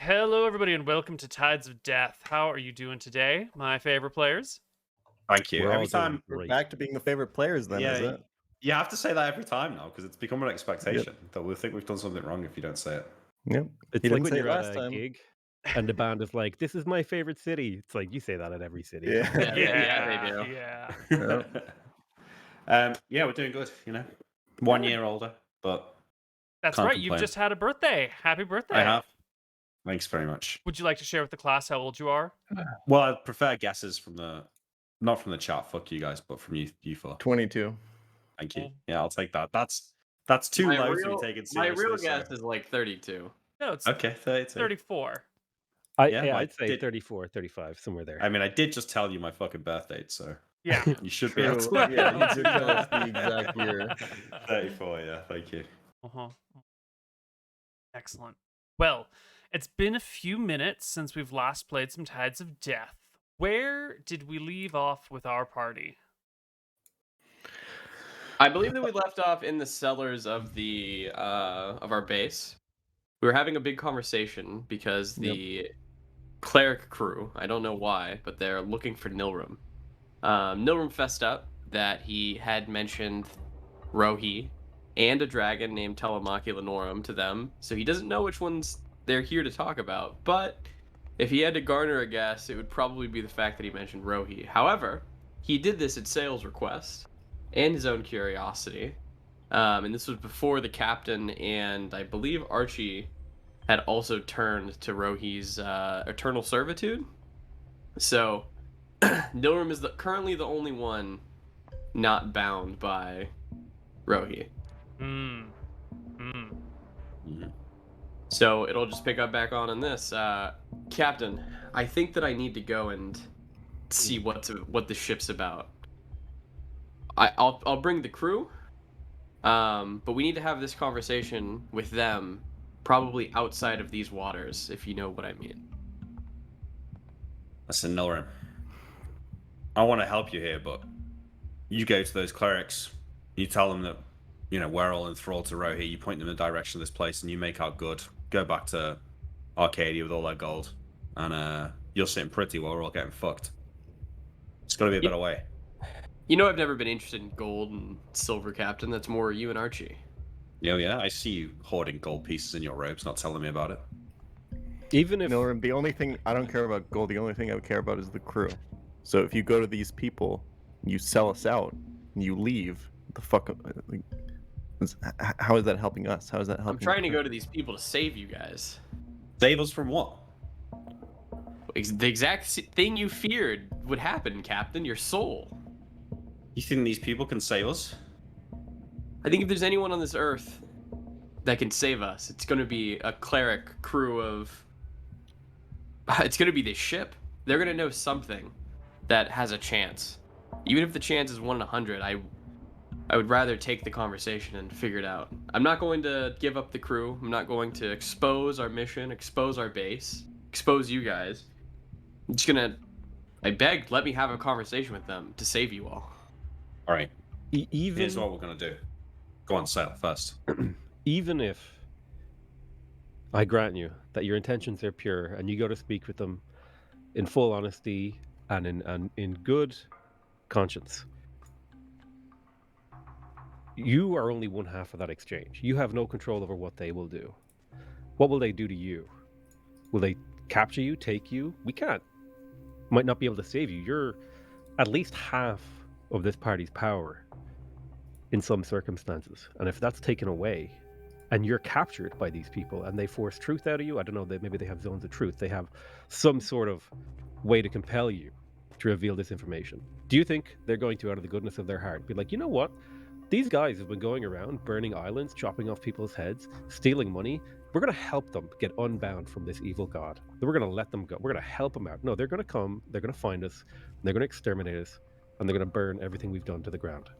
Hello, everybody, and welcome to Tides of Death. How are you doing today, my favorite players? Thank you. We're all Every time, doing We're great. back to being the favorite players then, is yeah, it? you have to say that every time now because it's become an expectation that we'll think we've done something wrong if you don't say it. Yep. It's He like didn't when say it you're at last a time. gig and the band is like, "This is my favorite city." It's like you say that at every city. Yeah. Yeah, they do. Yeah. Yeah, we're doing good. 1 year older, but That's Can't right. You've complain. just had a birthday. Happy birthday. I have. Thanks very much. Would you like to share with the class how old you are? Well, I prefer guesses from not from the chat. Fuck you guys, but from you four. 22. Thank you. Yeah, I'll take that. That's too My low real, to be taken my seriously. real so- guess is like 32. No, it's Okay, 32. 34. Yeah, I'd say did- 34, 35, somewhere there. I mean, I did just tell you my fucking birth date, so Yeah. you should be able True. to. Yeah, you did tell us the exact year. 34, yeah, thank you. Uh-huh. Excellent. Well, it's been a few minutes since we've last played some Tides of Death. Where did we leave off with our party? I believe that we left off in the cellars of the of our base. We were having a big conversation because the cleric crew, I don't know why, but they're looking for Nilram. Nilram fessed up that he had mentioned Rohi and a dragon named Telemaki Lenorum to them, so he doesn't know which ones they're here to talk about. But if he had to garner a guess, it would probably be the fact that he mentioned Rohi. However, he did this at Sale's request and his own curiosity. And this was before the captain and I believe Archie had also turned to Rohi's eternal servitude. So Nilram is currently the only one not bound by Rohi. So it'll just pick up back on this. Captain, I think that I need to go and see what the ship's about. I'll bring the crew, but we need to have this conversation with them, probably outside of these waters, if you know what I mean. Listen, Nilram, I want to help you here, but you go to those clerics, you tell them that, we're all enthralled to Rohi, you point them in the direction of this place, and you make out good. Go back to Arcadia with all that gold, and you're sitting pretty while we're all getting fucked. It's got to be a better way. I've never been interested in gold and silver, Captain. That's more you and Archie. Yeah, I see you hoarding gold pieces in your robes, not telling me about it. Even if Nilram, the only thing I don't care about gold, the only thing I would care about is the crew. So if you go to these people, you sell us out, and you leave, the fuck how is that helping us? How is that helping? I'm trying to go to these people to save you guys. Save us from what? The exact thing you feared would happen, Captain. Your soul. You think these people can save us? I think if there's anyone on this earth that can save us, it's going to be a cleric crew of... It's going to be this ship. They're going to know something that has a chance. Even if the chance is 1 in 100, I would rather take the conversation and figure it out. I'm not going to give up the crew. I'm not going to expose our mission, expose our base, expose you guys. I'm just going to... I beg, let me have a conversation with them to save you all. All right. even Here's what we're going to do. Go on, Sale, first. even if I grant you that your intentions are pure and you go to speak with them in full honesty and in good conscience, you are only one half of that exchange. You have no control over what they will do. What will they do to you? Will they capture you, take you? We can't. Might not be able to save you. You're at least half of this party's power in some circumstances. And if that's taken away and you're captured by these people and they force truth out of you, I don't know, maybe they have zones of truth. They have some sort of way to compel you to reveal this information. Do you think they're going to, out of the goodness of their heart, be like, you know what? These guys have been going around burning islands, chopping off people's heads, stealing money. We're going to help them get unbound from this evil god. We're going to let them go. We're going to help them out. No, they're going to come, they're going to find us, they're going to exterminate us, and they're going to burn everything we've done to the ground.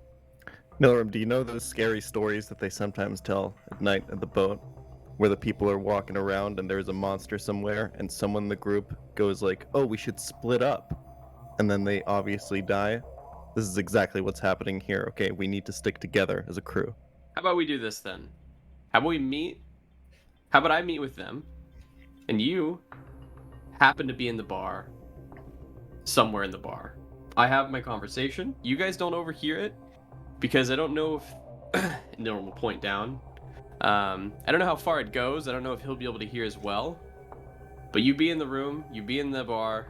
Nilram, do you know those scary stories that they sometimes tell at night at the boat? Where the people are walking around and there's a monster somewhere and someone in the group goes like, oh, we should split up. And then they obviously die. This is exactly what's happening here. Okay, we need to stick together as a crew. How about we do this then? How about we meet? How about I meet with them? and you happen to be in the bar, somewhere in the bar. I have my conversation. You guys don't overhear it because I don't know if Nilram will point down. I don't know how far it goes. I don't know if he'll be able to hear as well. But you be in the room, you be in the bar,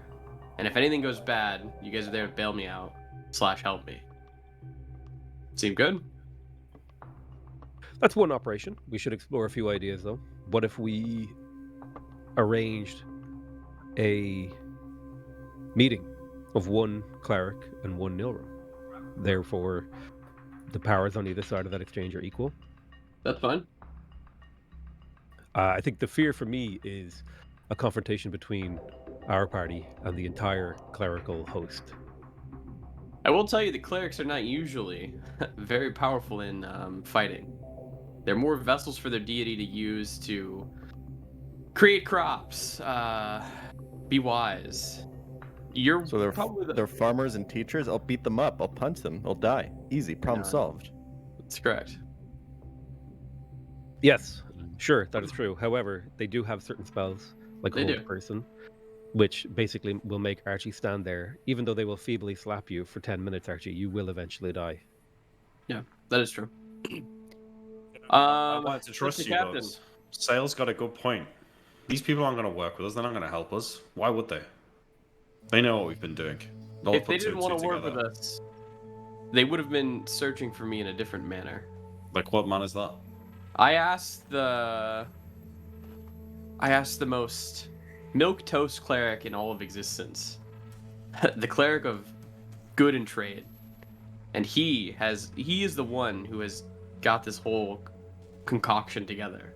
and if anything goes bad, you guys are there to bail me out / help me. Seem good? That's one operation. We should explore a few ideas, though. What if we arranged a meeting of one cleric and one Nilram? Therefore, the powers on either side of that exchange are equal. That's fine. I think the fear for me is a confrontation between our party and the entire clerical host. I will tell you the clerics are not usually very powerful in fighting. They're more vessels for their deity to use to create crops, be wise. So they're farmers and teachers. I'll beat them up. I'll punch them. They'll die. Easy. Problem solved. That's correct. Yes, sure, that is true. However, they do have certain spells, like Hold Person, which basically will make Archie stand there. Even though they will feebly slap you for 10 minutes, Archie, you will eventually die. Yeah, that is true. I wanted to trust you, Captain. but Sale's got a good point. These people aren't going to work with us. They're not going to help us. Why would they? They know what we've been doing. If they didn't want to work with us, they would have been searching for me in a different manner. Like, what man is that? I asked the most milquetoast cleric in all of existence, the cleric of good and trade, and he is the one who has got this whole concoction together.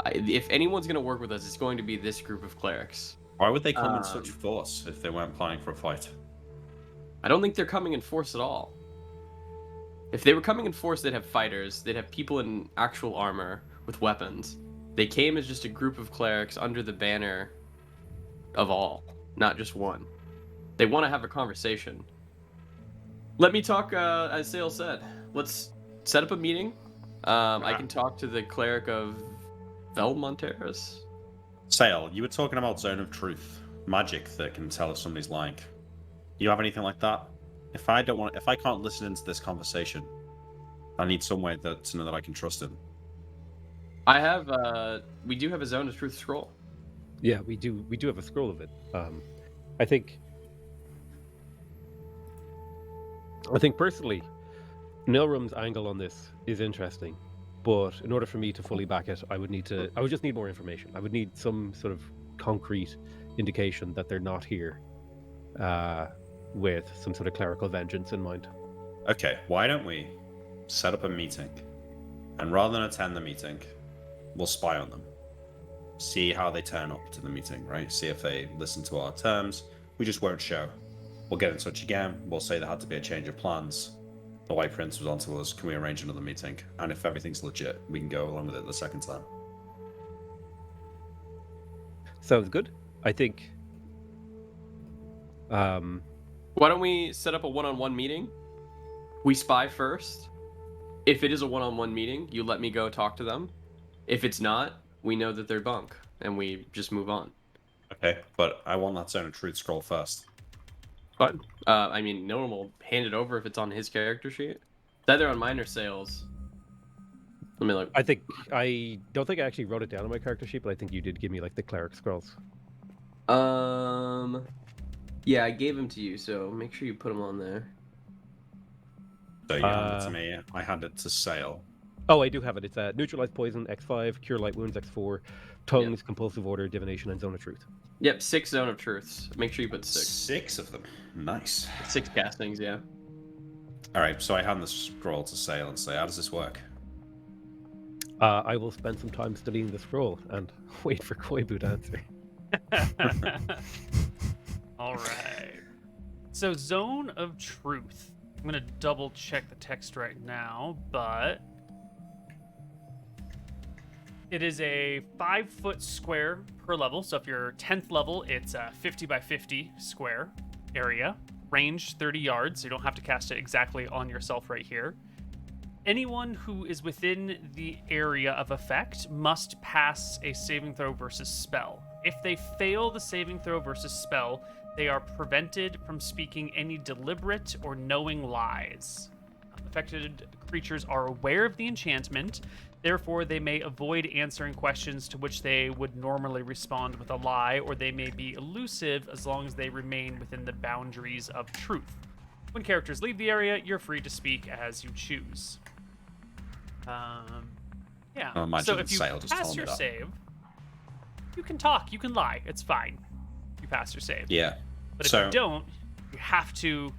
If anyone's going to work with us, it's going to be this group of clerics. Why would they come in such force if they weren't planning for a fight? I don't think they're coming in force at all. If they were coming in force, they'd have fighters, they'd have people in actual armor with weapons. They came as just a group of clerics under the banner of all, not just one. They want to have a conversation. Let me talk, as Sale said. Let's set up a meeting. I can talk to the cleric of Velmonteris. Sale, you were talking about Zone of Truth, magic that can tell if somebody's lying. You have anything like that? If I can't listen into this conversation, I need some way to know that I can trust him. I have, we do have a Zone of Truth scroll. Yeah, we do have a scroll of it. I think personally, Nilram's angle on this is interesting, but in order for me to fully back it, I would just need more information. I would need some sort of concrete indication that they're not here with some sort of clerical vengeance in mind. Okay, why don't we set up a meeting, and rather than attend the meeting, we'll spy on them. See how they turn up to the meeting, right? See if they listen to our terms. We just won't show. We'll get in touch again. We'll say there had to be a change of plans. The White Prince was onto us. Can we arrange another meeting? And if everything's legit, we can go along with it the second time. Sounds good. I think... Why don't we set up a one-on-one meeting? We spy first. If it is a one-on-one meeting, you let me go talk to them. If it's not, we know that they're bunk, and we just move on. Okay, but I want that Zone of Truth scroll first. Fine. I mean, Nilram will hand it over if it's on his character sheet. It's either on mine or Sales. Let me look. I don't think I actually wrote it down on my character sheet, but I think you did give me like the cleric scrolls. Yeah, I gave them to you, so make sure you put them on there. So you hand it to me. I hand it to Sale. Oh, I do have it. It's neutralize poison, X5, cure light wounds, X4, tongues, compulsive order, divination, and zone of truth. Yep, 6 zone of truths. Make sure you put 6. 6 of them. Nice. 6 castings, yeah. All right, so I hand the scroll to Sale and say, how does this work? I will spend some time studying the scroll and wait for Koibu to answer. All right. So, Zone of Truth. I'm going to double check the text right now, but it is a 5-foot square per level. So if you're 10th level, it's a 50 by 50 square area. Range 30 yards, so you don't have to cast it exactly on yourself right here. Anyone who is within the area of effect must pass a saving throw versus spell. If they fail the saving throw versus spell, they are prevented from speaking any deliberate or knowing lies. Affected creatures are aware of the enchantment, therefore they may avoid answering questions to which they would normally respond with a lie, or they may be elusive as long as they remain within the boundaries of truth. When characters leave the area, you're free to speak as you choose. Yeah. I imagine So if you Sale just pass told me your that. save, you can talk, you can lie. It's fine. You pass your save. Yeah. But if So- you don't, you have to.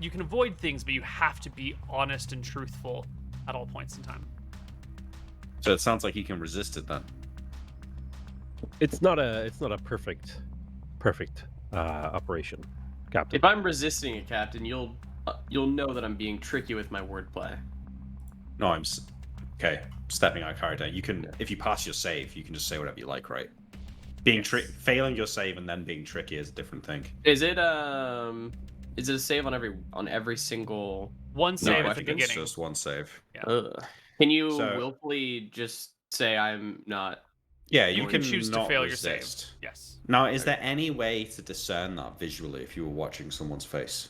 You can avoid things, but you have to be honest and truthful at all points in time. So it sounds like you can resist it then. It's not a perfect operation, Captain. If I'm resisting it, Captain, you'll know that I'm being tricky with my wordplay. No, okay. Stepping out of character. You can, if you pass your save, you can just say whatever you like, right? Being failing your save and then being tricky is a different thing. Is it a save on every single? One No, save I at the think it's beginning. just one save. Can you So- willfully just say I'm not? Yeah, You you can can choose to not fail resist. your save. Yes. Now, is there any way to discern that visually if you were watching someone's face?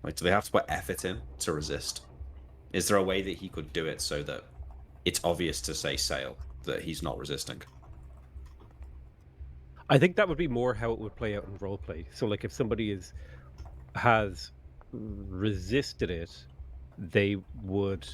Like, do they have to put effort in to resist? Is there a way that he could do it so that it's obvious to say Sale that he's not resisting? I think that would be more how it would play out in roleplay. So, like, if somebody has resisted it, they would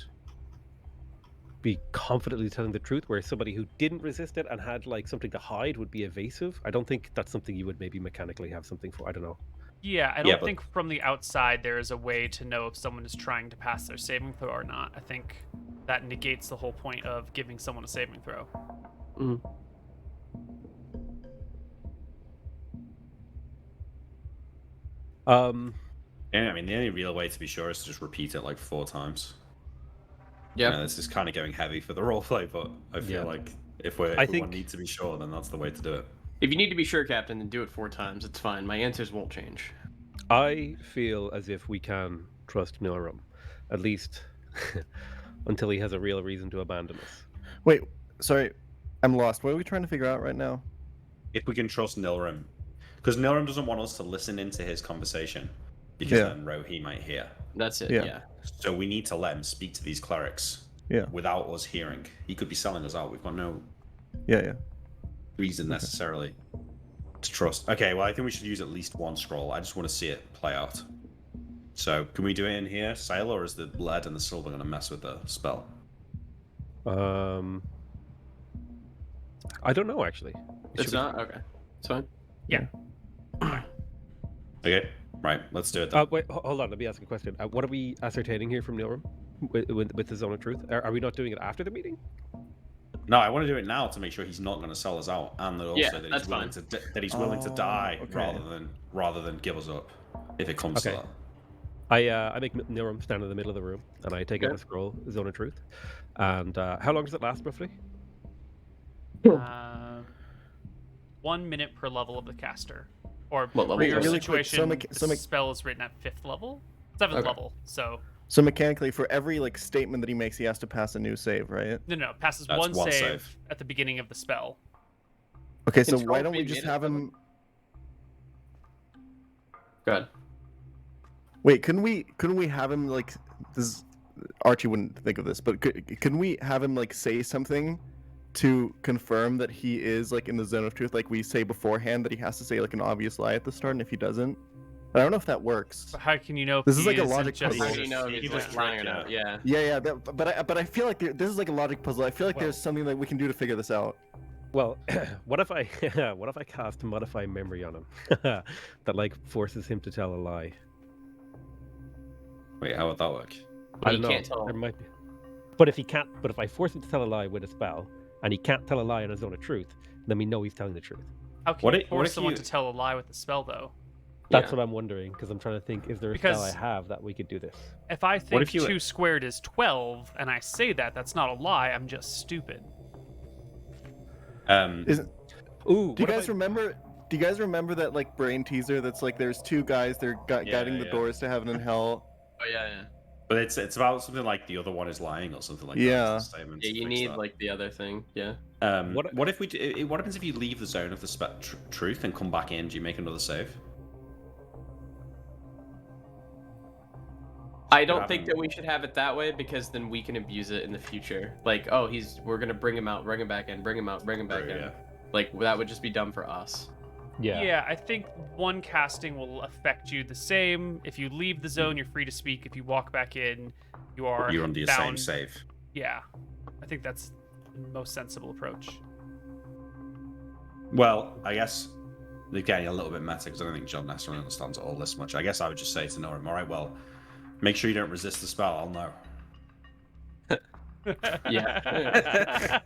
be confidently telling the truth, whereas somebody who didn't resist it and had like something to hide would be evasive. I don't think that's something you would maybe mechanically have something for. I don't know. Yeah, I Yeah, don't but- think from the outside there is a way to know if someone is trying to pass their saving throw or not. I think that negates the whole point of giving someone a saving throw. Yeah, I mean, the only real way to be sure is to just repeat it like 4 times. Yeah. Yeah, this is kind of going heavy for the roleplay, but I feel Yeah. like if we think- need to be sure, then that's the way to do it. If you need to be sure, Captain, then do it 4 times. It's fine. My answers won't change. I feel as if we can trust Nilram, at least until he has a real reason to abandon us. Wait, sorry, I'm lost. What are we trying to figure out right now? If we can trust Nilram, because Nilram doesn't want us to listen into his conversation, because Yeah. then Rohi might hear. That's it. Yeah. Yeah. So we need to let him speak to these clerics Yeah. without us hearing. He could be selling us out. We've got no Yeah. reason necessarily to trust. Okay, well, I think we should use at least one scroll. I just want to see it play out. So can we do it in here, Sail, or is the lead and the silver going to mess with the spell? I don't know actually. It It's should be not okay. It's fine. Okay, right, let's do it then. Wait, hold on. Let me ask a question. What are we ascertaining here from Nilram with the Zone of Truth? Are we not doing it after the meeting? No, I want to do it now to make sure he's not going to sell us out, and that also Yeah, that he's that's willing fine. that he's willing to die okay. rather than give us up if it comes to Okay. that. I make Nilram stand in the middle of the room and I take out Okay. the scroll, Zone of Truth. And how long does it last roughly? 1 minute per level of the caster. Or What for level your is it? Really quick, situation, so the spell is written at 5th level? 7th Okay. level, so... So mechanically, for every like statement that he makes, he has to pass a new save, right? No, passes That's one one save save. at the beginning of the spell. Okay, so Can why scrolls don't be we just made have of- him? Go ahead. Wait, couldn't we have him like this? Archie wouldn't think of this, but couldn't we have him like say something to confirm that he is like in the zone of truth? Like we say beforehand that he has to say like an obvious lie at the start, and if he doesn't, I don't know if that works. But how can you know if This he is like a isn't logic just... How puzzle. do you know if He he's just like lying or tricked not? you. Yeah. Yeah, but I feel like this is like a logic puzzle. I feel like Well- there's something that we can do to figure this out. Well, what if I cast Modify Memory on him that like forces him to tell a lie? Wait, how would that work? I You don't know. can't tell. There might be. But if I force him to tell a lie with a spell and he can't tell a lie in his Zone of Truth, then we know he's telling the truth. How can What you if- what force if someone you- to tell a lie with the spell, though? That's Yeah. what I'm wondering because I'm trying to think: is there a Because- spell I have that we could do this? If I think if you- 2 squared is 12, and I say that, that's not a lie, I'm just stupid. Isn't? Ooh, Do you what if guys remember? Do you guys remember that like brain teaser? That's like there's two guys. They're guiding the yeah. doors to heaven and hell. Oh yeah, yeah. But it's about something like the other one is lying or something like Yeah. that. It's a statement Yeah, to you fix need that. like the other thing. Yeah. What if we? What happens if you leave the zone of the truth and come back in? Do you make another save? I don't think that we should have it that way because then we can abuse it in the future. Like, oh, we're gonna bring him out, bring him back in, bring him out, bring him back in. Yeah. Like that would just be dumb for us. Yeah, I think one casting will affect you the same. If you leave the zone, you're free to speak. If you walk back in, you're under your same save. Yeah, I think that's the most sensible approach. Well, I guess again a little bit meta because I don't think John necessarily understands it all this much. I guess I would just say to Nilram, all right, well, make sure you don't resist the spell. I'll know. Yeah.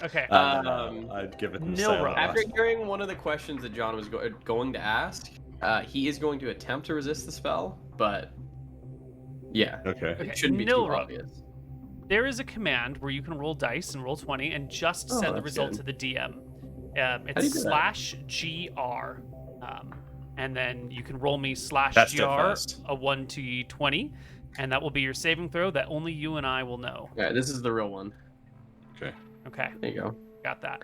Okay. I'd give it Nilram. After hearing one of the questions that John was going to ask, he is going to attempt to resist the spell, but yeah, Okay. it shouldn't be too Nilram. obvious. There is a command where you can roll dice and roll 20 and just send the that's result good. to the DM. do you It's do that? /GR. And then you can roll me That's /GR, fast. a 1 to 20, and that will be your saving throw that only you and I will know. All right, this is the real one. Okay. Okay, There you go. got that.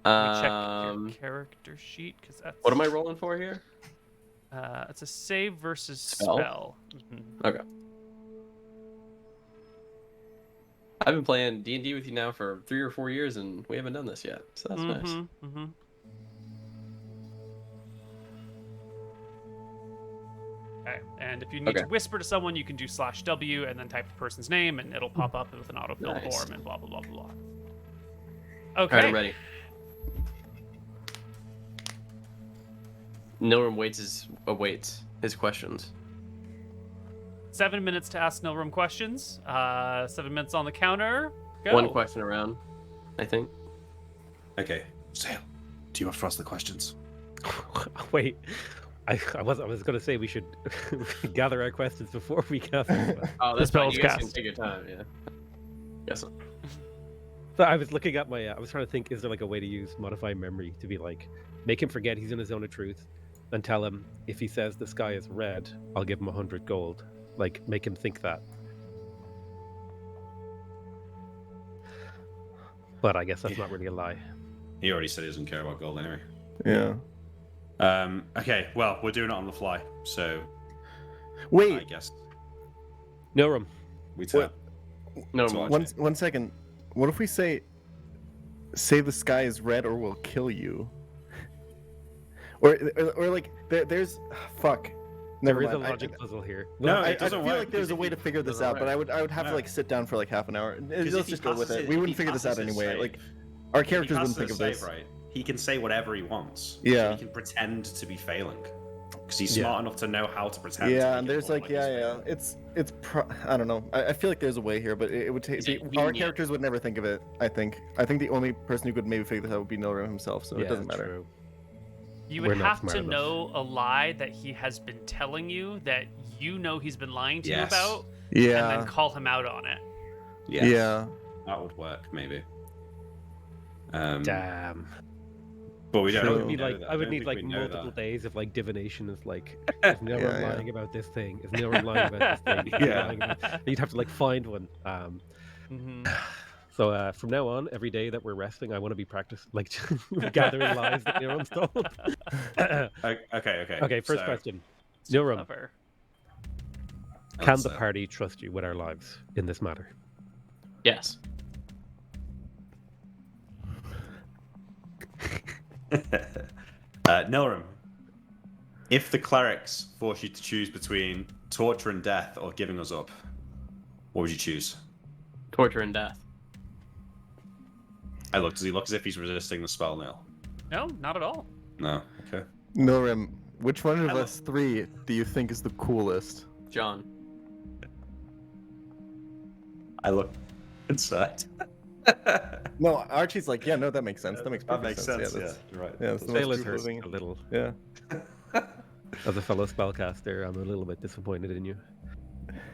Let me check Um, your character sheet, because that's... what am I rolling for here? It's a save versus Spell? spell. Mhm. Okay. I've been playing D&D with you now for 3 or 4 years, and we haven't done this yet, so that's nice. Mhm. Okay, and if you need to whisper to someone, you can do /W and then type the person's name, and it'll pop up with an autofill Nice. form and blah blah blah blah. All Okay. right, I'm ready. Nilram awaits his questions. 7 minutes to ask Nilram questions. 7 minutes on the counter. Go. One question around, I think. Okay. Sale, do you want to ask the questions? Wait, I was going to say we should gather our questions before we cast them. but- Oh, that's spell's fine. You guys can cast. take your time. Yeah. Yes. So I was looking at my. I was trying to think: is there like a way to use modify memory to be like make him forget he's in his zone of truth, and tell him if he says the sky is red, I'll give him 100 gold. Like make him think that. But I guess that's not really a lie. He already said he doesn't care about gold anyway. Yeah. Okay, well, we're doing it on the fly, so I Wait, guess Nilram, we tell. No So more. I- one second. What if we say the sky is red or we'll kill you? Or like there's fuck. Never there is a mind. logic puzzle here. No, I it doesn't feel work, like there's because a if way he to figure this doesn't out, but work. I would have No. to like sit down for like half an hour. Because if Let's he just go with passes it. We if wouldn't he figure this out passes his anyway. save- Like our if he characters passes wouldn't think his of save this. right, he can say whatever he wants. Yeah. He can pretend to be failing. Because he's Yeah. smart enough to know how to pretend. to Yeah, make and it there's look like he's yeah. failing. It's I don't know. I feel like there's a way here, but it would take. Is it Our lenient? characters would never think of it. I think the only person who could maybe figure this out would be Nilram himself. So it doesn't matter. True. You We're would not have smart to enough. know a lie that he has been telling you that you know he's been lying to you Yes. about, Yeah. and then call him out on it. Yes, Yeah. that would work maybe. Damn. But we don't. I True. would need know like that. I would don't need think like we know multiple that. days of like divination. Is like is Nilram Yeah. lying about this thing? Is Nilram lying about this thing? Is he Yeah. lying you'd have to like find one. Mhm. So from now on, every day that we're resting, I want to be practicing like gathering lies that Nilram's told. Okay. Okay, first so- question. So Nilram, clever. can the Answer. party trust you with our lives in this matter? Yes. Nilram, if the clerics force you to choose between torture and death or giving us up, what would you choose? Torture and death. Does he look as if he's resisting the spell, Neal? No, not at all. No. Okay. Nilram, which one of I lo- us three do you think is the coolest? John. I look inside. No, Archie's like, yeah, no, that makes sense. That makes perfect sense. Yeah, that's, You're right. yeah, that's the most Sailor's cool hurt thing. a little. Yeah. As a fellow spellcaster, I'm a little bit disappointed in you.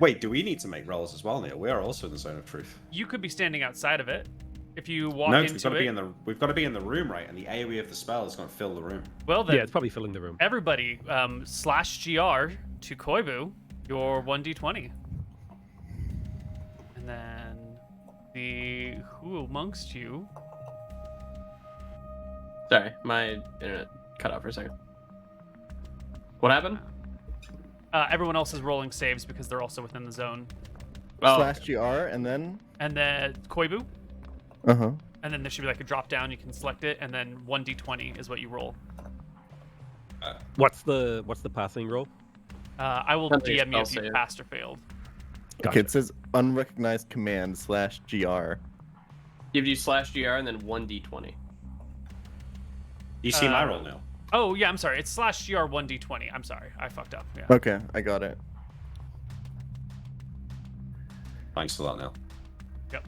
Wait, do we need to make rolls as well, Neal? We are also in the zone of truth. You could be standing outside of it. If you walk No, 'cause we've got into to it, be in the room, right? And the AoE of the spell is going to fill the room. well then Yeah, it's probably filling the room. everybody /GR to Koibu. your 1d20. And then who amongst you? Sorry, my internet cut out for a second. What happened? Everyone else is rolling saves because they're also within the zone. Oh, / GR and then. And then Koibu. Uh-huh. And then there should be like a drop down. You can select it, and then 1d20 is what you roll. What's the passing roll? I will Something DM you if spell you save. passed or failed. Okay, it says unrecognized command / GR. Give you /GR and then 1d20. You see my roll now. Oh yeah, I'm sorry. It's /GR 1d20. I'm sorry, I fucked up. Yeah. Okay, I got it. Thanks for that, Neal. Yep.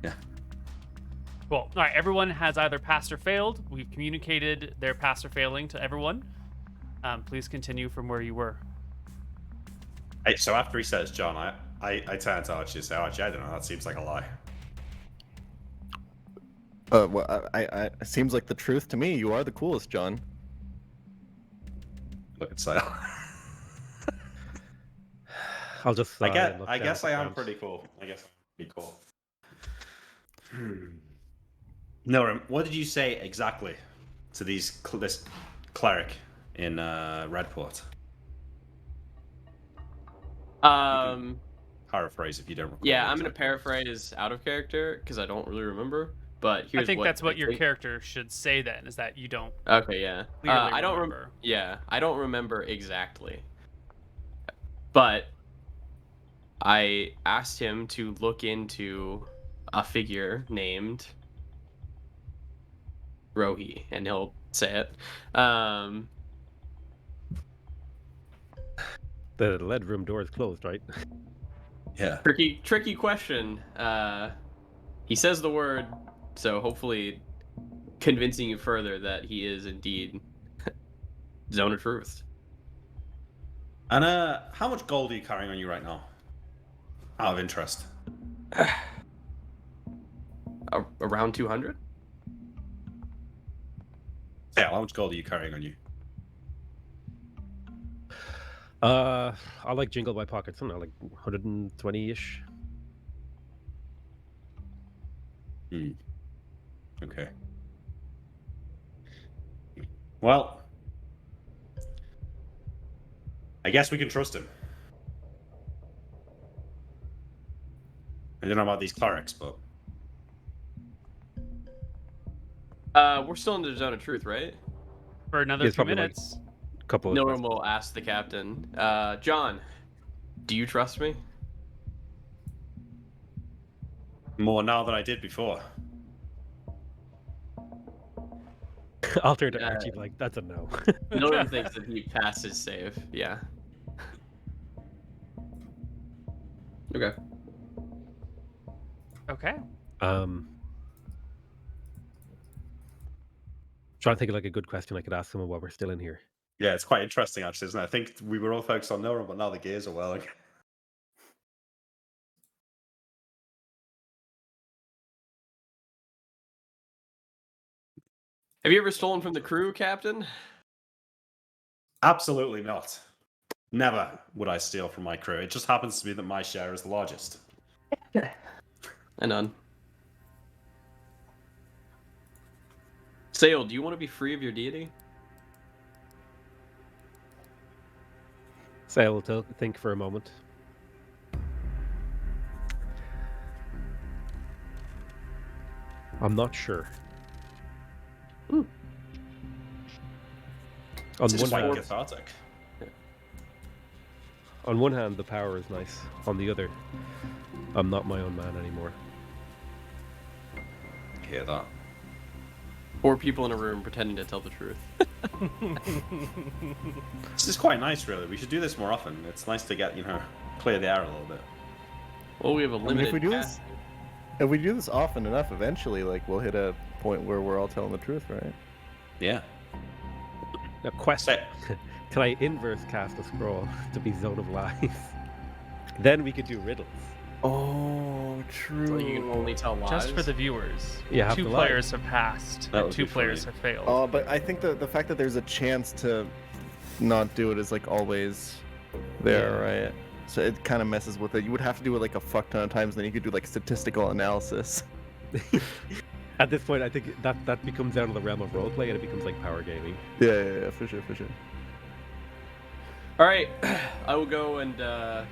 Yeah. Cool. All right. Everyone has either passed or failed. We've communicated their pass or failing to everyone. Please continue from where you were. Hey, so after he says John, I turn to Archie and say, Archie, I don't know, that seems like a lie. Well, it seems like the truth to me. You are the coolest, John. Look at Sale. I'll just. I look guess down I at the am ground. pretty cool. I guess I'm pretty cool. Nilram, what did you say exactly to this cleric in Redport? Paraphrase if you don't recall. Yeah, I'm exactly. gonna paraphrase out of character because I don't really remember. But here's I think that's what your think- character should say then, is that you don't Okay, yeah. clearly I don't remember. Yeah, I don't remember exactly. But I asked him to look into a figure named Rohi, and he'll say it. The lead room door is closed, right? Yeah. Tricky question. He says the word, so hopefully convincing you further that he is indeed Zone of Truth. And how much gold are you carrying on you right now? Out of interest. Around 200? Yeah, how much gold are you carrying on you? I like jingle my pockets. I don't know, like 120-ish. Okay. Well, I guess we can trust him. I don't know about these clerics, but We're still in the Zone of Truth, right? For another It's 2 probably like- minutes. Couple of Nilram questions. will ask the captain. John, do you trust me? more now than I did before. I'll turn to Archie like, that's a no. Nilram thinks that he passed his save. Yeah. Okay. Okay. Trying to think of like a good question I could ask someone while we're still in here. Yeah, it's quite interesting actually, isn't it? I think we were all focused on Nilram, but now the gears are whirling. Have you ever stolen from the crew, Captain? Absolutely not. Never would I steal from my crew. It just happens to be that my share is the largest. And none. Sale, do you want to be free of your deity? So I will think for a moment. I'm not sure. Hmm. On It's one just quite hand, cathartic. on one hand, the power is nice. On the other, I'm not my own man anymore. Hear that? 4 people in a room pretending to tell the truth. This is quite nice, really. We should do this more often. It's nice to get, clear the air a little bit. Well, we have a mean, limited if we do cast. If we do this often enough, eventually, like, we'll hit a point where we're all telling the truth, right? Yeah. Now, question: Say- can I inverse cast a scroll to be Zone of Lies? Then we could do riddles. Oh, true. So you can only tell lies. Just for the viewers. You have 2 to lie. players have passed, That and would 2 be players funny. have failed. Oh, but I think the fact that there's a chance to not do it is, like, always there, right? So it kind of messes with it. You would have to do it like a fuck ton of times, then you could do like statistical analysis. At this point, I think that becomes out of the realm of roleplay, and it becomes like power gaming. Yeah, for sure. All right, I will go and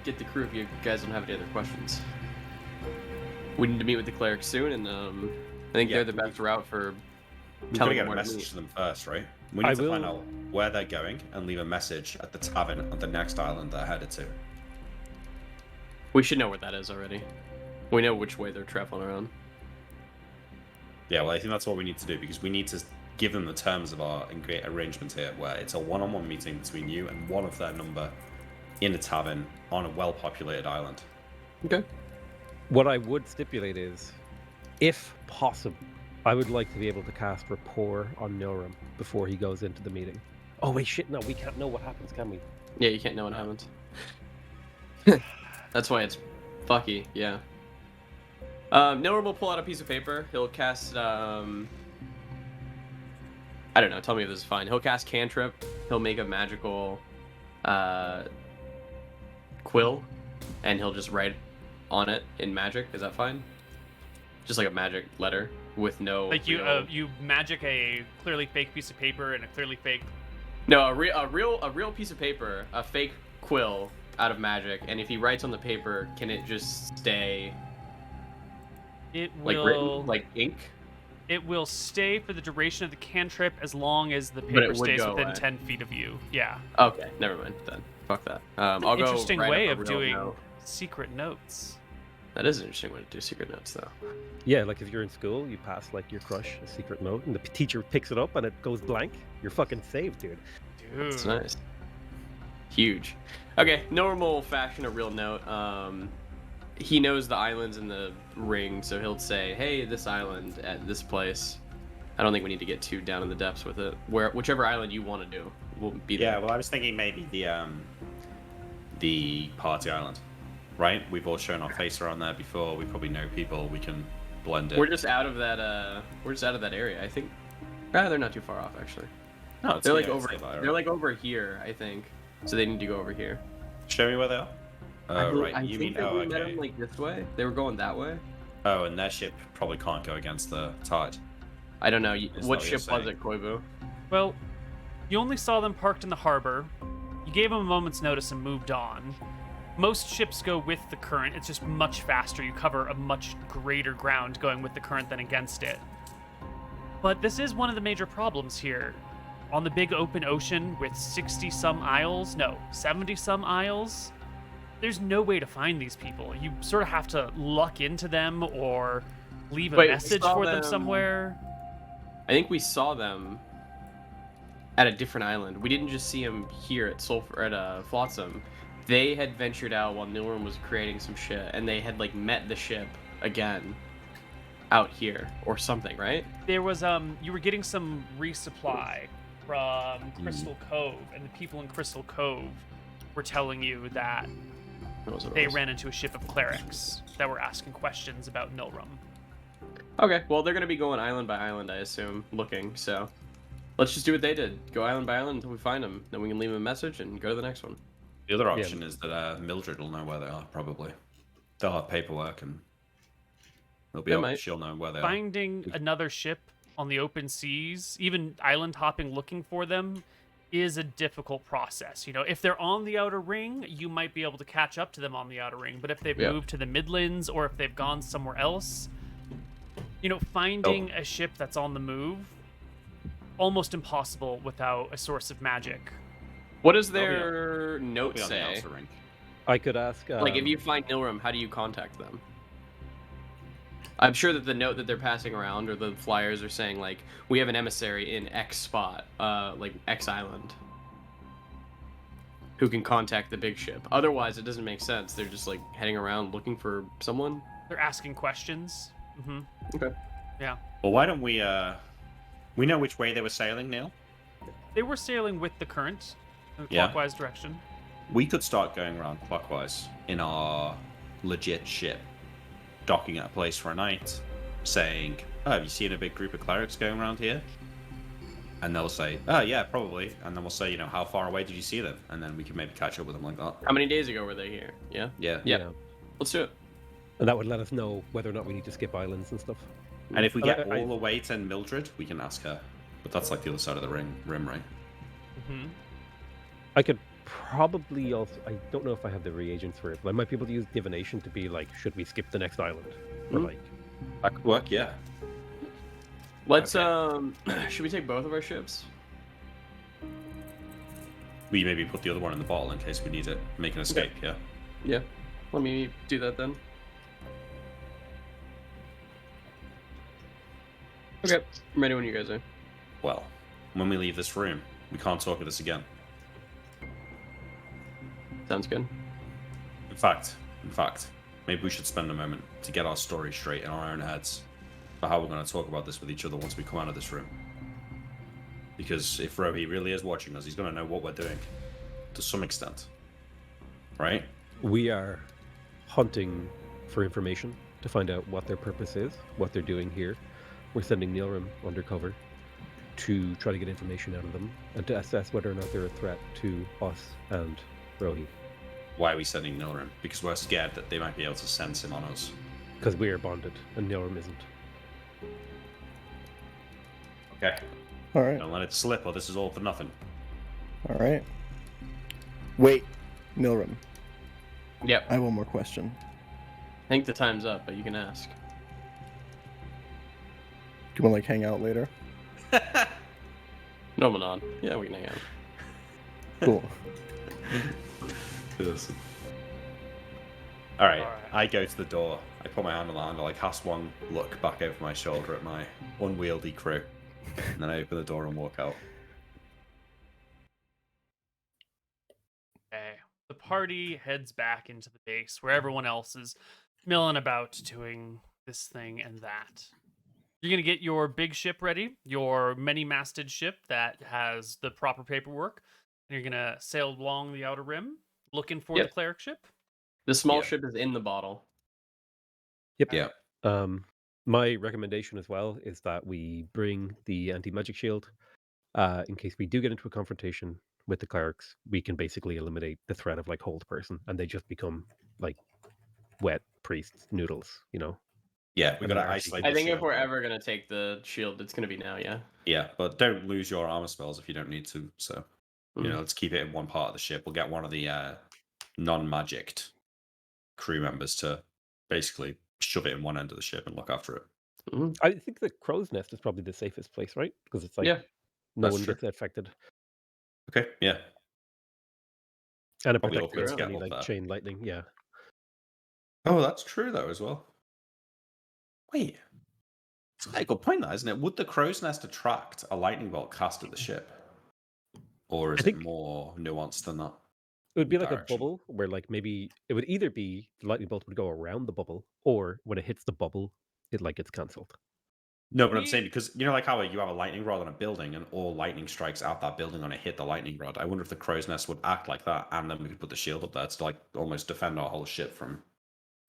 get the crew if you guys don't have any other questions. We need to meet with the cleric soon, and I think they're the best route for We've got to telling get them a where to message meet. to them first, right? We need to find out where they're going and leave a message at the tavern on the next island they're headed to. We should know where that is already. We know which way they're traveling around. Yeah, well, I think that's what we need to do, because we need to give them the terms of our arrangement here, where it's a one-on-one meeting between you and one of their number in a tavern on a well-populated island. Okay. What I would stipulate is, if possible, I would like to be able to cast Rapport on Nilram before he goes into the meeting. Oh wait, shit! No, we can't know what happens, can we? Yeah, you can't know what happens. That's why it's fucky. Yeah. Nilram will pull out a piece of paper. He'll cast. I don't know. Tell me if this is fine. He'll cast Cantrip. He'll make a magical quill, and he'll just write on it in magic. Is that fine? Just like a magic letter with no. Like you magic a clearly fake piece of paper and a clearly fake. No, a real piece of paper, a fake quill out of magic, and if he writes on the paper, can it just stay? It Like will written, like ink. It will stay for the duration of the cantrip as long as the But paper it would stays go within away. 10 feet of you. Yeah. Okay, never mind then. Fuck that. I'll go. Interesting write way up of a real doing note. secret notes. That is an interesting way to do secret notes, though. Yeah, like if you're in school, you pass like your crush a secret note, and the teacher picks it up and it goes blank. You're fucking saved, dude. Dude. That's nice. Huge. Okay, normal fashion, a real note. He knows the islands in the ring, so he'll say, "Hey, this island at this place." I don't think we need to get too down in the depths with it. Whichever island you want to do, will be there. Yeah, well, I was thinking maybe the party island, right? We've all shown our face around there before. We probably know people. We can blend in. We're just out of that. We're just out of that area. I think. They're not too far off, actually. No, it's They're like yeah, over. it's about They're like over here, I think. So they need to go over here. Show me where they are. Right. I You think mean? that Oh, we met okay. them like this way. They were going that way. Oh, and their ship probably can't go against the tide. I don't know. Is What that what ship you're was saying? it, Koibu? Well, you only saw them parked in the harbor. You gave them a moment's notice and moved on. Most ships go with the current. It's just much faster. You cover a much greater ground going with the current than against it. But this is one of the major problems here. On the big open ocean with 70-some isles, there's no way to find these people. You sort of have to luck into them or leave a Wait, we message saw for them them- somewhere. I think we saw them at a different island. We didn't just see them here at Flotsam. They had ventured out while Nilram was creating some shit, and they had like met the ship again out here or something, right? There was you were getting some resupply from Crystal Cove, and the people in Crystal Cove were telling you that That was what it they was. ran into a ship of clerics that were asking questions about Nilram. Okay, well they're gonna be going island by island, I assume, looking. So let's just do what they did. Go island by island until we find them. Then we can leave them a message and go to the next one. The other option is that Mildred will know where they are. Probably, they'll have paperwork and they'll be They able. might. She'll know where they are. Finding another ship on the open seas, even island hopping looking for them, is a difficult process. You know, if they're on the outer ring, you might be able to catch up to them on the outer ring. But if they've Yeah. moved to the Midlands or if they've gone somewhere else, you know, finding a ship that's on the move, almost impossible without a source of magic. What does They'll be their They'll note be on the say? outer ring. I could ask. Like, if you find Nilram, how do you contact them? I'm sure that the note that they're passing around or the flyers are saying, like, we have an emissary in X spot, like X island, who can contact the big ship. Otherwise, it doesn't make sense. They're just, like, heading around looking for someone. They're asking questions. Mm-hmm. Okay. Yeah. Well, why don't we? We know which way they were sailing, Neil. They were sailing with the current in a Yeah. clockwise direction. We could start going around clockwise in our legit ship, docking at a place for a night, saying, "Oh, have you seen a big group of clerics going around here?" And they'll say, oh, yeah, probably. And then we'll say, how far away did you see them? And then we can maybe catch up with them like that. How many days ago were they here? Yeah? Yeah. Yeah. Let's do it. And that would let us know whether or not we need to skip islands and stuff. And if we get I- all the way to Mildred, we can ask her. But that's like the other side of the rim, right? Mm-hmm. I could probably also... I don't know if I have the reagents for it, but I might be able to use divination to be like, should we skip the next island? Or like... That could work, yeah. Let's, should we take both of our ships? We maybe put the other one in the bottle in case we need it. Make an escape, yeah? Yeah. Let me do that then. Okay. I'm ready when you guys are. Well, when we leave this room, we can't talk of this again. Sounds good. In fact, maybe we should spend a moment to get our story straight in our own heads for how we're going to talk about this with each other once we come out of this room. Because if Rohi really is watching us, he's going to know what we're doing to some extent. Right? We are hunting for information to find out what their purpose is, what they're doing here. We're sending Nilram undercover to try to get information out of them and to assess whether or not they're a threat to us and Rohi. Why are we sending Nilram? Because we're scared that they might be able to sense him on us. Because we are bonded and Nilram isn't. Okay. All right. Don't let it slip or this is all for nothing. All right. Wait, Nilram, Yep. I have one more question. I think the time's up, but you can ask. Do you want to like hang out later? No, Manon. Yeah, we can hang out. Cool. Yes. Alright, Alright. I go to the door. I put my hand on the handle. I cast one look back over my shoulder at my unwieldy crew. And then I open the door and walk out. Okay. The party heads back into the base where everyone else is milling about doing this thing and that. You're going to get your big ship ready, your many-masted ship that has the proper paperwork, and you're going to sail along the outer rim looking for the cleric ship. The small Yeah. ship is in the bottle. Yep. Yeah. My recommendation as well is that we bring the anti-magic shield. In case we do get into a confrontation with the clerics, we can basically eliminate the threat of like hold person, and they just become like wet priests noodles, you know. Yeah, we And gotta then isolate I the think if shield. we're ever going to take the shield, it's going to be now, yeah? Yeah, but don't lose your armor spells if you don't need to. So, let's keep it in one part of the ship. We'll get one of the non-magicked crew members to basically shove it in one end of the ship and look after it. Mhm. I think the crow's nest is probably the safest place, right? Because it's like Yeah. no That's one true. gets affected, Okay, yeah. and it Probably all protects good against to get any up like there. chain lightning. Yeah. Oh, that's true though as well. Wait, it's quite a good point, that isn't it? Would the crow's nest attract a lightning bolt cast at the ship, or is I think- it more nuanced than that? It would be like Direction. a bubble where like maybe it would either be the lightning bolt would go around the bubble, or when it hits the bubble, it like gets cancelled. No, but I'm We- saying because like how you have a lightning rod on a building and all lightning strikes out that building when it hit the lightning rod. I wonder if the crow's nest would act like that, and then we could put the shield up there to like almost defend our whole ship from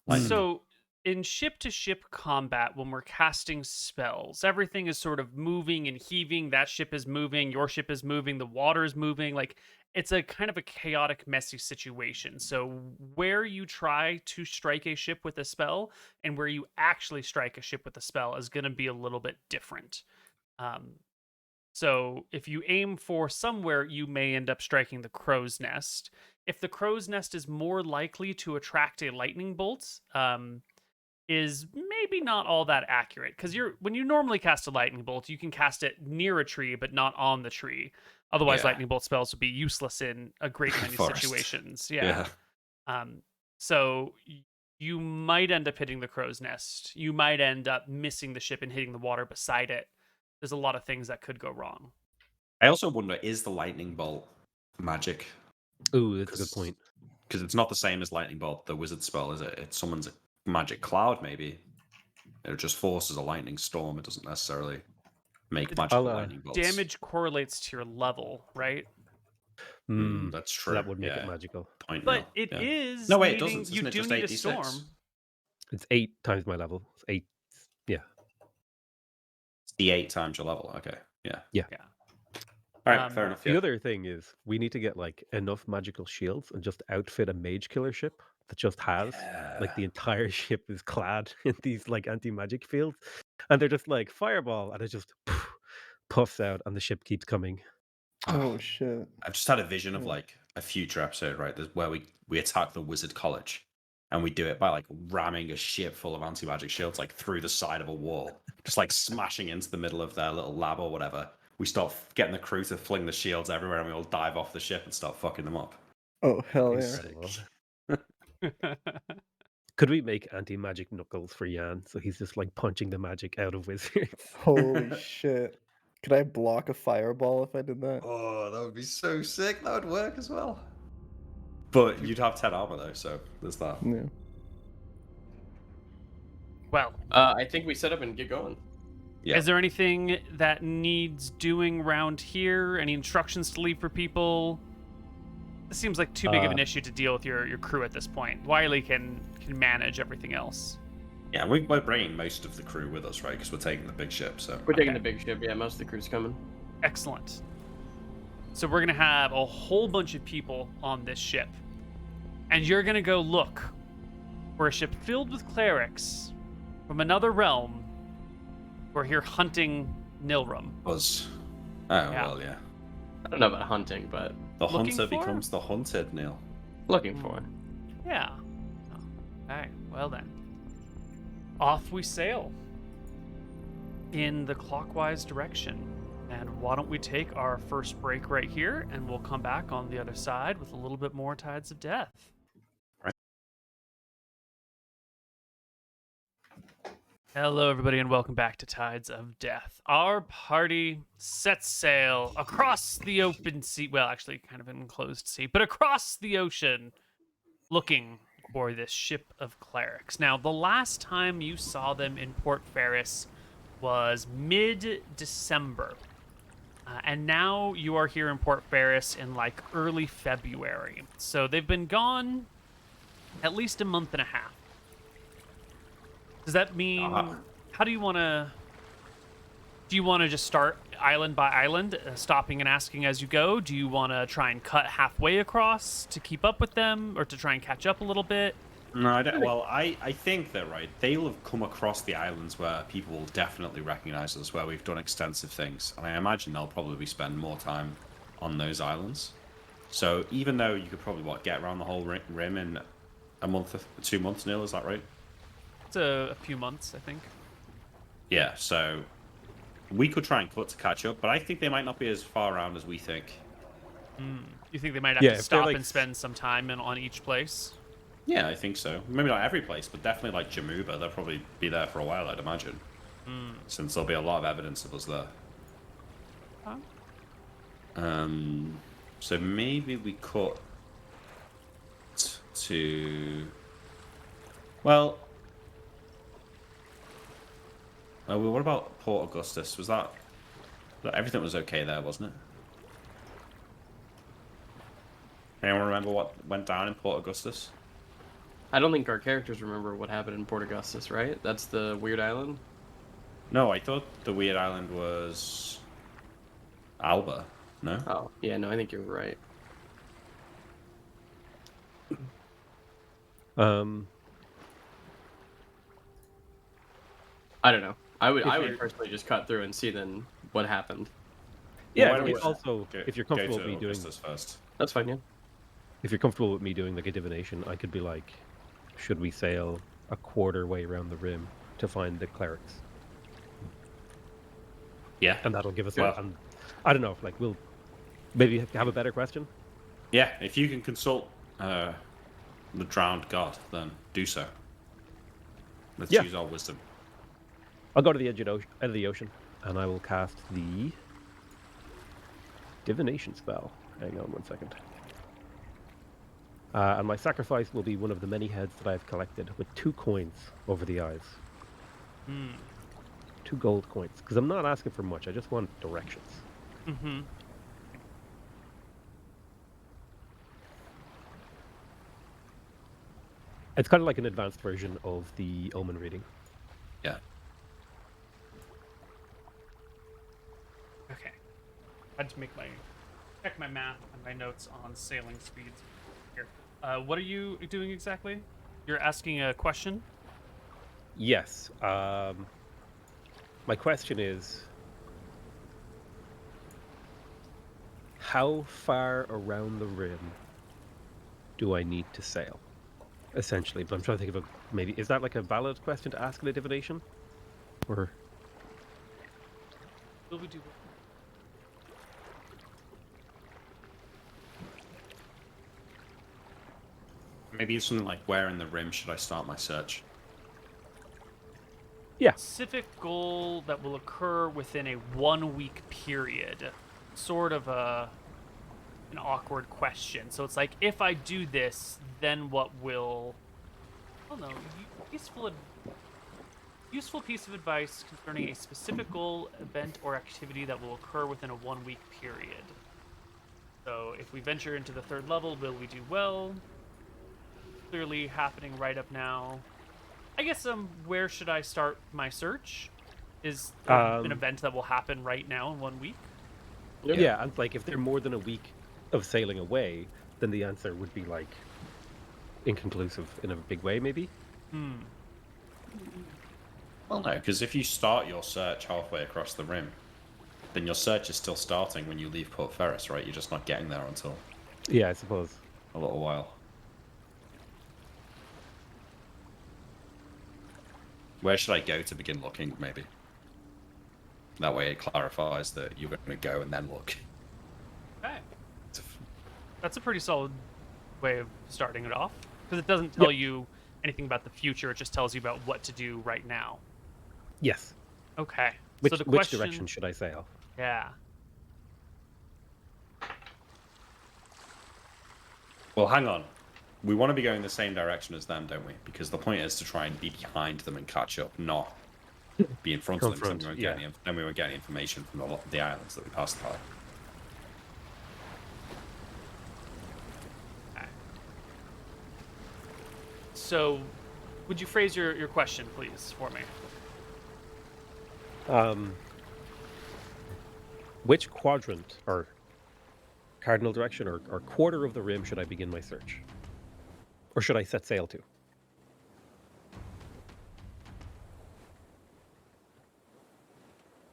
lightning. So, in ship-to-ship combat, when we're casting spells, everything is sort of moving and heaving. That ship is moving, your ship is moving, the water is moving. Like, it's a kind of a chaotic, messy situation. So, where you try to strike a ship with a spell and where you actually strike a ship with a spell is going to be a little bit different. So, if you aim for somewhere, you may end up striking the crow's nest. If the crow's nest is more likely to attract a lightning bolt, is maybe not all that accurate, because when you normally cast a lightning bolt, you can cast it near a tree but not on the tree. Otherwise, Yeah. lightning bolt spells would be useless in a great many Forest. situations. Yeah. So you might end up hitting the crow's nest. You might end up missing the ship and hitting the water beside it. There's a lot of things that could go wrong. I also wonder, is the lightning bolt magic? Ooh, that's a good point. Because it's not the same as lightning bolt, the wizard spell, is it? It's someone's magic cloud, maybe. It just forces a lightning storm. It doesn't necessarily make magical lightning bolts. Damage correlates to your level, right? That's true. That would make yeah. it magical. Point But Neal. it is. No, wait, it needing- doesn't. You Isn't it do just need a 8d6? storm. It's 8 times my level. It's 8. Yeah. It's the 8 times your level. Okay. Yeah. Yeah. All right, fair enough. The Yeah. other thing is we need to get like enough magical shields and just outfit a mage killer ship that just has like the entire ship is clad in these like anti-magic fields, and they're just like fireball, and it just puffs out, and the ship keeps coming. Oh shit. I've just had a vision of Yeah. like a future episode, right? Where we attack the wizard college, and we do it by like ramming a ship full of anti-magic shields like through the side of a wall, just like smashing into the middle of their little lab or whatever. We start getting the crew to fling the shields everywhere, and we all dive off the ship and start fucking them up. Oh hell yeah. Sick. Could we make anti-magic knuckles for Yan so he's just like punching the magic out of wizards? Holy shit. Could I block a fireball if I did that? Oh, that would be so sick. That would work as well. But you'd have 10 armor though, so there's that. Yeah. Well, I think we set up and get going. Yeah. is there anything that needs doing around here? Any instructions to leave for people? This seems like too big of an issue to deal with your crew at this point. Wiley can manage everything else. Yeah, we're bringing most of the crew with us, right? Because we're taking the big ship, so. We're taking Okay. the big ship. Yeah, most of the crew's coming. Excellent. So we're gonna have a whole bunch of people on this ship, and you're gonna go look for a ship filled with clerics from another realm who are here hunting Nilram. Us. Oh, Yeah. well, yeah. I don't know about hunting, but The Looking hunter for? becomes the hunted, Neal. looking for it. Yeah. Okay. Well then, off we sail in the clockwise direction. And why don't we take our first break right here, and we'll come back on the other side with a little bit more Tides of Death. Right. Hello, everybody, and welcome back to Tides of Death. Our party sets sail across the open sea. Well, actually, kind of an enclosed sea, but across the ocean, looking for this ship of clerics. Now, the last time you saw them in Port Ferris was mid-December. And now you are here in Port Ferris in like early February. So they've been gone at least a month and a half. Does that mean, how do you want to, do you want to just start island by island, stopping and asking as you go? Do you want to try and cut halfway across to keep up with them, or to try and catch up a little bit? No, I don't. Well, I think that, right, they'll have come across the islands where people will definitely recognize us, where we've done extensive things. And I imagine they'll probably spend more time on those islands. So even though you could probably, get around the whole rim in a month, 2 months, Neil, is that right? It's a few months, I think. Yeah, so we could try and cut to catch up, but I think they might not be as far around as we think. You think they might have Yeah, to if they're, stop like, and spend some time on each place? Yeah, I think so. Maybe not every place, but definitely like Jamuba. They'll probably be there for a while, I'd imagine. Since there'll be a lot of evidence of us there. Huh? So maybe we cut to... Well, what about Port Augustus? Was that... Everything was okay there, wasn't it? Anyone remember what went down in Port Augustus? I don't think our characters remember what happened in Port Augustus, right? That's the weird island. No, I thought the weird island was Alba. No? Oh, yeah, no, I think you're right. I don't know. I would personally just cut through and see then what happened. Yeah, why don't we also, if you're comfortable with me doing, Augustus first. That's fine, yeah. if you're comfortable with me doing like a divination, I could be like, should we sail a quarter way around the rim to find the clerics? Yeah. And that'll give us Well- and I don't know, like we'll maybe have a better question. Yeah, if you can consult the drowned god, then do so. Let's Yeah. use our wisdom. I'll go to the edge of the ocean and I will cast the divination spell. Hang on 1 second. And my sacrifice will be one of the many heads that I've collected with 2 coins over the eyes. 2 gold coins. Because I'm not asking for much, I just want directions. Mm-hmm. It's kind of like an advanced version of the omen reading. Yeah. Okay. had to check my math and my notes on sailing speeds here. What are you doing exactly? You're asking a question? Yes. My question is, how far around the rim do I need to sail? Essentially, but I'm trying to think of maybe, is that like a valid question to ask in a divination? Or Will we do? Maybe it's something like, where in the rim should I start my search? yeah, Specific goal that will occur within a 1 week period. Sort of an awkward question. So it's like, if I do this, then what will? I don't know. Useful piece of advice concerning a specific goal, event, or activity that will occur within a 1 week period. So if we venture into the 3rd level, will we do well? Clearly happening right up now. I guess where should I start my search? Is there an event that will happen right now in 1 week? yeah, and like if they're more than a week of sailing away, then the answer would be like inconclusive in a big way, maybe. Well, no, because if you start your search halfway across the rim, then your search is still starting when you leave Port Ferris, right? You're just not getting there until Yeah, I suppose. a little while. Where should I go to begin looking, maybe? That way it clarifies that you're going to go and then look. Okay. That's a pretty solid way of starting it off. Because it doesn't tell you anything about the future, it just tells you about what to do right now. Yes. Okay. Which, so the which question, direction should I sail? Yeah. Well, hang on. We want to be going the same direction as them, don't we? Because the point is to try and be behind them and catch up, not be in front of them. Confront, Then we won't get any information from the islands that we passed by. Okay. So, would you phrase your question, please, for me? Which quadrant or cardinal direction or quarter of the rim should I begin my search? Or should I set sail to?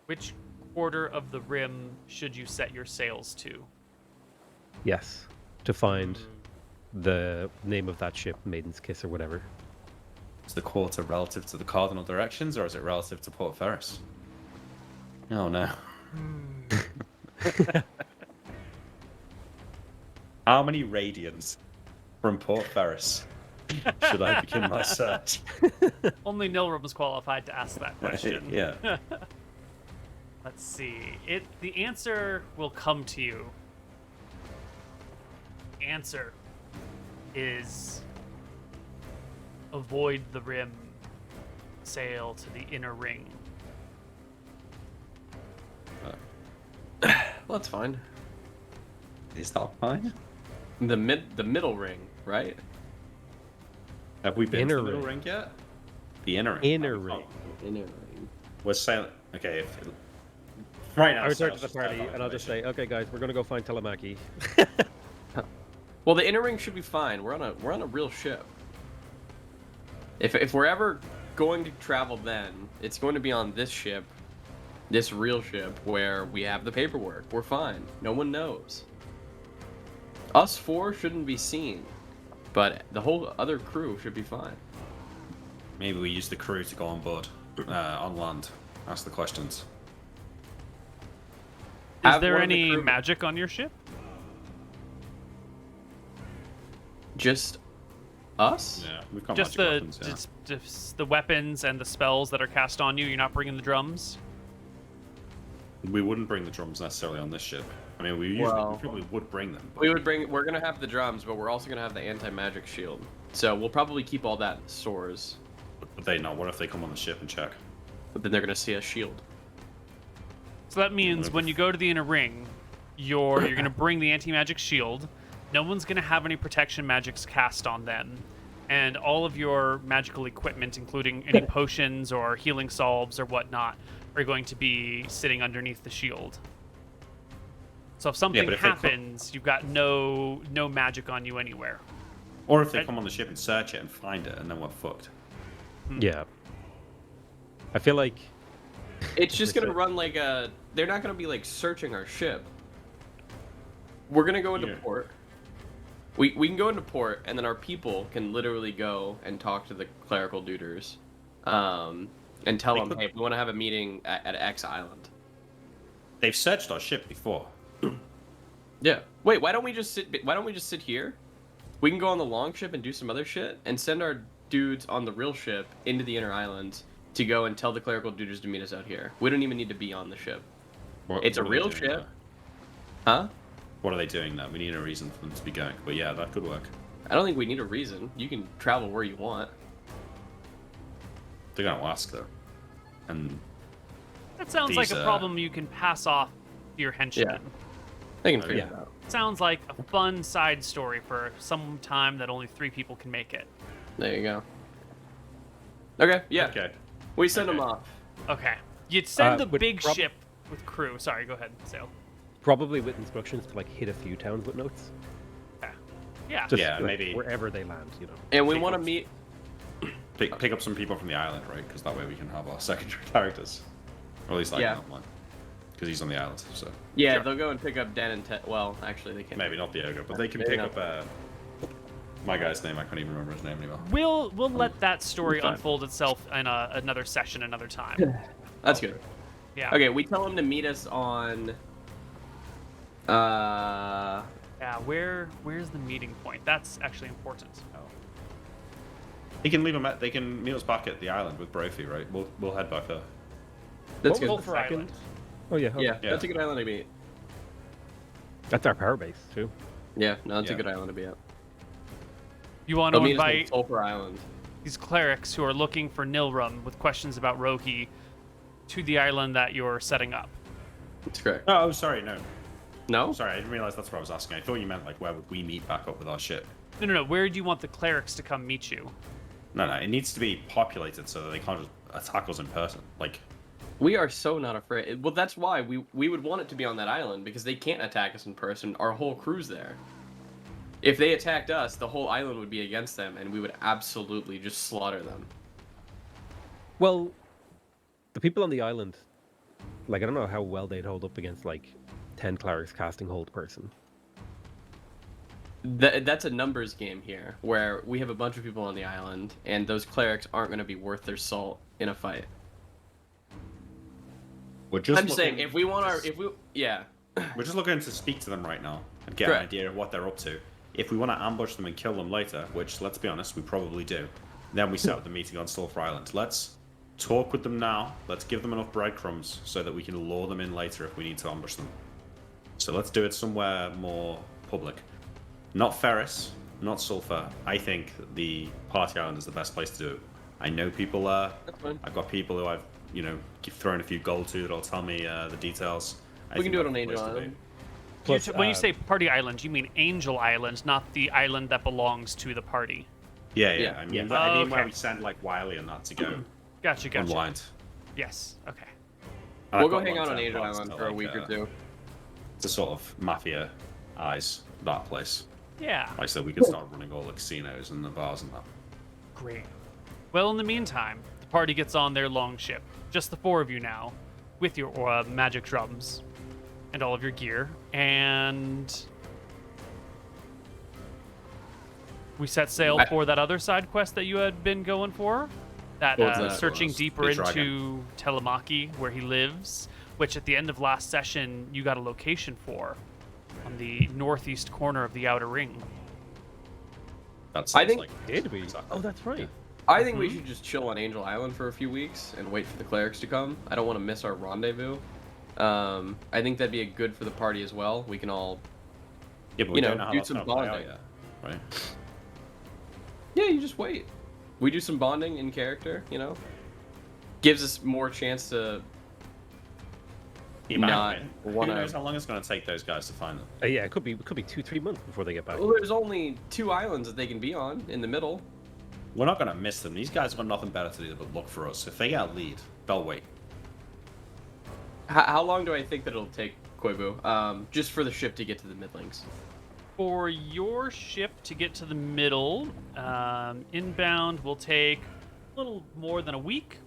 Which quarter of the rim should you set your sails to? Yes. To find the name of that ship, Maiden's Kiss or whatever. Is the quarter relative to the cardinal directions, or is it relative to Port Ferris? Oh, no. How many radians from Port Ferris should I begin my search? Only Nilram was qualified to ask that question. Yeah. Let's see. The answer will come to you. Answer is avoid the rim, sail to the inner ring. Well, that's fine. Is that fine? The middle ring, right? Have we been Inner to the middle ring. ring yet? The inner ring. Inner ring. Inner ring. We're sailing. Okay. Right now. I return to sail's the just party about and I'll just say, information. okay, guys, we're gonna go find Telemaki. Well, the inner ring should be fine. We're on a real ship. If we're ever going to travel, then it's going to be on this ship, this real ship, where we have the paperwork. We're fine. No one knows. Us four shouldn't be seen, but the whole other crew should be fine. Maybe we use the crew to go on board, on land. Ask the questions. Is Have there one of the any crew- magic on your ship? Just us? Yeah, we've got Just magic weapons, yeah. just the weapons and the spells that are cast on you. You're not bringing the drums. We wouldn't bring the drums necessarily on this ship. I mean, we probably would bring them. but We're gonna have the drums, but we're also gonna have the anti-magic shield. So we'll probably keep all that in stores. Would they not? What if they come on the ship and check? But then they're gonna see a shield. So that means when you go to the inner ring, you're going to bring the anti-magic shield. No one's going to have any protection magics cast on them. And all of your magical equipment, including any potions or healing salves or whatnot, are going to be sitting underneath the shield. So if something but if they happens, you've got no magic on you anywhere. Or if they come on the ship and search it and find it, and then we're fucked. Yeah. I feel like It's just gonna run like a. They're not gonna be like searching our ship. We're gonna go into port. We can go into port, and then our people can literally go and talk to the clerical duders, and tell them, hey, we want to have a meeting at X Island. They've searched our ship before. Yeah. Wait, why don't we just sit here? We can go on the long ship and do some other shit, and send our dudes on the real ship into the inner islands to go and tell the clerical duders to meet us out here. We don't even need to be on the ship. It's a real ship. Huh? What are they doing there? We need a reason for them to be going. But yeah, that could work. I don't think we need a reason. You can travel where you want. They're gonna ask though. And That sounds like a problem you can pass off to your henchmen. Yeah. They can figure it out. Sounds like a fun side story for some time that only 3 people can make it. There you go. Okay, yeah. Okay. We send them off. Okay. You'd send the but big ship with crew. Sorry, go ahead, Sale. probably with instructions to like hit a few towns with notes. Okay. Yeah. Just Yeah, like, maybe- wherever they land, you know. And we Pick want to up- meet. Pick up some people from the island, right? Because that way we can have our secondary characters. Or at least like that one. Because he's on the island, so. Yeah, Sure. they'll go and pick up Dan and Ted. Well, actually, they can't. Maybe not the ogre, but they can Maybe pick not. up my guy's name. I can't even remember his name anymore. We'll let that story fine. unfold itself in another session, another time. That's good. Yeah. Okay, we tell them to meet us on. Yeah. Where's the meeting point? That's actually important. He can leave him at. They can meet us back at the island with Brophy, right? We'll head back there. That's good. Sulphur Island. Oh yeah. Yeah, that's a good island to be. That's our power base too. Yeah, no, that's a Yeah. good island to be at. You want They'll to meet us on invite Sulphur Island. these clerics who are looking for Nilram with questions about Roki to the island that you're setting up. That's correct. Oh, sorry, no. No? Sorry, I didn't realize that's what I was asking. I thought you meant like where would we meet back up with our ship? No. Where do you want the clerics to come meet you? No, it needs to be populated so that they can't just attack us in person. Like, We are so not afraid. Well, that's why we would want it to be on that island, because they can't attack us in person. Our whole crew's there. If they attacked us, the whole island would be against them, and we would absolutely just slaughter them. Well, the people on the island, like I don't know how well they'd hold up against like 10 clerics casting hold person. That's a numbers game here, where we have a bunch of people on the island, and those clerics aren't going to be worth their salt in a fight. we're just. I'm just saying, looking- if we want our, yeah, We're just looking to speak to them right now and get Correct. an idea of what they're up to. If we want to ambush them and kill them later, which let's be honest, we probably do, then we set up the meeting on Sulphur Island. Let's talk with them now. Let's give them enough breadcrumbs so that we can lure them in later if we need to ambush them. So let's do it somewhere more public. Not Ferris, not Sulphur. I think the Party Island is the best place to do it. I know people there. that's fine. I've got people who I've, thrown a few gold to that'll tell me the details. I We can think do it that's on the Angel place to be. Island. Plus, When you say party island, you mean Angel Island, not the island that belongs to the party. Yeah. Yeah. I mean, Yeah. I mean where Okay. we send like Wiley and that to go Gotcha. unwind. Yes. Okay. And We'll I've go got hang out on long-term Angel plans Island to, for a like, week or two. To sort of mafia eyes that place. Yeah. Like I said, we could start running all the casinos and the bars and that. Great. Well, in the meantime, the party gets on their long ship. Just the 4 of you now, with your magic drums and all of your gear, and we set sail for that other side quest that you had been going for. That What was that? searching Was deeper the into dragon. Telemaki, where he lives, which at the end of last session you got a location for on the northeast corner of the outer ring. That I sounds think- like did we? exactly. Oh, that's right. I think we should just chill on Angel Island for a few weeks and wait for the clerics to come. I don't want to miss our rendezvous. I think that'd be good for the party as well. We can all, Yeah, but we you don't know, know how do that's some gonna play out bonding. yet, right? yeah, you just wait. We do some bonding in character, you know. Gives us more chance to You might not win. Who wanna- knows how long it's going to take those guys to find them? Yeah, it could be 2-3 months before they get back. Well, there's only 2 islands that they can be on in the middle. We're not going to miss them. These guys have got nothing better to do but look for us. If they get a lead, they'll wait. How long do I think that it'll take Koibu. Just for the ship to get to the Midlings. For your ship to get to the middle, inbound will take a little more than a week.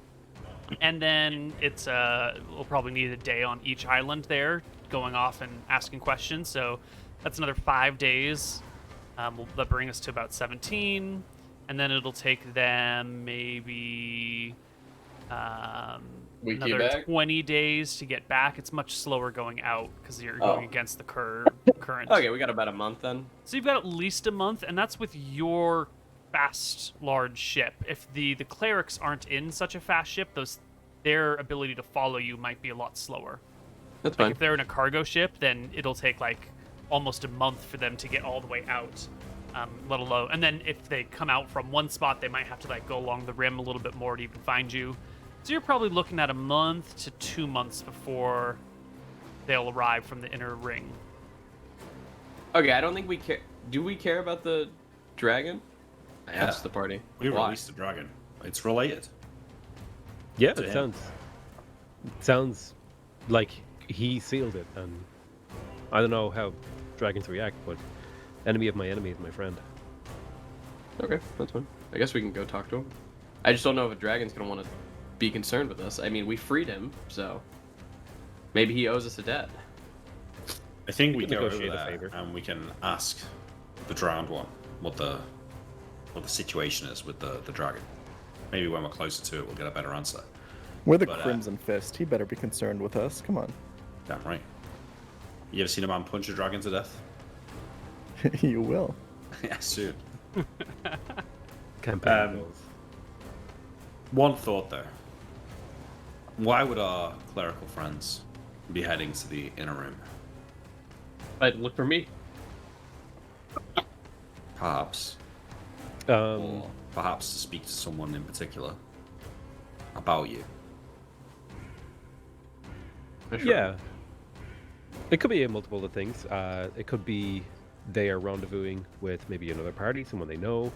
And then we'll probably need a day on each island there, going off and asking questions. So that's another 5 days. That'll bring us to about 17. And then it'll take them maybe Weekly another back? 20 days to get back. It's much slower going out because you're Oh. going against the current. Okay, we got about a month then. So you've got at least a month, and that's with your fast, large ship. If the clerics aren't in such a fast ship, their ability to follow you might be a lot slower. That's Like fine. if they're in a cargo ship, then it'll take like almost a month for them to get all the way out, let alone. And then if they come out from one spot, they might have to like go along the rim a little bit more to even find you. So you're probably looking at a month to 2 months before they'll arrive from the inner ring. Okay, I don't think we care. Do we care about the dragon? I Yeah. asked the party. We Why? released the dragon. It's related. Yeah, To it him. sounds like he sealed it, and I don't know how dragons react, but enemy of my enemy is my friend. Okay, that's fine. I guess we can go talk to him. I just don't know if a dragon's gonna want to be concerned with us. I mean, we freed him, so maybe he owes us a debt. I think we We can go over negotiate a there favor. and we can ask the drowned one what the situation is with the dragon. Maybe when we're closer to it, we'll get a better answer. We're the But, Crimson Fist. He better be concerned with us. Come on. Damn right. You ever seen a man punch a dragon to death? You will. Yeah, soon. Campaign goals. One thought though. Why would our clerical friends be heading to the inner room? But look for me. Perhaps. Um, Or perhaps to speak to someone in particular about you. yeah. It could be multiple of things. It could be they are rendezvousing with maybe another party, someone they know,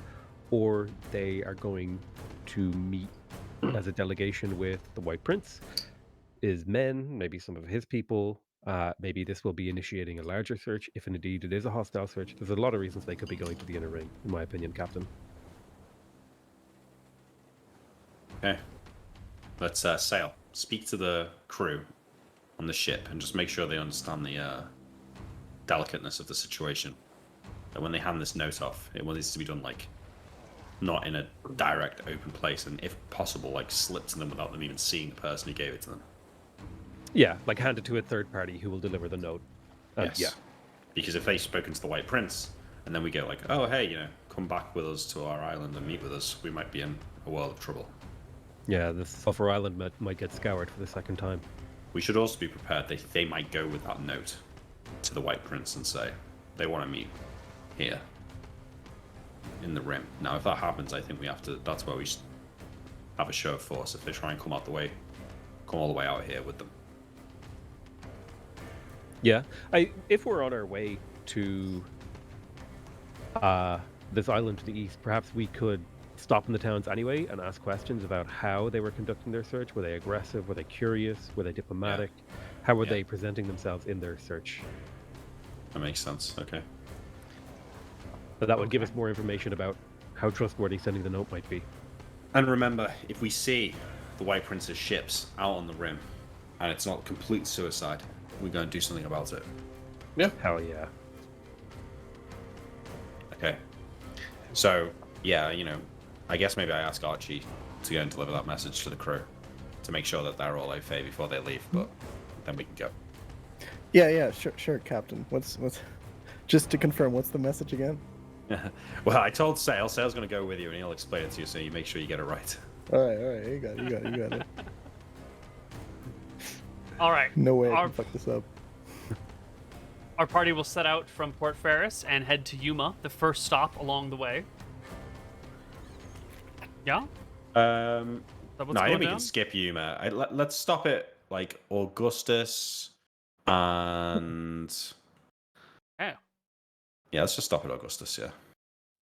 or they are going to meet as a delegation with the White Prince, his men, maybe some of his people. Maybe this will be initiating a larger search, if indeed it is a hostile search. There's a lot of reasons they could be going to the inner ring, in my opinion, Captain. Okay. Let's sail. Speak to the crew on the ship and just make sure they understand the delicateness of the situation. That when they hand this note off, it needs to be done like not in a direct open place, and if possible, like slip to them without them even seeing the person who gave it to them. Yeah, like hand it to a third party who will deliver the note. Yes. Yeah. Because if they've spoken to the White Prince, and then we go like, oh hey, come back with us to our island and meet with us, we might be in a world of trouble. Yeah, the Sulphur Island might get scoured for the second time. We should also be prepared. They might go with that note to the White Prince and say they want to meet here in the rim. Now, if that happens, I think we have to. That's where we should have a show of force. If they try and come all the way out here with them. Yeah, if we're on our way to this island to the east, perhaps we could stop in the towns anyway and ask questions about how they were conducting their search. Were they aggressive? Were they curious? Were they diplomatic? How were they presenting themselves in their search? That makes sense. Okay. So that would give us more information about how trustworthy sending the note might be. And remember, if we see the White Prince's ships out on the rim, and it's not complete suicide, we're going to do something about it. Hell yeah. Okay. So, yeah, I guess maybe I ask Archie to go and deliver that message to the crew to make sure that they're all okay before they leave, but then we can go. Yeah, sure, Captain. What's just to confirm, what's the message again? Well, I told Sale. Sale's going to go with you, and he'll explain it to you, so you make sure you get it right. All right, you got it. All right. No way I Our, can fuck this up. our party will set out from Port Ferris and head to Yuma, the first stop along the way. Yeah? That what's No, I going think we down? can skip Yuma. Let's stop it like Augustus and Yeah. yeah, let's just stop at Augustus. Yeah.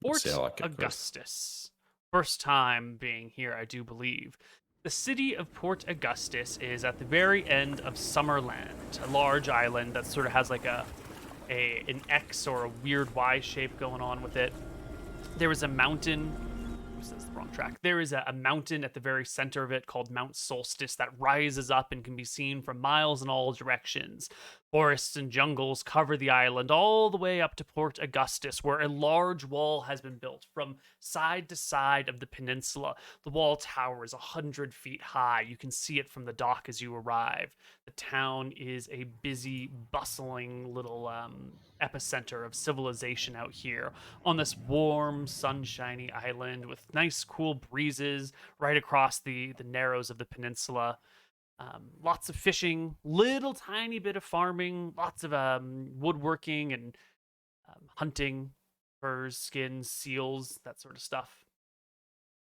Fort See how that goes. Augustus. First time being here, I do believe. The city of Port Augustus is at the very end of Summerland, a large island that sort of has like an X or a weird Y shape going on with it. There is a mountain. This is the wrong track. There is a mountain at the very center of it called Mount Solstice that rises up and can be seen from miles in all directions. Forests and jungles cover the island all the way up to Port Augustus, where a large wall has been built from side to side of the peninsula. The wall towers 100 feet high. You can see it from the dock as you arrive. The town is a busy, bustling little epicenter of civilization out here on this warm, sunshiny island with nice, cool breezes right across the narrows of the peninsula. Lots of fishing, little tiny bit of farming, lots of woodworking and hunting, furs, skins, seals, that sort of stuff.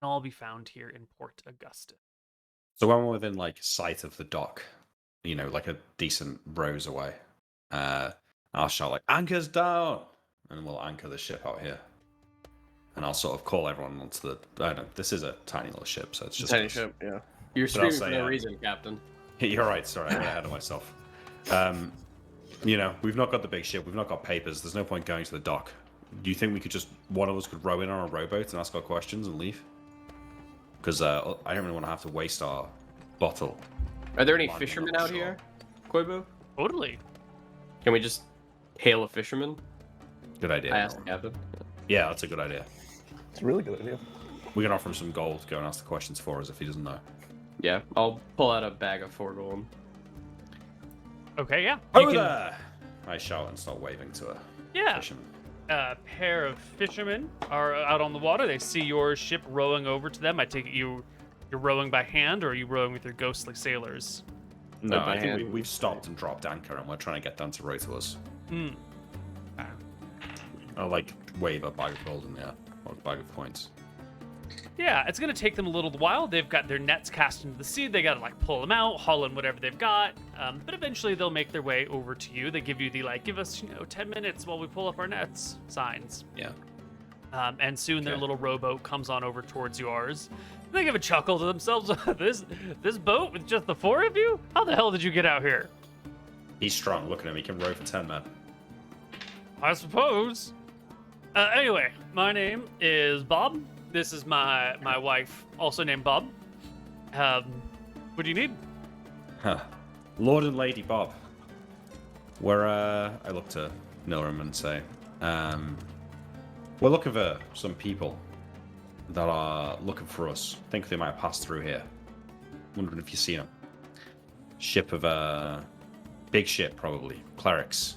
Can all be found here in Port Augusta. So when we're within like sight of the dock, like a decent rows away, I'll shout like, "Anchor's down!" and we'll anchor the ship out here. And I'll sort of call everyone onto the. I don't know. This is a tiny little ship, so it's just Tiny ship, yeah. You're But I'll screaming for say, no reason, Captain. You're right. Sorry, I got ahead of myself. We've not got the big ship. We've not got papers. There's no point going to the dock. Do you think we could one of us could row in on a rowboat and ask our questions and leave? Because I don't really want to have to waste our bottle. Are there any Lying fishermen on out shore. here, Koibu? Totally. Can we just hail a fisherman? Good idea. I asked the captain. Yeah, that's a good idea. It's a really good idea. We can offer him some gold to go and ask the questions for us if he doesn't know. Yeah, I'll pull out a bag of 4 gold. Okay, yeah. Over there! I shout and start waving to a Yeah. fisherman. A pair of fishermen are out on the water. They see your ship rowing over to them. I take it you're rowing by hand, or are you rowing with your ghostly sailors? No, by I think hand. we've stopped and dropped anchor and we're trying to get them to row to us. I'll wave a bag of gold in the air, or a bag of coins. Yeah, it's gonna take them a little while. They've got their nets cast into the sea. They gotta pull them out, haul in whatever they've got. But eventually they'll make their way over to you. They give you the give us 10 minutes while we pull up our nets signs. Yeah. And soon their Okay. little rowboat comes on over towards yours. They give a chuckle to themselves. This boat with just the 4 of you? How the hell did you get out here? He's strong. Look at him. He can row for 10 men. I suppose. Anyway, my name is Bob. This is my wife, also named Bob. What do you need? Huh. Lord and Lady Bob. I look to Nilram and say, we're looking for some people that are looking for us. Think they might have passed through here. Wondering if you've seen them. Big ship, probably. Clerics.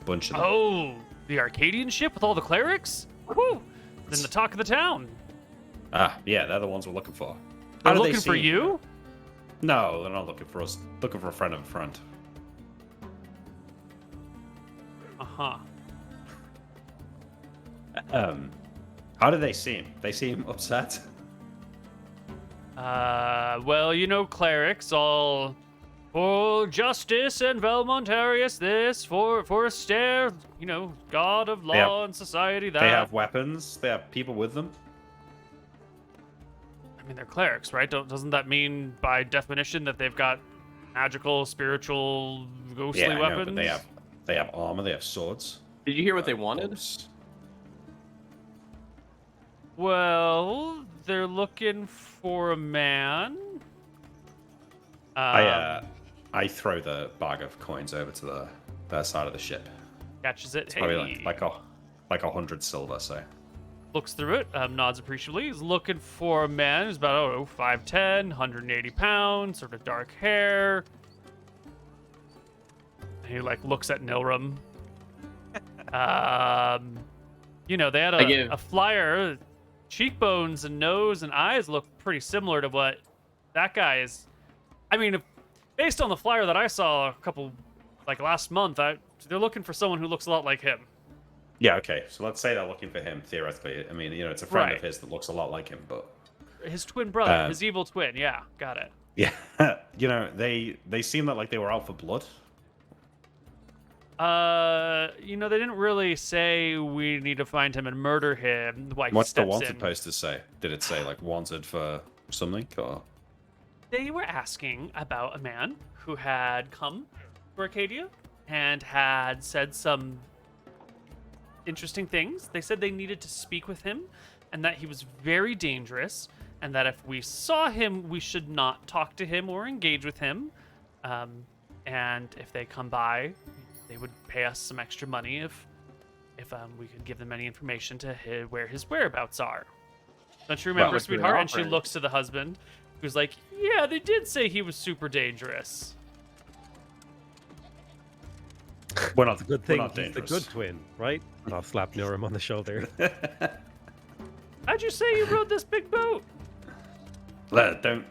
Bunch of them. Oh, the Arcadian ship with all the clerics? Whew! Then the talk of the town. Yeah, they're the ones we're looking for. They're How do they looking for seem? you? No, they're not looking for us. Looking for a friend of a friend. Uh-huh. How do they seem? They seem upset. Well, clerics all for justice and Velmontarius this, for Astaire, god of law and society that. They have weapons. They have people with them. I mean, they're clerics, right? Doesn't that mean, by definition, that they've got magical, spiritual, ghostly Yeah, I know, weapons? but they have armor. They have swords. Did you hear what they wanted? Bows. Well, they're looking for a man. I throw the bag of coins over to their side of the ship. Catches it. It's Hey, probably like 100 silver. So looks through it, nods appreciatively. He's looking for a man who's about 5'10", 180 pounds, sort of dark hair. And he looks at Nilram. They had a flyer. Cheekbones and nose and eyes look pretty similar to what that guy is. I mean, based on the flyer that I saw a couple, last month, they're looking for someone who looks a lot like him. yeah, okay. So let's say they're looking for him. Theoretically, I mean, it's a friend Right. of his that looks a lot like him, but His twin brother, his evil twin. Yeah, got it. yeah, they seem like they were out for blood. They didn't really say we need to find him and murder him. What's the steps wanted in. posters say? Did it say wanted for something or? They were asking about a man who had come to Arcadia and had said some interesting things. They said they needed to speak with him and that he was very dangerous and that if we saw him, we should not talk to him or engage with him. And if they come by, they would pay us some extra money if we could give them any information to where his whereabouts are. Don't you remember, Well, it's really sweetheart? And she awkward. looks to the husband, who's like, yeah, they did say he was super dangerous. We're not Good we're thing not he's the dangerous. good twin, right? And I'll slap Nilram on the shoulder. How'd you say you rode this big boat? Don't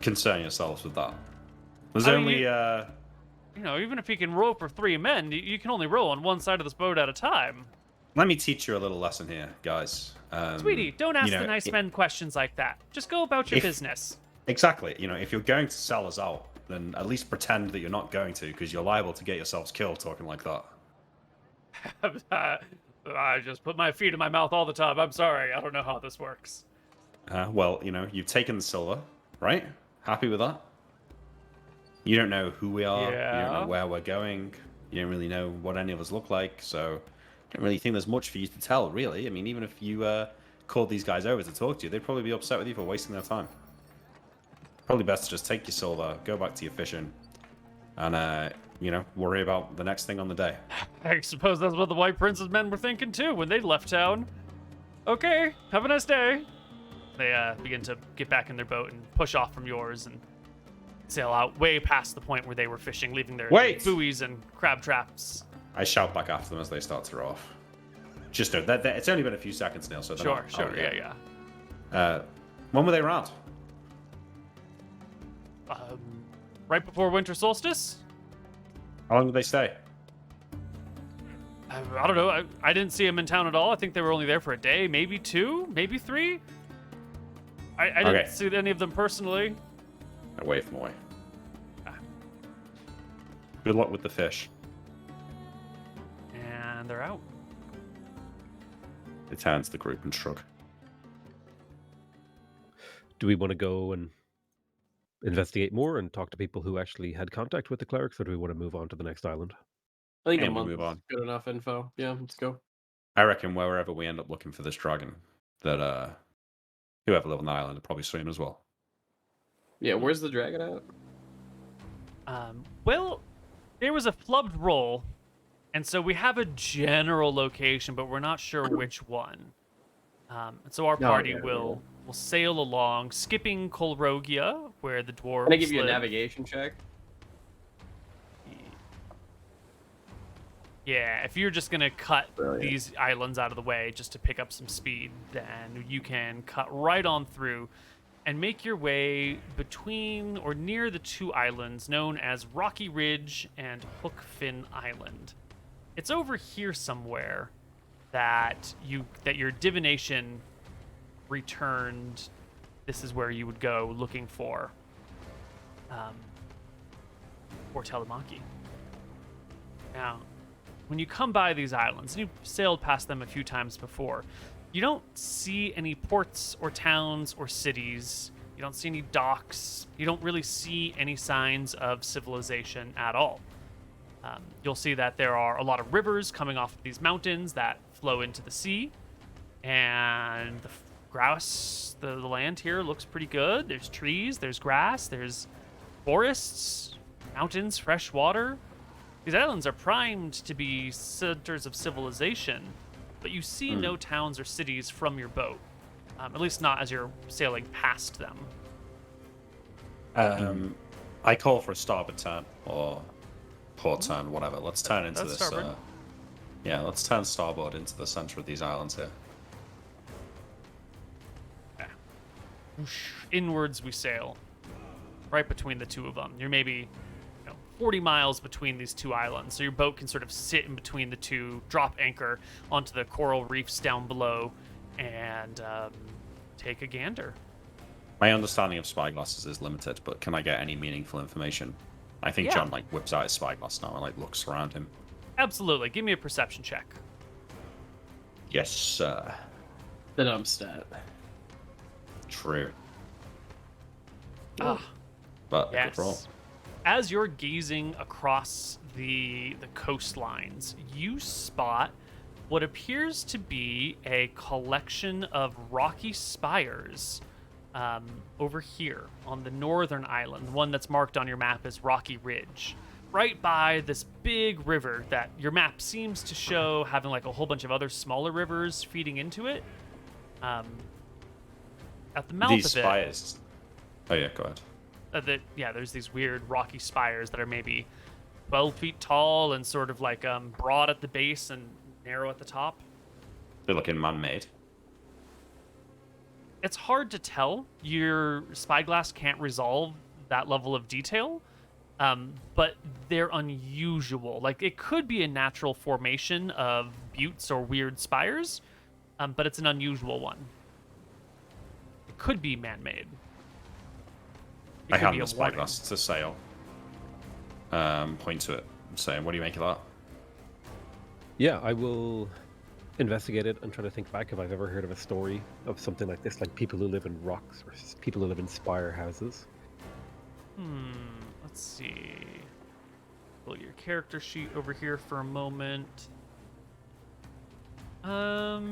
concern yourselves with that. There's I mean, only You know, even if you can row for 3 men, you can only row on one side of this boat at a time. let me teach you a little lesson here, guys. Sweetie, don't ask you know, the nice it- men questions like that. Just go about your If- business. Exactly. You know, if you're going to sell us out, then at least pretend that you're not going to, because you're liable to get yourselves killed talking like that. I just put my feet in my mouth all the time. I'm sorry. I don't know how this works. Well, you know, you've taken the silver, right? Happy with that? You don't know who we are. You don't Yeah. know where we're going. You don't really know what any of us look like, so I don't really think there's much for you to tell, really. I mean, even if you called these guys over to talk to you, they'd probably be upset with you for wasting their time. Probably best to just take your silver, go back to your fishing, and, you know, worry about the next thing on the day. I suppose that's what the White Prince's men were thinking too when they left town. Okay, have a nice day. They begin to get back in their boat and push off from yours and sail out way past the point where they were fishing, leaving their Wait! buoys and crab traps. I shout back after them as they start to row off. Just know that it's only been a few seconds, Neal, so they're Sure, not sure, out yeah, yet. yeah. When were they around? Right before winter solstice? How long did they stay? I don't know. I didn't see them in town at all. I think they were only there for a day, maybe 2, maybe 3. I didn't Okay. see any of them personally. Away from away. Good luck with the fish. And they're out. They turn to the group and shrug. Do we want to go and investigate more and talk to people who actually had contact with the clerics, or do we want to move on to the next island? I think And a we month move is on. good enough info. Yeah, let's go. I reckon wherever we end up looking for this dragon, that whoever lives on the island will probably swim as well. Yeah, where's the dragon at? Well, there was a flubbed roll, and so we have a general location, but we're not sure which one. And so our Oh, party yeah, will sail along, skipping Colrogia, where the dwarves Can I give you a live. navigation check? Yeah, if you're just gonna cut Brilliant. these islands out of the way just to pick up some speed, then you can cut right on through and make your way between or near the 2 islands known as Rocky Ridge and Hookfin Island. It's over here somewhere that your divination returned. This is where you would go looking for Telemaki. Now, when you come by these islands, and you've sailed past them a few times before, you don't see any ports or towns or cities. You don't see any docks. You don't really see any signs of civilization at all. You'll see that there are a lot of rivers coming off of these mountains that flow into the sea, and the grass, the land here looks pretty good. There's trees, there's grass, there's forests, mountains, fresh water. These islands are primed to be centers of civilization, but you see no towns or cities from your boat, at least not as you're sailing past them. I call for a starboard turn or port turn, whatever. Let's turn into That's this. starboard. Yeah, let's turn starboard into the center of these islands here. Whoosh, inwards we sail, right between the 2 of them. You're maybe 40 miles between these 2 islands, so your boat can sort of sit in between the 2, drop anchor onto the coral reefs down below, and take a gander. My understanding of spyglasses is limited, but can I get any meaningful information? I think Yeah. John whips out his spyglass now and looks around him. Absolutely. Give me a perception check. Yes, sir. The dumb stat. True. but a good roll. Yes. As you're gazing across the coastlines, you spot what appears to be a collection of rocky spires over here on the northern island. The one that's marked on your map is Rocky Ridge, right by this big river that your map seems to show having like a whole bunch of other smaller rivers feeding into it. At the mouth These of it, spires. Oh yeah, go ahead. there's these weird rocky spires that are maybe 12 feet tall and sort of like broad at the base and narrow at the top. They're looking man-made. It's hard to tell. Your spyglass can't resolve that level of detail, but they're unusual. Like, it could be a natural formation of buttes or weird spires, but it's an unusual one. It could be man-made. I hand the spyglass to Sail. Point to it, saying, "What do you make of that?" Yeah, I will investigate it and try to think back if I've ever heard of a story of something like this, like people who live in rocks versus people who live in spire houses. Let's see. Pull your character sheet over here for a moment. Why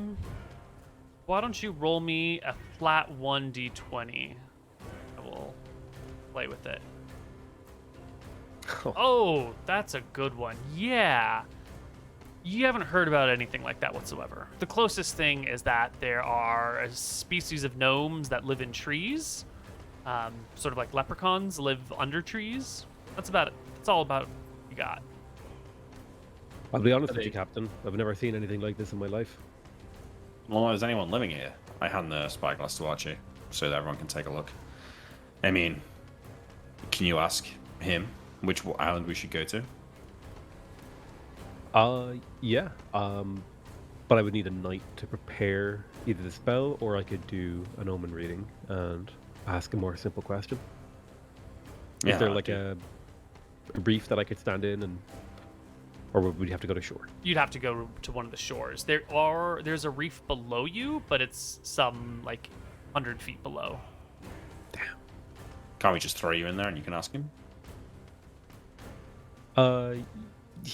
don't you roll me a flat 1d20? I will play with it. Oh, that's a good one. Yeah. You haven't heard about anything like that whatsoever. The closest thing is that there are a species of gnomes that live in trees. Sort of like leprechauns live under trees. That's about it. That's all about you got. I'll be honest with you, Captain. I've never seen anything like this in my life. Well, is anyone living here? I hand the spyglass to Archie so that everyone can take a look. I mean, can you ask him which island we should go to? Yeah. But I would need a night to prepare either the spell or I could do an omen reading and ask a more simple question. Yeah, Is there like a reef that I could stand in, and or would we have to go to shore? You'd have to go to one of the shores. There's a reef below you, but it's some like 100 feet below. Damn. Can't we just throw you in there and you can ask him? You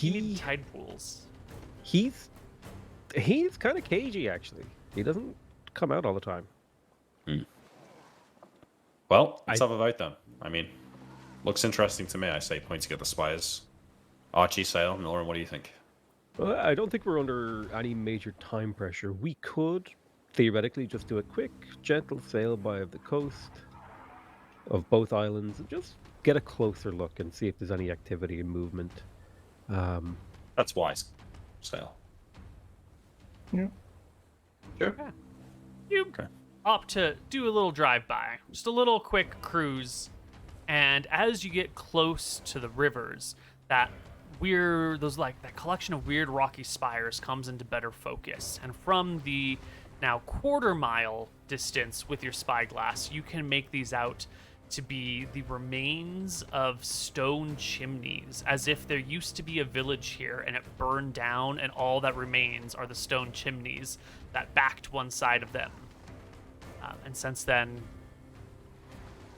need tide pools. He's kind of cagey, actually. He doesn't come out all the time. Well, let's have a vote then. I mean, looks interesting to me. I say pointing at the spires. Archie, Sail, Nilram, what do you think? Well, I don't think we're under any major time pressure. We could theoretically just do a quick, gentle sail by of the coast of both islands and just get a closer look and see if there's any activity and movement. That's wise. Sail. Yeah. Sure. Yeah. You opt to do a little drive-by, just a little quick cruise, and as you get close to the rivers, that collection of weird rocky spires comes into better focus. And from the now quarter-mile distance with your spyglass, you can make these out to be the remains of stone chimneys, as if there used to be a village here and it burned down, and all that remains are the stone chimneys that backed one side of them. And since then,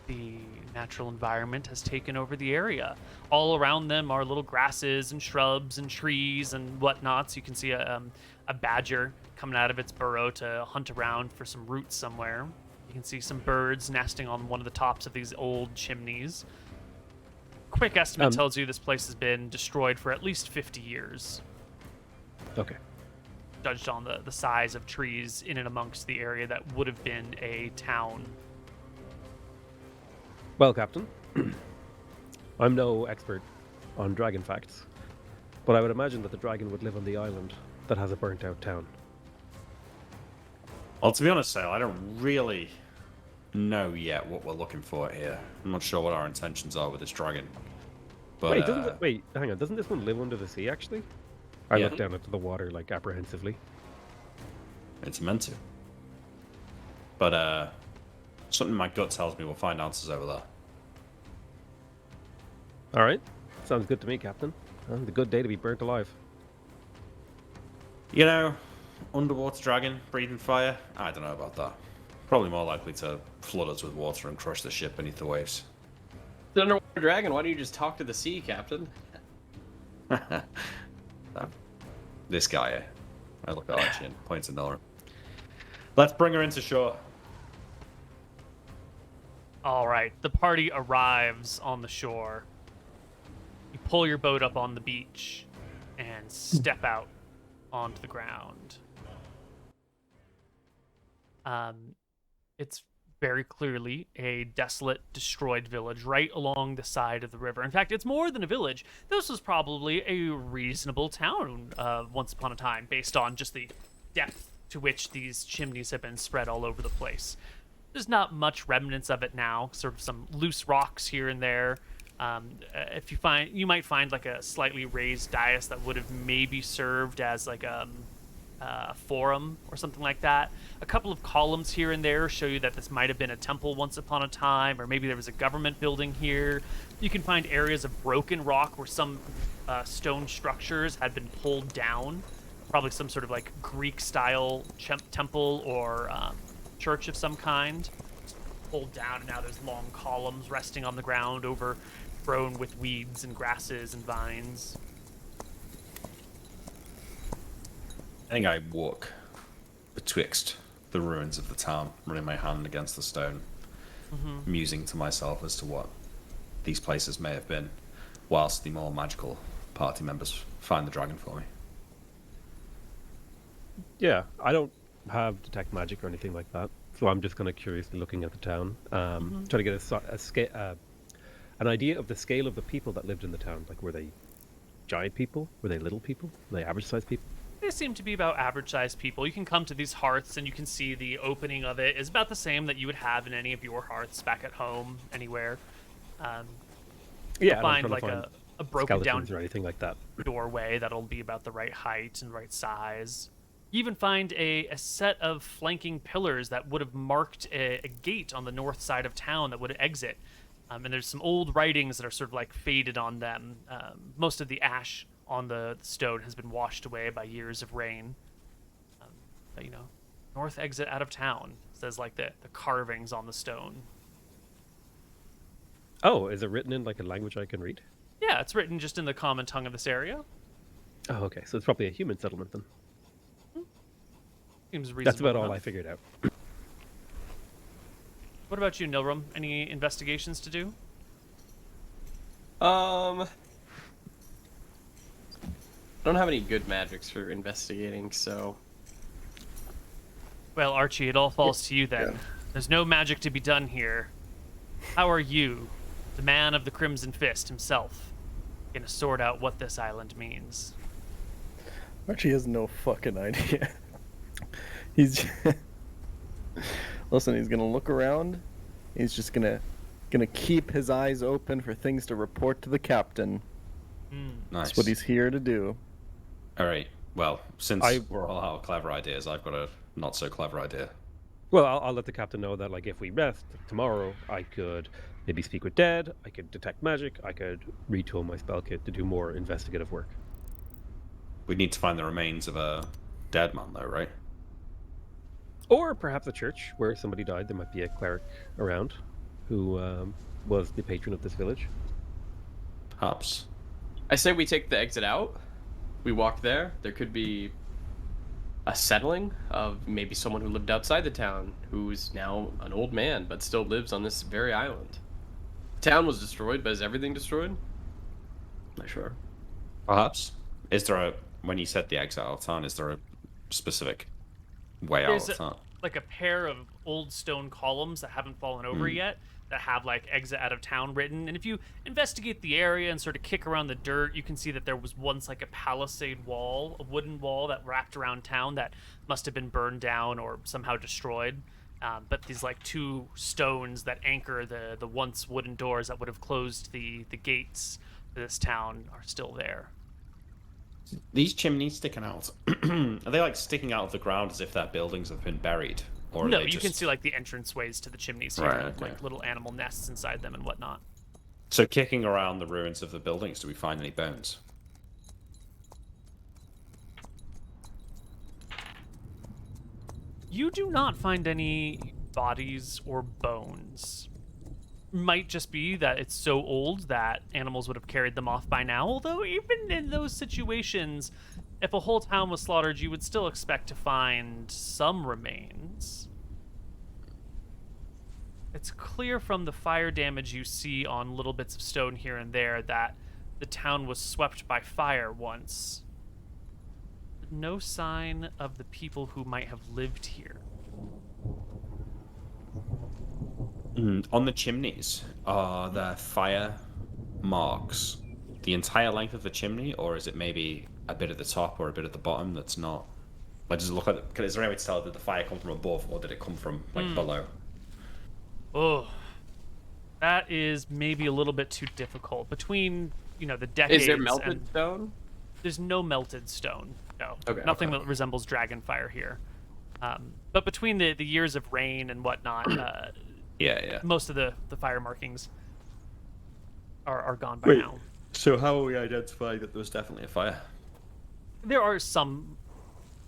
the natural environment has taken over the area. All around them are little grasses and shrubs and trees and whatnot. So you can see a badger coming out of its burrow to hunt around for some roots somewhere. You can see some birds nesting on one of the tops of these old chimneys. Quick estimate tells you this place has been destroyed for at least 50 years. Okay. Judged on the size of trees in and amongst the area that would have been a town. Well, Captain, I'm no expert on dragon facts, but I would imagine that the dragon would live on the island that has a burnt-out town. Well, to be honest, Sail, I don't really know yet what we're looking for here. I'm not sure what our intentions are with this dragon. But, hang on. Doesn't this one live under the sea, actually? I look down into the water, like, apprehensively. It's meant to. But, something in my gut tells me we'll find answers over there. All right. Sounds good to me, Captain. The good day to be burnt alive. You know, underwater dragon, breathing fire, I don't know about that. Probably more likely to flood us with water and crush the ship beneath the waves. The underwater dragon. Why don't you just talk to the sea, Captain? This guy. I look at Archie and points at Nilram. Let's bring her into shore. All right, the party arrives on the shore. You pull your boat up on the beach and step out onto the ground. It's very clearly a desolate, destroyed village right along the side of the river. In fact, it's more than a village. This was probably a reasonable town once upon a time, based on just the depth to which these chimneys have been spread all over the place. There's not much remnants of it now, sort of some loose rocks here and there. If you might find like a slightly raised dais that would have maybe served as like a forum or something like that. A couple of columns here and there show you that this might have been a temple once upon a time, or maybe there was a government building here. You can find areas of broken rock where some stone structures had been pulled down, probably some sort of like Greek-style temple or church of some kind. Just pulled down, and now there's long columns resting on the ground, overgrown with weeds and grasses and vines. I think I walk betwixt the ruins of the town, running my hand against the stone, musing to myself as to what these places may have been, whilst the more magical party members find the dragon for me. Yeah, I don't have detect magic or anything like that, so I'm just kind of curiously looking at the town, trying to get an idea of the scale of the people that lived in the town. Like, were they giant people? Were they little people? Were they average-sized people? They seem to be about average-sized people. You can come to these hearths, and you can see the opening of it is about the same that you would have in any of your hearths back at home, anywhere. Yeah, find like a broken down or anything like that. doorway that'll be about the right height and right size. You even find a set of flanking pillars that would have marked a gate on the north side of town that would exit. And there's some old writings that are sort of like faded on them. Most of the ash on the stone has been washed away by years of rain. But, north exit out of town, says like the carvings on the stone. Oh, is it written in like a language I can read? Yeah, it's written just in the common tongue of this area. Oh, okay. So it's probably a human settlement then. Seems reasonable. That's about all enough. I figured out. What about you, Nilram? Any investigations to do? I don't have any good magics for investigating, so... Well, Archie, it all falls to you then. Yeah. There's no magic to be done here. How are you, the man of the Crimson Fist himself, gonna sort out what this island means? Archie has no fucking idea. He's listen. He's gonna look around. He's just gonna keep his eyes open for things to report to the captain. Nice. That's what he's here to do. All right. Well, since we're all out of clever ideas, I've got a not so clever idea. Well, I'll let the captain know that, like, if we rest tomorrow, I could maybe speak with Dead, I could detect magic, I could retool my spell kit to do more investigative work. We need to find the remains of a dead man, though, right? Or perhaps a church where somebody died. There might be a cleric around who was the patron of this village. Perhaps. I say we take the exit out. We walk there. There could be a settling of maybe someone who lived outside the town, who's now an old man, but still lives on this very island. The town was destroyed, but is everything destroyed? Not sure. Perhaps. Is there when you said the exit out of town, is there a specific way out of town? Like a pair of old stone columns that haven't fallen over yet, that have like exit out of town written. And if you investigate the area and sort of kick around the dirt, you can see that there was once like a palisade wall, a wooden wall that wrapped around town that must have been burned down or somehow destroyed. But these like two stones that anchor the once wooden doors that would have closed the gates to this town are still there. These chimneys sticking out, are they like sticking out of the ground as if their buildings have been buried? Or No, are they you can just... see like the entranceways to the chimneys here, Right, okay. like little animal nests inside them and whatnot. So kicking around the ruins of the buildings, do we find any bones? You do not find any bodies or bones. might just be that it's so old that animals would have carried them off by now. Although even in those situations, if a whole town was slaughtered, you would still expect to find some remains. It's clear from the fire damage you see on little bits of stone here and there that the town was swept by fire once. No sign of the people who might have lived here. On the chimneys, are there fire marks the entire length of the chimney, or is it maybe a bit at the top or a bit at the bottom that's not? Like, does it look like? Is there any way to tell did the fire come from above or did it come from below? Oh, that is maybe a little bit too difficult. Between the decades. Is there melted stone? There's no melted stone. No, Okay, nothing that resembles dragon fire here. But between the years of rain and whatnot, Yeah. most of the fire markings are gone by now. So how are we identifying that there was definitely a fire? There are some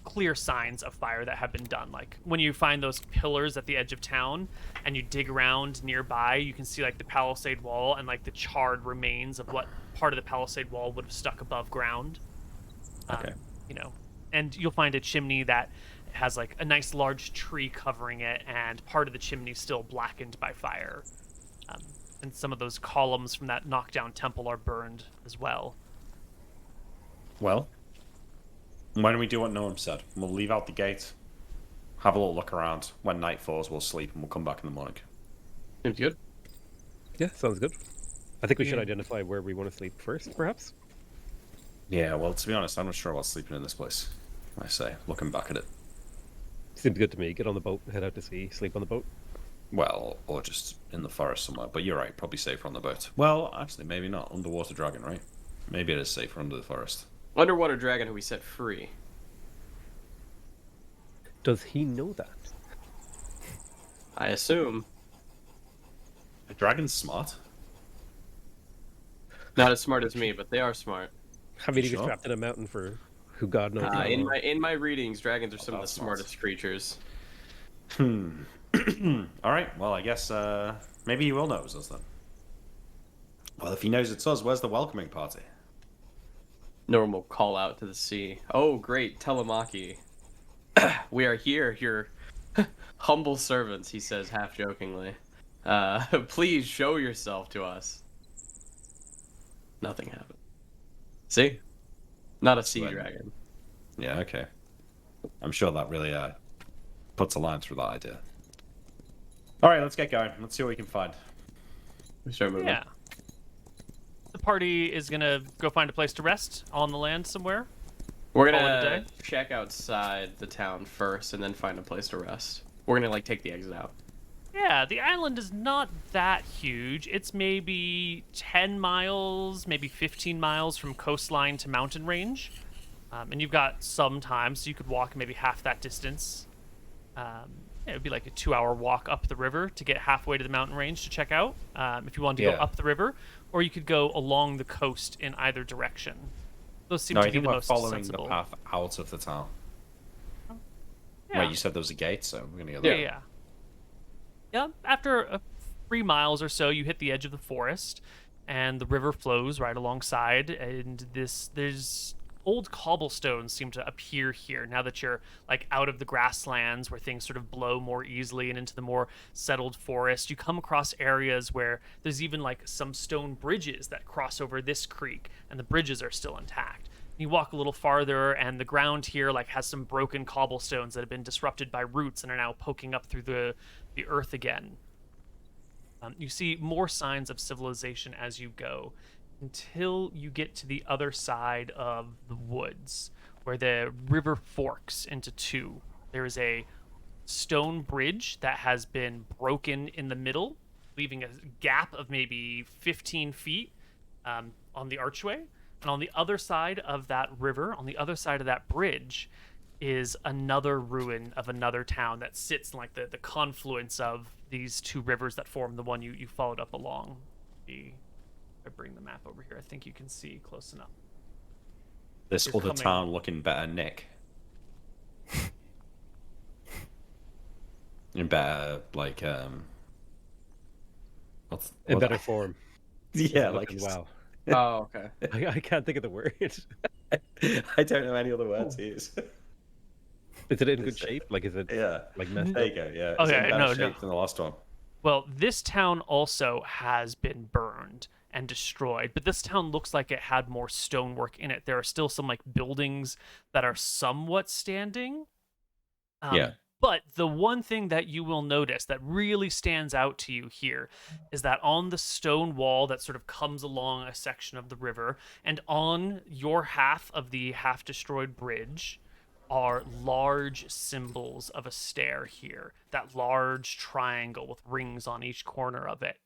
clear signs of fire that have been done. Like when you find those pillars at the edge of town and you dig around nearby, you can see like the palisade wall and like the charred remains of what part of the palisade wall would have stuck above ground. Okay. And you'll find a chimney that has like a nice large tree covering it, and part of the chimney still blackened by fire. And some of those columns from that knockdown temple are burned as well. Well, why don't we do what Nilram said? We'll leave out the gate, have a little look around. When night falls, we'll sleep and we'll come back in the morning. Seems good. Yeah, sounds good. I think we should identify where we want to sleep first, perhaps. Yeah, well, to be honest, I'm not sure about sleeping in this place. I say, looking back at it. Seems good to me. Get on the boat, head out to sea, sleep on the boat. Well, or just in the forest somewhere. But you're right, probably safer on the boat. Well, actually, maybe not. Underwater dragon, right? Maybe it is safer under the forest. Underwater dragon who we set free. Does he know that? I assume. A dragon's smart. Not as smart as me, but they are smart. I mean, he Sure. gets trapped in a mountain for who God knows. how In long. my readings, dragons are some of the that's smart. smartest creatures. All right, well, I guess maybe he will know it's us then. Well, if he knows it's us, where's the welcoming party? Norm will call out to the sea. Oh, great, Telemaki. We are here, your humble servants, he says half-jokingly. Please show yourself to us. Nothing happened. See? Not a sea Right. dragon. Yeah, okay. I'm sure that really puts a line through that idea. All right, let's get going. Let's see what we can find. We start moving. Yeah. The party is gonna go find a place to rest on the land somewhere. We're Call it a gonna day? check outside the town first and then find a place to rest. We're gonna take the exit out. Yeah, the island is not that huge. It's maybe 10 miles, maybe 15 miles from coastline to mountain range. And you've got some time, so you could walk maybe half that distance. It would be like a 2-hour walk up the river to get halfway to the mountain range to check out, if you wanted to go Yeah. up the river, or you could go along the coast in either direction. Those seem No, to I be the think we're most following sensible. the path out of the town. Yeah. Wait, you said there was a gate, so we're gonna go Yeah, there. yeah. Yeah, after 3 miles or so, you hit the edge of the forest, and the river flows right alongside. And there's old cobblestones seem to appear here now that you're like out of the grasslands where things sort of blow more easily and into the more settled forest. You come across areas where there's even like some stone bridges that cross over this creek, and the bridges are still intact. You walk a little farther, and the ground here like has some broken cobblestones that have been disrupted by roots and are now poking up through the earth again. You see more signs of civilization as you go, until you get to the other side of the woods, where the river forks into two. There is a stone bridge that has been broken in the middle, leaving a gap of maybe 15 feet on the archway. And on the other side of that river, on the other side of that bridge, is another ruin of another town that sits in like the confluence of these two rivers that form the one you followed up along. If I bring the map over here, I think you can see close enough. This You're other coming. town looking better, Nick. And better, like, In better form. Yeah, Look like and wow. Oh, okay. I can't think of the word. I don't know any other words to use. Is it in good shape? Like, is it Yeah. like messed There up? you go. Yeah. It's Okay, in better no. shape than the last one. Well, this town also has been burned and destroyed, but this town looks like it had more stonework in it. There are still some like buildings that are somewhat standing. Yeah. But the one thing that you will notice that really stands out to you here is that on the stone wall that sort of comes along a section of the river, and on your half of the half-destroyed bridge, are large symbols of a stair here. That large triangle with rings on each corner of it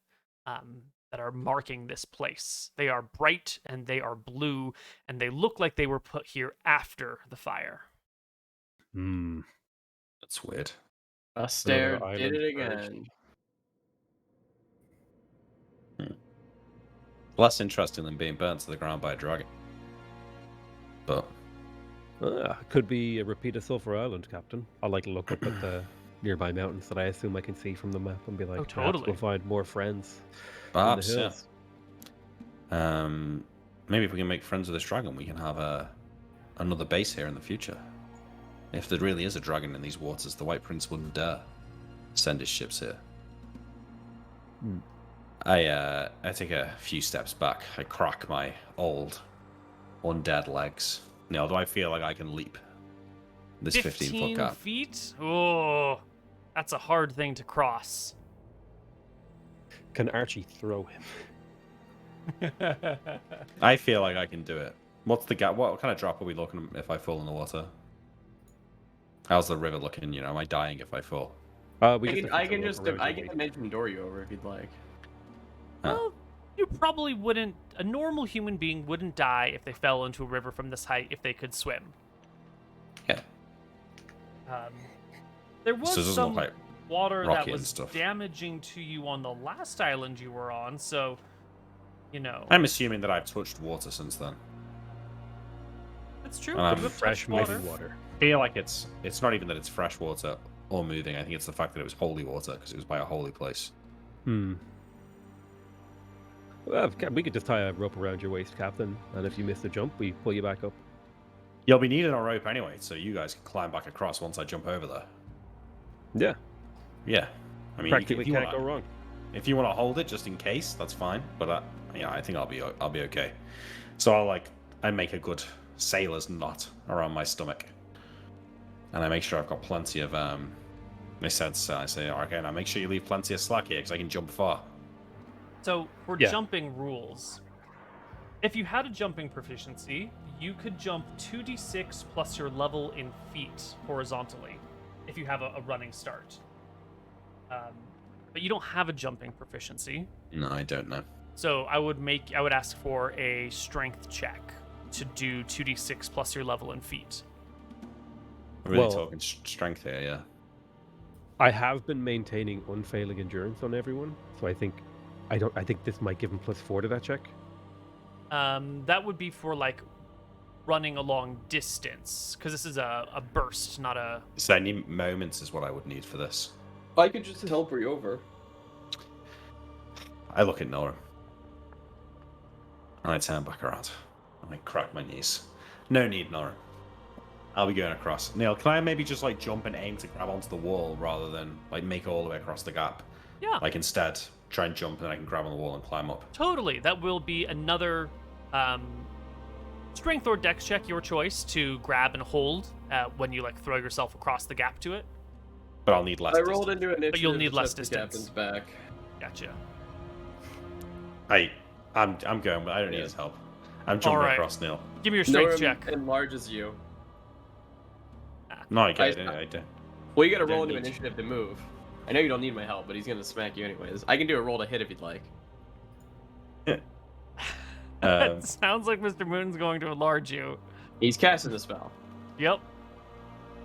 that are marking this place. They are bright and they are blue, and they look like they were put here after the fire. Hmm. That's weird. A stair Another did it island purge. again. Less interesting than being burnt to the ground by a dragon. But Could be a repeat of Sulphur Island, Captain. I'll like look up at the nearby mountains that I assume I can see from the map and be like, Oh, perhaps totally. we'll find more friends perhaps, in the yeah. hills. Maybe if we can make friends with this dragon, we can have another base here in the future. If there really is a dragon in these waters, the White Prince wouldn't dare send his ships here. I take a few steps back. I crack my old undead legs. Neal, do I feel like I can leap this 15-foot gap? feet? Oh, that's a hard thing to cross. Can Archie throw him? I feel like I can do it. What's the gap? What kind of drop are we looking at if I fall in the water? How's the river looking? You know, am I dying if I fall? I can dimension door you over if you'd like. Well, you probably wouldn't. A normal human being wouldn't die if they fell into a river from this height if they could swim. Yeah. There was So it doesn't some look like water that rocky and was stuff. damaging to you on the last island you were on, so, you know. I'm assuming that I've touched water since then. That's true. Um, Could have Fresh touched moving water. water. I feel like it's not even that it's fresh water or moving. I think it's the fact that it was holy water because it was by a holy place. Hmm. Well, we could just tie a rope around your waist, Captain, and if you miss the jump, we pull you back up. You'll be needing a rope anyway, so you guys can climb back across once I jump over there. Yeah. Yeah. I mean, Practically if you can't wanna, go wrong. If you want to hold it just in case, that's fine. But yeah, I think I'll be okay. So I make a good sailor's knot around my stomach, and I make sure I've got plenty of I say, okay, now make sure you leave plenty of slack here because I can jump far. So, for Yeah. jumping rules, if you had a jumping proficiency, you could jump 2d6 plus your level in feet horizontally if you have a running start. But you don't have a jumping proficiency. No, I don't know. So I would ask for a strength check to do 2d6 plus your level in feet. We're really Well- talking strength here, yeah. I have been maintaining unfailing endurance on everyone, so I think this might give him +4 to that check. That would be for like running a long distance, because this is a burst, not a. So I need moments is what I would need for this. I could just teleport you over. I look at Nilram. And I turn back around. And I crack my knees. No need, Nilram. I'll be going across. Neal, can I maybe just like jump and aim to grab onto the wall rather than like make it all the way across the gap? Yeah. Like instead, try and jump and then I can grab on the wall and climb up. Totally. That will be another strength or dex check, your choice, to grab and hold when you like throw yourself across the gap to it. But I'll need less I distance. rolled into initiative. But you'll need to less set the distance. captain's back. Gotcha. I'm going, but I don't need his help. I'm jumping Alright. across, Neal. Give me your strength Nilram check. enlarges you. No, I get I- it. I don't. Well, you gotta Don't roll into need to. initiative to move. I know you don't need my help, but he's gonna smack you anyways. I can do a roll to hit if you'd like. That sounds like Mr. Moon's going to enlarge you. He's casting the spell. Yep.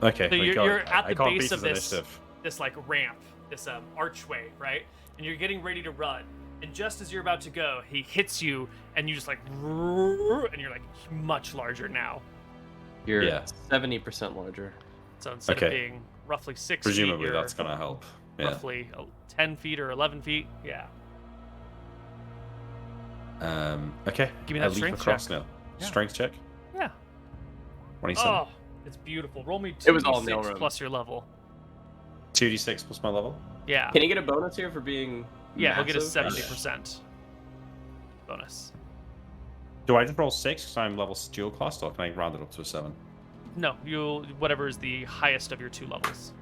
Okay, So we you're, got you're it. at I the can't base beat of his this like ramp, this archway, right? And you're getting ready to run. And just as you're about to go, he hits you, and you just like, and you're like much larger now. You're Yeah. 70% larger. So instead of Okay. being roughly 6 Presumably feet, you're that's gonna help. Yeah. roughly 10 feet or 11 feet. Yeah. Okay. Give me that leap strength across check. now. Yeah. Strength check. Yeah. 27. Oh, it's beautiful. Roll me It was all 2d6 Nilram. plus your level. 2d6 plus my level. Yeah. Can he get a bonus here for being Yeah, he'll get a massive? 70% bonus. Do I just roll 6 because I'm level dual class, or can I round it up to a 7? No, you'll whatever is the highest of your 2 levels.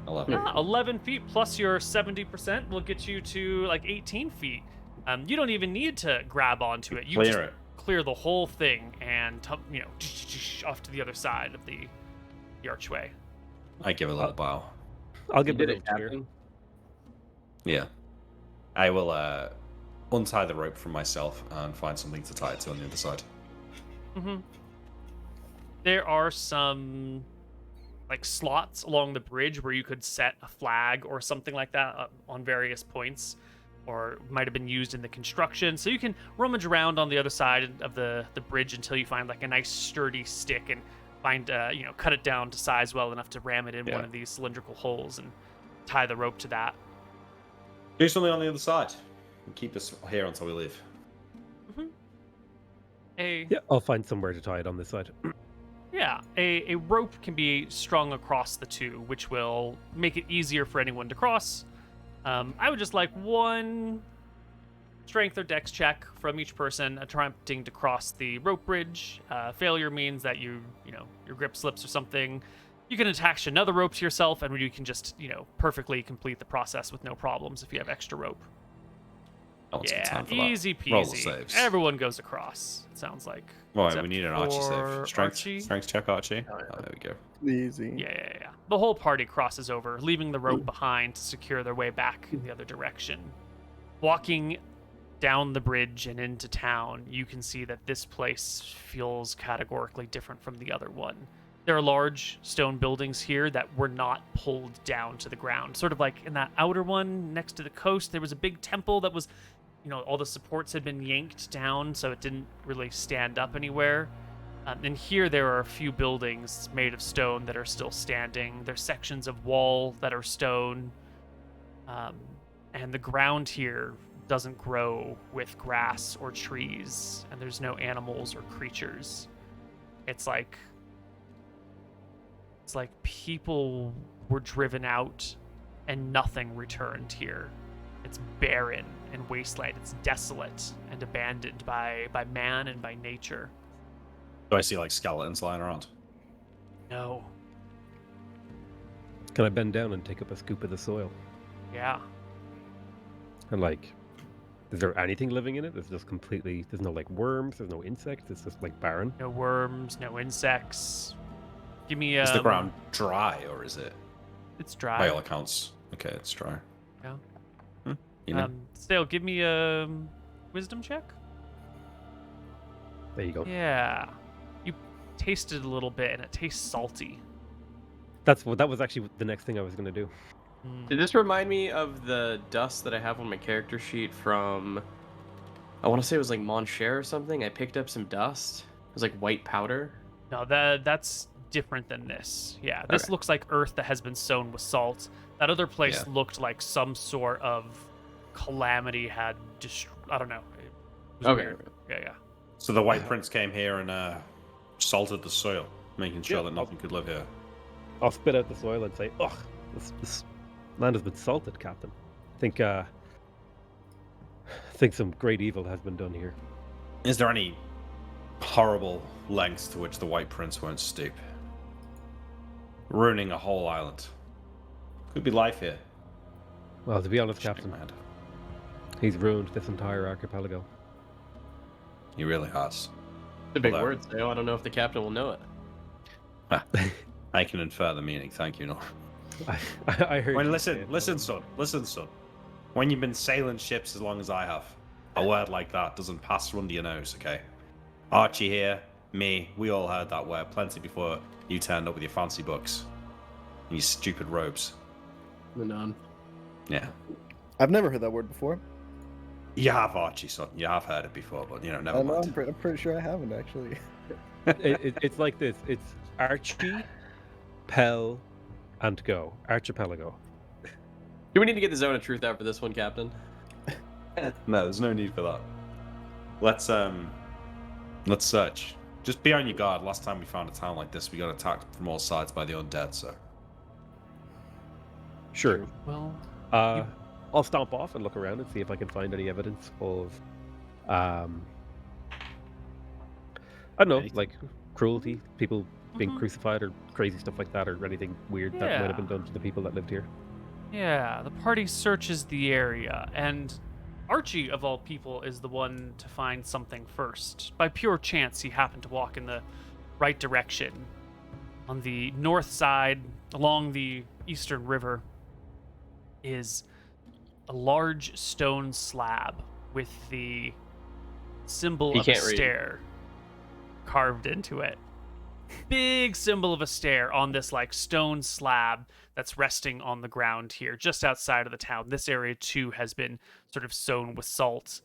11. 11 feet plus your 70% will get you to like 18 feet. You don't even need to grab onto it. You Clear just it. clear the whole thing and off to the other side of the archway. I give a little bow. I'll You give did it it, a cheer. Captain. Yeah. I will untie the rope from myself and find something to tie it to on the other side. Mm-hmm. There are some like slots along the bridge where you could set a flag or something like that on various points, or might have been used in the construction. So you can rummage around on the other side of the bridge until you find like a nice sturdy stick and find cut it down to size well enough to ram it in one of these cylindrical holes and tie the rope to that. Do something on the other side. And keep this here until we leave. Yeah, I'll find somewhere to tie it on this side. Yeah, a rope can be strung across the two, which will make it easier for anyone to cross. I would just like one strength or dex check from each person attempting to cross the rope bridge. Failure means that your grip slips or something. You can attach another rope to yourself, and you can just perfectly complete the process with no problems if you have extra rope. Yeah, easy peasy. Roll the saves. Everyone goes across. It sounds like. Right, Except we need an Archie for save. Archie. Strength check, Archie. Oh, yeah. Oh, there we go. Easy. Yeah. The whole party crosses over, leaving the rope behind to secure their way back in the other direction. Walking down the bridge and into town, you can see that this place feels categorically different from the other one. There are large stone buildings here that were not pulled down to the ground. Sort of like in that outer one next to the coast, there was a big temple that was, all the supports had been yanked down, so it didn't really stand up anywhere. And here there are a few buildings made of stone that are still standing. There's sections of wall that are stone. And the ground here doesn't grow with grass or trees, and there's no animals or creatures. It's like people were driven out and nothing returned here. It's barren and wasteland. It's desolate and abandoned by man and by nature. Do I see like skeletons lying around? No. Can I bend down and take up a scoop of the soil? Yeah. And is there anything living in it? There's just completely, there's no worms, there's no insects, it's just barren. No worms, no insects. Give me Is the ground dry or is it? It's dry. By all accounts. Okay, it's dry. Yeah. Still, give me a wisdom check. There you go. Yeah. You tasted a little bit and it tastes salty. That was actually the next thing I was going to do. Did this remind me of the dust that I have on my character sheet from, I want to say it was like Moncher or something? I picked up some dust. It was like white powder. No, that's different than this. Yeah, this looks like earth that has been sown with salt. That other place looked like some sort of calamity had I don't know. It was weird. Yeah. So the White Prince came here and salted the soil, making sure Yeah, that nothing could live here. I'll spit out the soil and say, ugh, this land has been salted, Captain. I think some great evil has been done here. Is there any horrible lengths to which the White Prince won't stoop? Ruining a whole island. Could be life here. Well, to be honest, Shake Captain, my head. he's ruined this entire archipelago. He really has. It's a big Although- word, so I don't know if the captain will know it. I can infer the meaning. Thank you, Nor. I heard. When you say listen, it. son. When you've been sailing ships as long as I have, a word like that doesn't pass under your nose, okay? Archie here, me, we all heard that word plenty before you turned up with your fancy books and your stupid robes. The nun. Yeah. I've never heard that word before. You have, Archie, son. You have heard it before, but never No, mind. I'm pretty sure I haven't actually. It's like this. It's Archie, Pell, and Go. Archipelago. Do we need to get the zone of truth out for this one, Captain? No, there's no need for that. Let's search. Just be on your guard. Last time we found a town like this, we got attacked from all sides by the undead. So Sure. Well, I'll stomp off and look around and see if I can find any evidence of, I don't know, Anything? like cruelty, people being crucified or crazy stuff like that, or anything weird that might have been Yeah. done to the people that lived here. yeah, the party searches the area, and Archie, of all people, is the one to find something first. By pure chance, he happened to walk in the right direction. On the north side, along the eastern river, is a large stone slab with the symbol He of a can't read. stair carved into it. Big symbol of a stair on this like stone slab that's resting on the ground here, just outside of the town. This area too has been sort of sown with salt.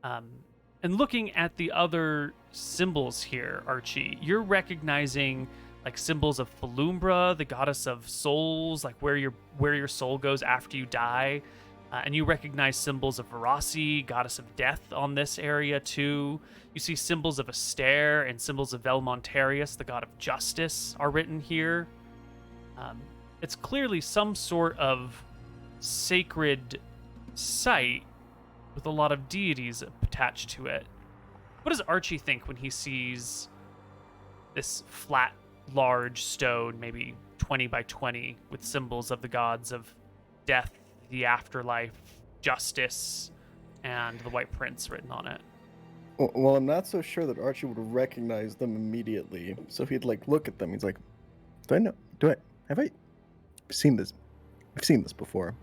And looking at the other symbols here, Archie, you're recognizing like symbols of Falumbra, the goddess of souls, like where your soul goes after you die. And you recognize symbols of Verasi, goddess of death, on this area too. You see symbols of a stair and symbols of Velmontarius, the god of justice, are written here. It's clearly some sort of sacred site with a lot of deities attached to it. What does Archie think when he sees this flat, large stone, maybe 20 by 20, with symbols of the gods of death, the afterlife, justice, and the White Prince written on it? Well, I'm not so sure that Archie would recognize them immediately. So if he'd like look at them, he's like, have I seen this? I've seen this before.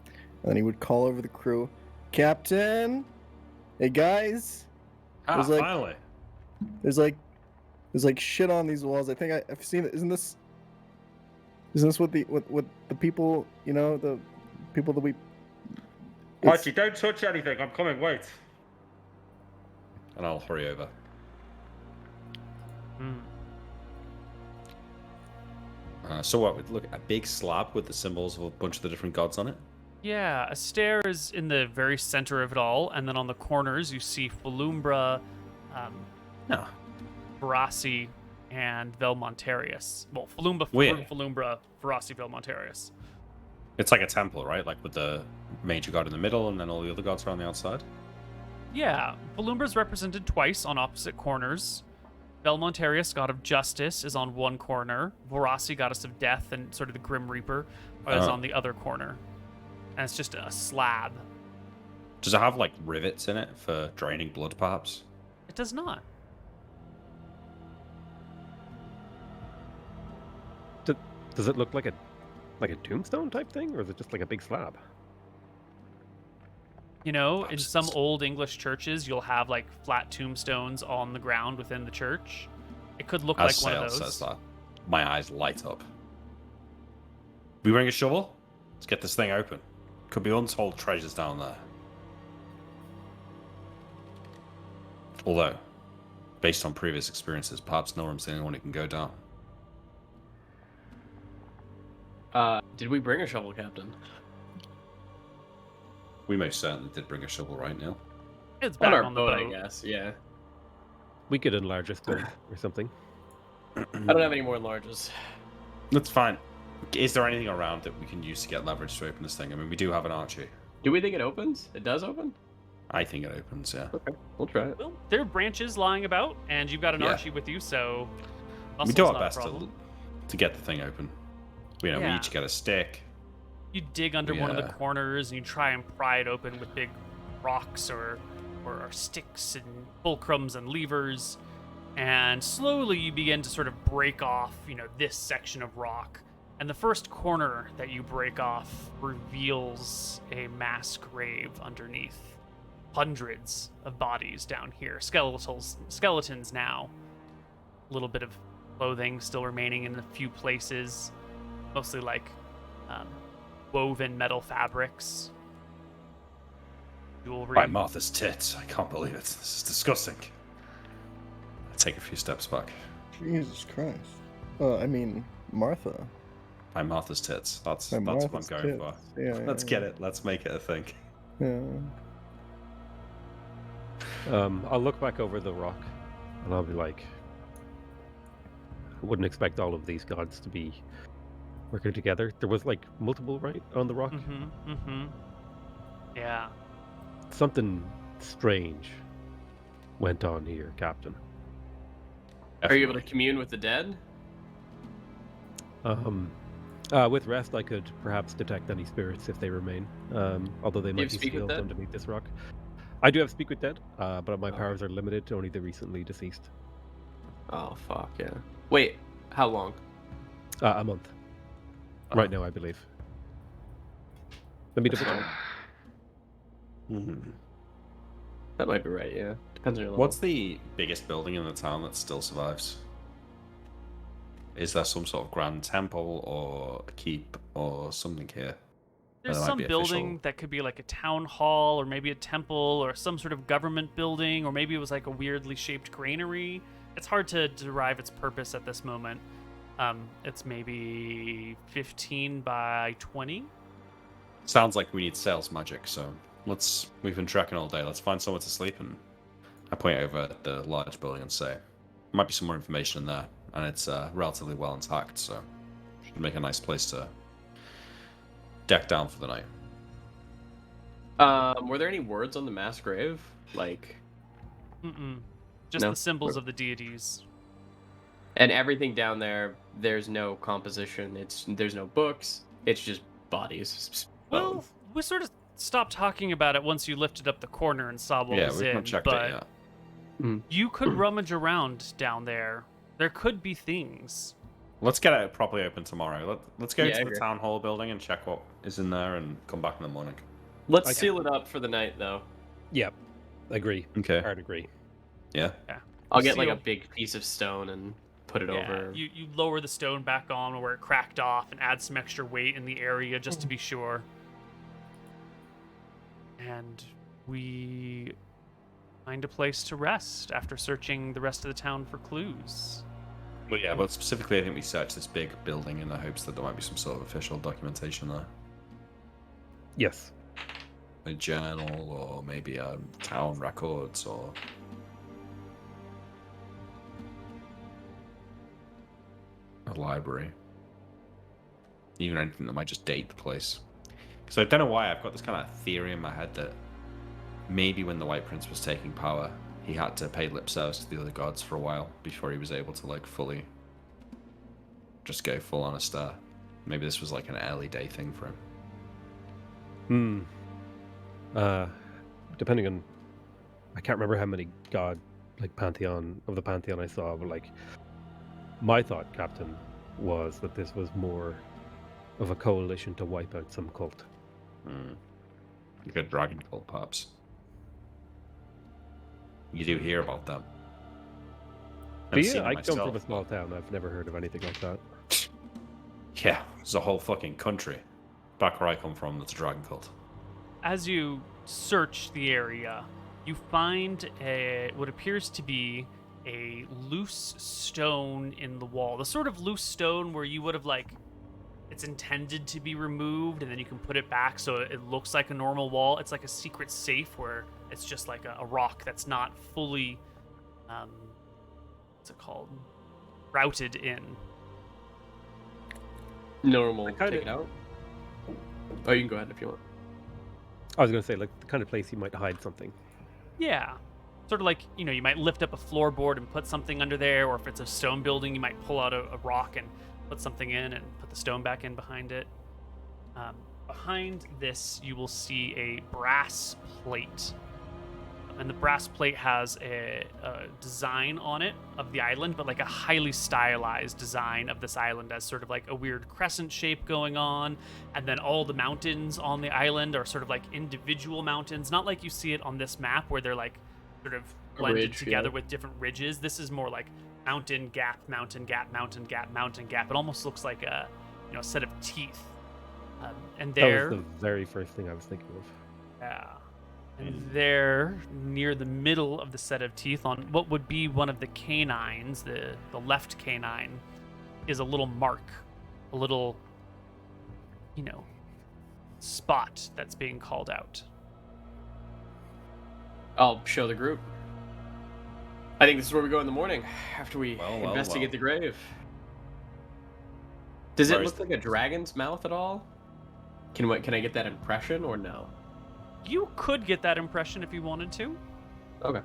And then he would call over the crew, Captain, hey guys, There's like- finally. there's like shit on these walls. I think I've seen it. Isn't this what the people, the people that we... Archie, don't touch anything. I'm coming. Wait. And I'll hurry over. So what? Look, a big slab with the symbols of a bunch of the different gods on it. Yeah, a stair is in the very center of it all, and then on the corners you see Falumbra, No. Verasi, and Velmontarius. Well, Falumbra, Weird. Verasi, Velmontarius. It's like a temple, right? Like with the major god in the middle, and then all the other gods are on the outside. Yeah, Falumbra's represented twice on opposite corners. Velmontarius, god of justice, is on one corner. Verasi, goddess of death and sort of the Grim Reaper, is on the other corner. And it's just a slab. Does it have like rivets in it for draining blood, perhaps? It does not. Does it look like a tombstone type thing, or is it just like a big slab? In some old English churches, you'll have like flat tombstones on the ground within the church. It could look like one of those. Says that. My eyes light up. We bring a shovel? Let's get this thing open. Could be untold treasures down there. Although, based on previous experiences, perhaps Nilram's the only one who can go down. Did we bring a shovel, Captain? We most certainly did bring a shovel, right, Neal? It's On back our on the boat, boat. I guess. Yeah. We could enlarge a stone or something. I don't have any more enlarges. That's fine. Is there anything around that we can use to get leverage to open this thing? I mean, we do have an archery. Do we think it opens? It does open? I think it opens, yeah. Okay, we'll try it. Well, there are branches lying about, and you've got an Yeah. Archie with you, so We muscle's do our not a best problem. to get the thing open. We Yeah. each get a stick. You dig under one of the Yeah. corners and you try and pry it open with big rocks or sticks and fulcrums and levers, and slowly you begin to sort of break off, this section of rock. And the first corner that you break off reveals a mass grave underneath. Hundreds of bodies down here, skeletons now. A little bit of clothing still remaining in a few places, mostly like woven metal fabrics, jewelry. By Martha's tits. I can't believe it. This is disgusting. I take a few steps back. Jesus Christ. I mean, Martha. By Martha's tits. That's By what I'm Martha's going tits. for. Yeah, Let's get it. Let's make it a thing. Yeah. I'll look back over the rock, and I'll be like, I wouldn't expect all of these gods to be working together. There was like multiple, right, on the rock? Yeah. Something strange went on here, Captain. Are you able to commune with the dead? With rest, I could perhaps detect any spirits if they remain, although they might be speak with sealed dead? underneath this rock. I do have Speak with Dead, but my Oh. powers are limited to only the recently deceased. Oh, fuck, yeah. Wait, how long? A month. Right now, I believe. Let me double check. That might be right, yeah. Depends on your level. What's the biggest building in the town that still survives? Is there some sort of grand temple or keep or something here? There's That might some be building official. that could be like a town hall or maybe a temple or some sort of government building, or maybe it was like a weirdly shaped granary. It's hard to derive its purpose at this moment. It's maybe 15 by 20. Sounds like we need sales magic, so we've been tracking all day. Let's find somewhere to sleep, and I point over at the large building and say, might be some more information in there, and it's relatively well intact, so should make a nice place to deck down for the night. Were there any words on the mass grave? Like, Just No. the symbols of the deities. and everything down there, there's no composition. There's no books. It's just bodies. Well, bones. we sort of stopped talking about it once you lifted up the corner and saw what Yeah, was we've in, not checked but it yet. you could rummage around down there. There could be things. Let's get it properly open tomorrow. Let's go Yeah, I to the agree. town hall building and check what is in there and come back in the morning. Let's Okay. seal it up for the night, though. Yep, agree. Okay. Hard agree. Yeah. I'll get like Seal- a big piece of stone and put it Yeah, over. you lower the stone back on where it cracked off and add some extra weight in the area just to be sure. And we find a place to rest after searching the rest of the town for clues. But yeah, but specifically, I think we searched this big building in the hopes that there might be some sort of official documentation there. Yes. A journal, or maybe town records, or a library. Even anything that might just date the place. So I don't know why, I've got this kind of theory in my head that maybe when the White Prince was taking power, he had to pay lip service to the other gods for a while before he was able to like fully just go full on a star. Maybe this was like an early day thing for him. Depending on, I can't remember how many god pantheon I saw, but like my thought, Captain, was that this was more of a coalition to wipe out some cult. Like a dragon cult, perhaps. You do hear about them. But I've seen yeah, it I come from myself. a small town. I've never heard of anything like that. Yeah, there's a whole fucking country. Back where I come from, that's a dragon cult. As you search the area, you find what appears to be a loose stone in the wall. The sort of loose stone where you would have it's intended to be removed and then you can put it back so it looks like a normal wall. It's like a secret safe where it's just like a rock that's not fully, what's it called? Routed in. Normal. I kinda- Take it out. Oh, you can go ahead if you want. I was going to say, like, the kind of place you might hide something. Yeah. Sort of like, you might lift up a floorboard and put something under there, or if it's a stone building, you might pull out a rock and put something in and put the stone back in behind it. Behind this, you will see a brass plate. And the brass plate has a design on it of the island, but like a highly stylized design of this island as sort of like a weird crescent shape going on. And then all the mountains on the island are sort of like individual mountains, not like you see it on this map where they're like sort of blended ridge, together yeah. with different ridges. This is more like mountain gap, mountain gap, mountain gap, mountain gap. It almost looks like a set of teeth. And there, That was the very first thing I was thinking of. yeah. And there, near the middle of the set of teeth, on what would be one of the canines, the left canine, is a little mark, a little, spot that's being called out. I'll show the group. I think this is where we go in the morning after we Well, investigate well. the grave. Does it Where is look like a dragon's mouth at all? Can I get that impression or no? You could get that impression if you wanted to. Okay.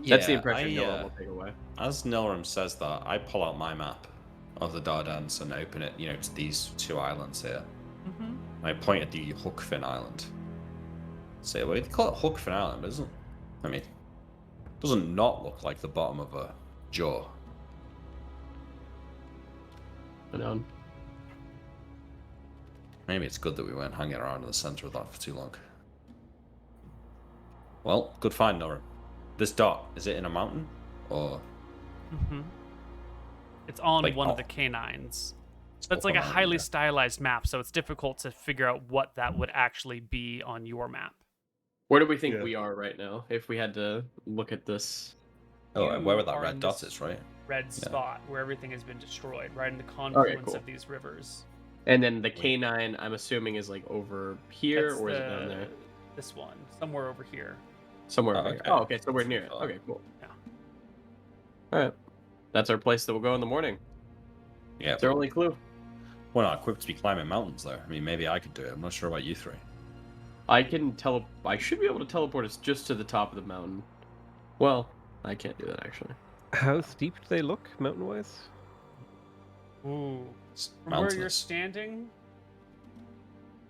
That's the Yeah, impression I, Nilram will take away. As Nilram says that, I pull out my map of the Dardans and open it, to these 2 islands here. Mm-hmm. I point at the Hookfin Island. Say, well, they call it Hookfin Island, but doesn't not look like the bottom of a jaw. Maybe it's good that we weren't hanging around in the center of that for too long. Well, good find, Nora. This dot, is it in a mountain? Or... Mm-hmm. It's on Like, one of oh. the canines. It's That's up like a mountain, highly yeah. stylized map, so it's difficult to figure out what that would actually be on your map. Where do we think Yeah. we are right now? If we had to look at this. Oh, You where that are red in dot this is, right? red Yeah. spot where everything has been destroyed, right in the confluence cool. of these rivers. And then the canine, I'm assuming, is like over here, That's or is it down there? This one, somewhere over here. Somewhere Oh, over here. okay. Oh, okay, so we're That's near it. far. Okay, cool. Yeah. Alright. That's our place that we'll go in the morning. Yeah. It's our only clue. We're not equipped to be climbing mountains, though. Maybe I could do it. I'm not sure about you 3. I should be able to teleport us just to the top of the mountain. Well, I can't do that actually. How steep do they look, mountain-wise? Ooh. It's From where you're mountainous. standing,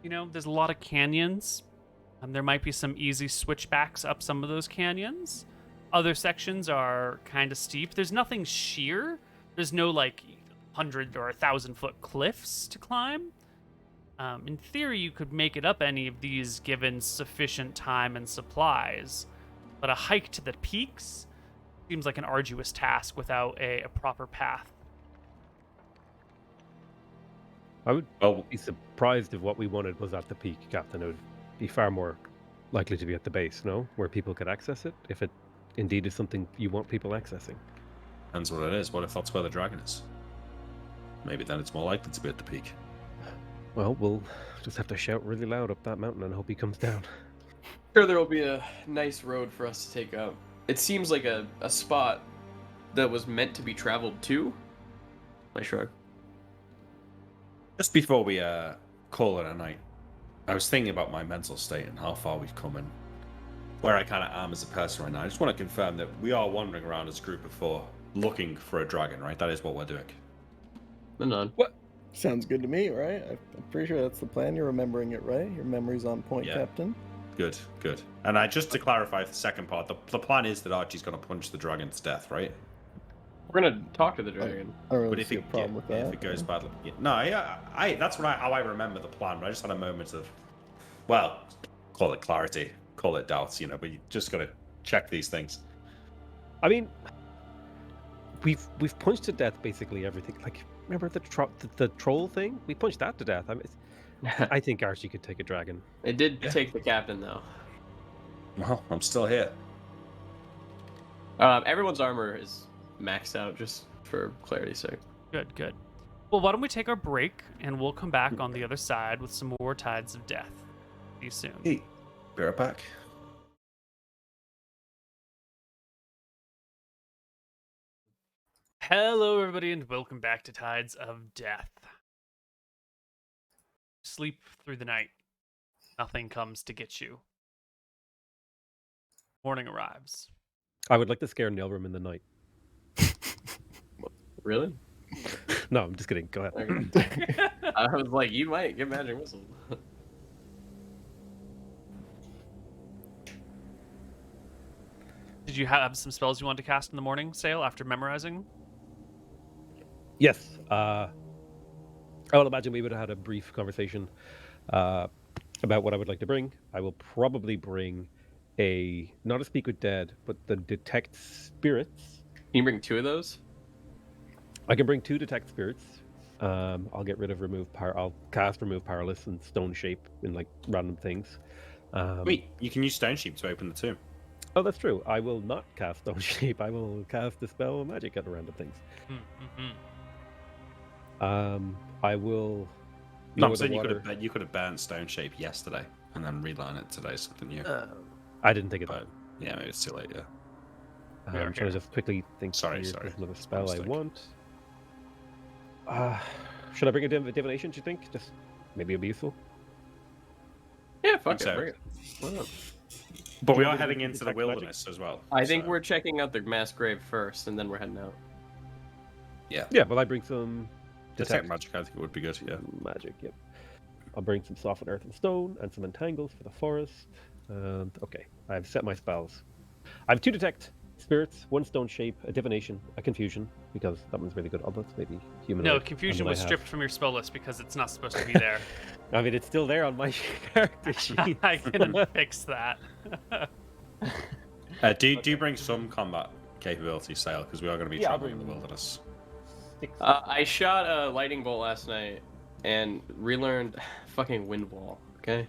there's a lot of canyons. There might be some easy switchbacks up some of those canyons. Other sections are kind of steep. There's nothing sheer. There's no 100 or 1,000-foot cliffs to climb. In theory, you could make it up any of these given sufficient time and supplies. But a hike to the peaks seems like an arduous task without a proper path. I would Well, be surprised if what we wanted was at the peak, Captain. It would be far more likely to be at the base, no? Where people could access it, if it indeed is something you want people accessing. depends what it is. What if that's where the dragon is? Maybe then it's more likely to be at the peak. Well, we'll just have to shout really loud up that mountain and hope he comes down. Sure, there will be a nice road for us to take up. It seems like a spot that was meant to be traveled to. I shrug. Just before we call it a night, I was thinking about my mental state and how far we've come and where I kind of am as a person right now. I just want to confirm that we are wandering around as a group of 4 looking for a dragon, right? That is what we're doing. None. Sounds good to me, right? I'm pretty sure that's the plan. You're remembering it, right? Your memory's on point, Yeah. Captain. Good, good. And just to clarify the second part, the plan is that Archie's going to punch the dragon to death, right? We're gonna talk to the dragon. I don't But really if see it, a problem with that. if it goes badly, no, that's how I remember the plan. But I just had a moment of, well, call it clarity, call it doubts, but you just got to check these things. I mean, we've punched to death basically everything. Like, remember the troll thing? We punched that to death. I think Archie could take a dragon. It did Yeah. take the captain though. Well, I'm still here. Everyone's armor is maxed out just for clarity's sake. Good, good. Well, why don't we take our break and we'll come back on the other side with some more Tides of Death. See you soon. Hey, be right back. Hello, everybody, and welcome back to Tides of Death. Sleep through the night. Nothing comes to get you. Morning arrives. I would like to scare Nilram in the night. Really? No, I'm just kidding. Go ahead. Okay. I was like, you might get magic missile. Did you have some spells you wanted to cast in the morning, Sail, after memorizing? Yes. I will imagine we would have had a brief conversation about what I would like to bring. I will probably bring not a Speak with Dead, but the Detect Spirits. Can you bring 2 of those? I can bring 2 Detect Spirits. I'll get rid of I'll cast Remove Powerless and Stone Shape in like random things. Wait, you can use Stone Sheep to open the tomb. Oh, that's true. I will not cast Stone Shape. I will cast Dispel Magic at random things. I will. No, I'm lower the saying water. you could have burned Stone Shape yesterday and then relearn it today, something new. I didn't think of that. But yeah, maybe it's too late. Yeah. We are I'm trying here. to just quickly think. Sorry, Here's sorry. another spell I mistake. want. Should I bring a divination? Do you think? Just maybe it'll be useful. Yeah, fuck Think it. so. Bring it. Why not? But we You are want me to heading do into the detect magic? wilderness as well. I think so- we're checking out the mass grave first, and then we're heading out. Yeah. Yeah, well, I bring some Detect magic, I think it would be good, yeah. magic. Yep. I'll bring some softened earth and stone and some entangles for the forest. And okay, I've set my spells. I have 2 detect spirits, 1 stone shape, a divination, a confusion, because that one's really good. Although it's maybe humanoid. No, and confusion then I was have- stripped from your spell list because it's not supposed to be there. I mean, it's still there on my character sheet. I can fix that. Do you bring some combat capability, Sale? Because we are going to be Yeah, I'll traveling in the bring- wilderness. 6. I shot a lightning bolt last night and relearned fucking wind wall. Okay,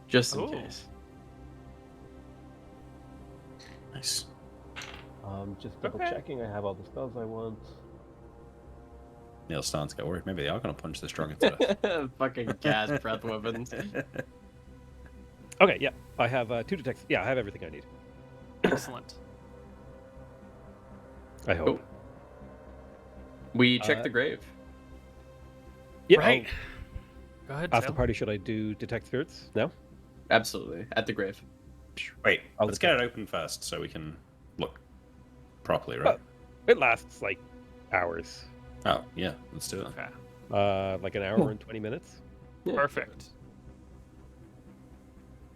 just in Ooh. case. Nice. Just double Okay. checking. I have all the spells I want. Neal's starting to get worried. Maybe they are going to punch this dragon to death. Fucking gas breath weapons. Okay, yeah, I have 2 detects. Yeah, I have everything I need. Excellent. I hope. Cool. We checked Uh, the grave. Yeah, Right. Go ahead, After Sale. party, should I do detect spirits? No. Absolutely, at the grave. Wait, I'll let's get it open first so we can look properly, right? It lasts like hours. Oh, yeah, let's do it. Okay. Like an hour and 20 minutes. Yeah. Perfect.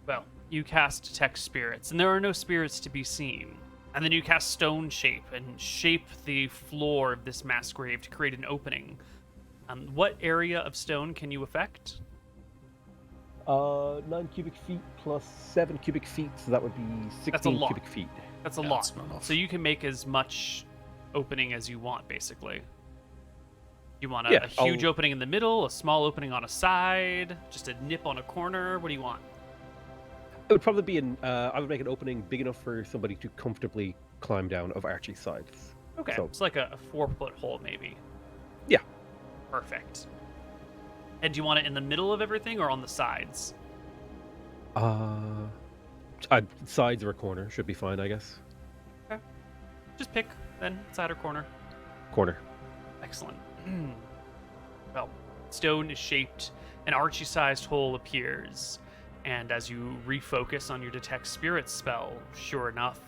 Well, you cast Detect Spirits, and there are no spirits to be seen. And then you cast Stone Shape and shape the floor of this mass grave to create an opening. What area of stone can you affect? 9 cubic feet plus 7 cubic feet, so that would be 16 lot. cubic feet. That's a Yeah, lot. that's not enough. So you can make as much opening as you want, basically. You want Yeah, a huge I'll- opening in the middle, a small opening on a side, just a nip on a corner? What do you want? It would probably be I would make an opening big enough for somebody to comfortably climb down of Archie's sides. Okay, So- it's like a 4-foot hole, maybe. Yeah. Perfect. And do you want it in the middle of everything or on the sides? Sides or a corner should be fine, I guess. Just pick, then, side or corner. Corner. Excellent. Well, stone is shaped, an Archie-sized hole appears, and as you refocus on your Detect Spirits spell, sure enough,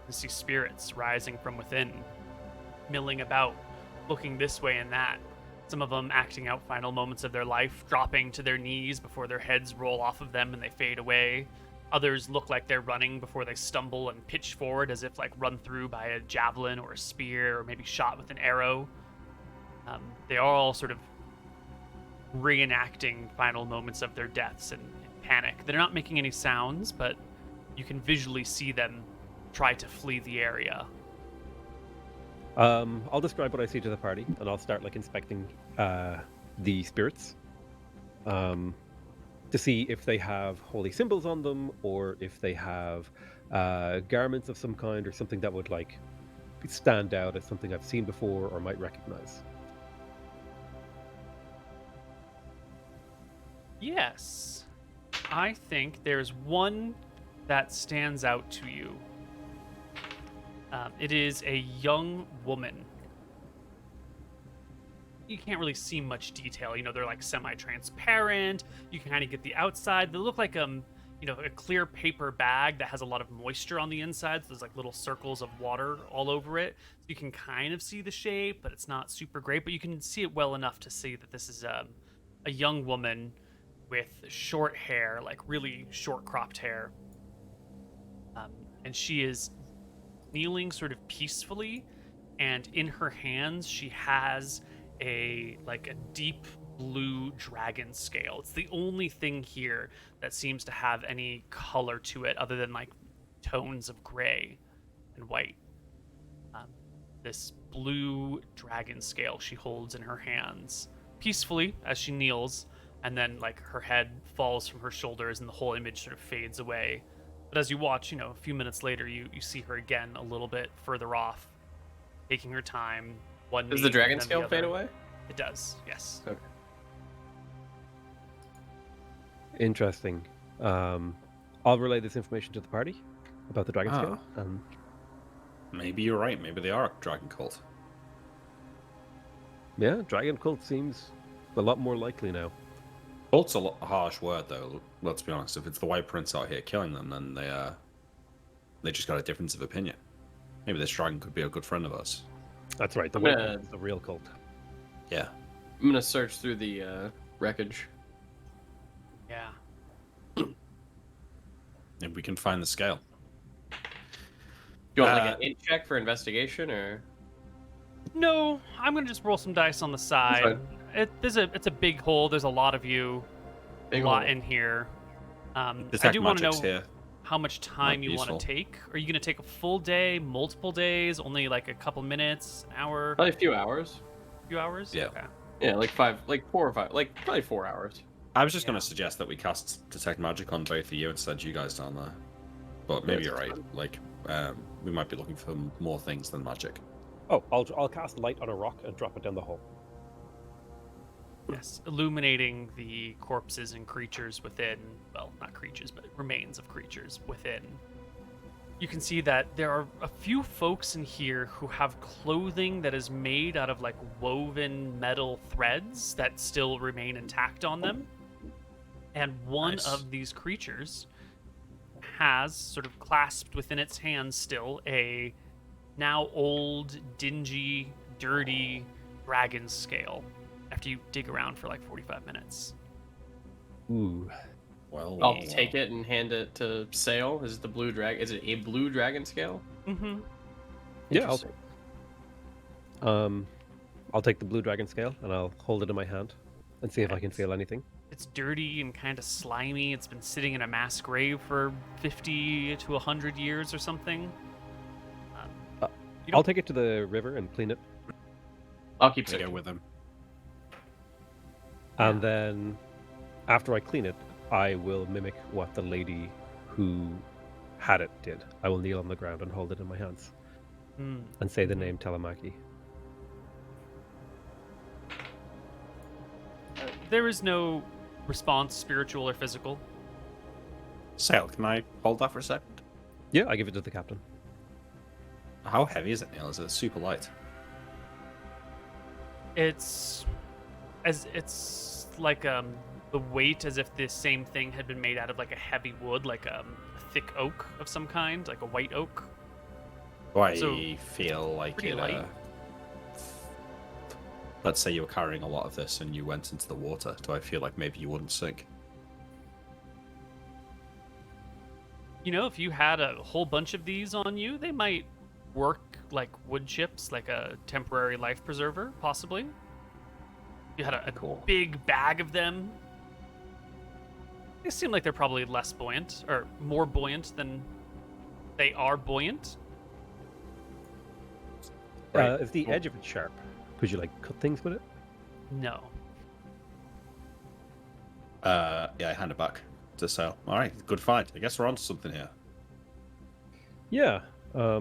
you see spirits rising from within, milling about, looking this way and that. Some of them acting out final moments of their life, dropping to their knees before their heads roll off of them and they fade away. Others look like they're running before they stumble and pitch forward as if like run through by a javelin or a spear or maybe shot with an arrow. They are all sort of reenacting final moments of their deaths in panic. They're not making any sounds, but you can visually see them try to flee the area. I'll describe what I see to the party, and I'll start like inspecting the spirits to see if they have holy symbols on them, or if they have garments of some kind, or something that would like stand out as something I've seen before or might recognize. Yes. I think there's one that stands out to you. It is a young woman. You can't really see much detail. You know, they're like semi-transparent. You can kind of get the outside. They look like a clear paper bag that has a lot of moisture on the inside. So there's like little circles of water all over it. So you can kind of see the shape, but it's not super great. But you can see it well enough to see that this is a young woman with short hair, like really short cropped hair. And she is kneeling sort of peacefully, and in her hands she has a deep blue dragon scale. It's the only thing here that seems to have any color to it other than like tones of gray and white. This blue dragon scale she holds in her hands peacefully as she kneels, and then like her head falls from her shoulders and the whole image sort of fades away. But as you watch, a few minutes later, you see her again a little bit further off, taking her time. Does the dragon scale fade away? It does, yes. Okay. Interesting. I'll relay this information to the party about the dragon scale. Maybe you're right. Maybe they are a dragon cult. Yeah, dragon cult seems a lot more likely now. Cult's a harsh word, though. Let's be honest. If it's the White Prince out here killing them, then they just got a difference of opinion. Maybe this dragon could be a good friend of ours. That's right. The I'm White gonna- Prince is the real cult. Yeah. I'm gonna search through the wreckage. Yeah. If we can find the scale. You want like an int check for investigation, or No, I'm gonna just roll some dice on the side. It's a big hole. There's a lot of you, Big a lot hole. in here. I Detect do want to know magic's here. how much time Might you be want to useful. take. Are you gonna take a full day, multiple days, only like a couple minutes, an hour, probably a few hours? a few hours? Yeah. Okay. Yeah, like 4 or 5, like probably 4 hours. I was just going Yeah. to suggest that we cast Detect Magic on both of you and send you guys down there. But maybe you're right. Like, we might be looking for more things than magic. Oh, I'll cast light on a rock and drop it down the hole. Yes, illuminating the corpses and creatures within. Well, not creatures, but remains of creatures within. You can see that there are a few folks in here who have clothing that is made out of like woven metal threads that still remain intact on them. And one Nice. of these creatures has sort of clasped within its hands still a now old, dingy, dirty dragon scale after you dig around for like 45 minutes. Ooh. Well, I'll take it and hand it to Sail. Is it the blue dragon? Is it a blue dragon scale? Mm-hmm. Yeah, Interesting. I'll take the blue dragon scale and I'll hold it in my hand and see if I can feel anything. It's dirty and kind of slimy. It's been sitting in a mass grave for 50 to 100 years or something. You I'll don't- take it to the river and clean it, I'll keep to go searching. with them. and then after I clean it, I will mimic what the lady who had it did. I will kneel on the ground and hold it in my hands Hmm. and say the name Telemaki. There is no response, spiritual or physical. Sail, can I hold that for a second? Yeah, I give it to the captain. How heavy is it, Neal? Is it super light? It's like the weight as if the same thing had been made out of like a heavy wood, like a thick oak of some kind, like a white oak. Do I So, feel like pretty it? light. Let's say you were carrying a lot of this and you went into the water. Do I feel like maybe you wouldn't sink? You know, if you had a whole bunch of these on you, they might work like wood chips, like a temporary life preserver, possibly. You had a Cool. big bag of them. They seem like they're probably less buoyant, or more buoyant than they are buoyant. Right. Is the edge of it sharp? Could you like cut things with it? No. Yeah, I hand it back to Sail. All right, good find. I guess we're onto something here. Yeah. I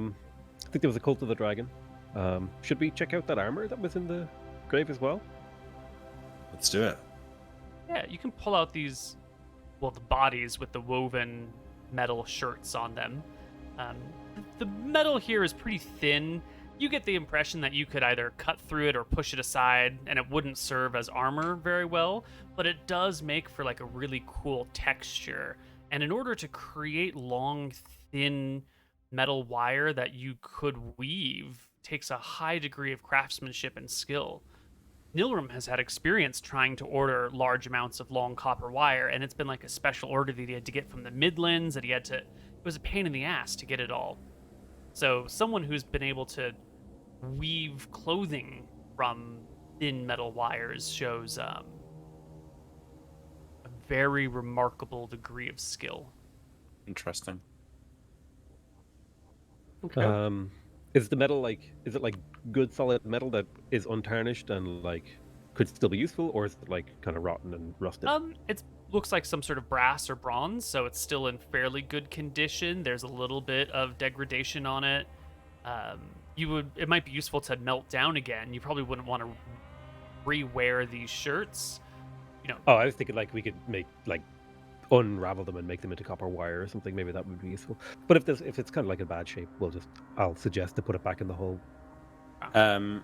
think there was a cult of the dragon. Should we check out that armor that was in the grave as well? Let's do it. Yeah, you can pull out these, well, the bodies with the woven metal shirts on them. The metal here is pretty thin. You get the impression that you could either cut through it or push it aside, and it wouldn't serve as armor very well, but it does make for like a really cool texture. And in order to create long, thin metal wire that you could weave takes a high degree of craftsmanship and skill. Nilram has had experience trying to order large amounts of long copper wire, and it's been like a special order that he had to get from the Midlands, that he had to... It was a pain in the ass to get it all. So someone who's been able to weave clothing from thin metal wires shows a very remarkable degree of skill. Interesting. Okay. Is the metal like? Is it like good solid metal that is untarnished and like could still be useful, or is it like kind of rotten and rusted? It looks like some sort of brass or bronze, so it's still in fairly good condition. There's a little bit of degradation on it. It might be useful to melt down again. You probably wouldn't want to re-wear these shirts. Oh, I was thinking like we could make like unravel them and make them into copper wire or something. Maybe that would be useful. But if it's kind of like in bad shape, I'll suggest to put it back in the hole. I'll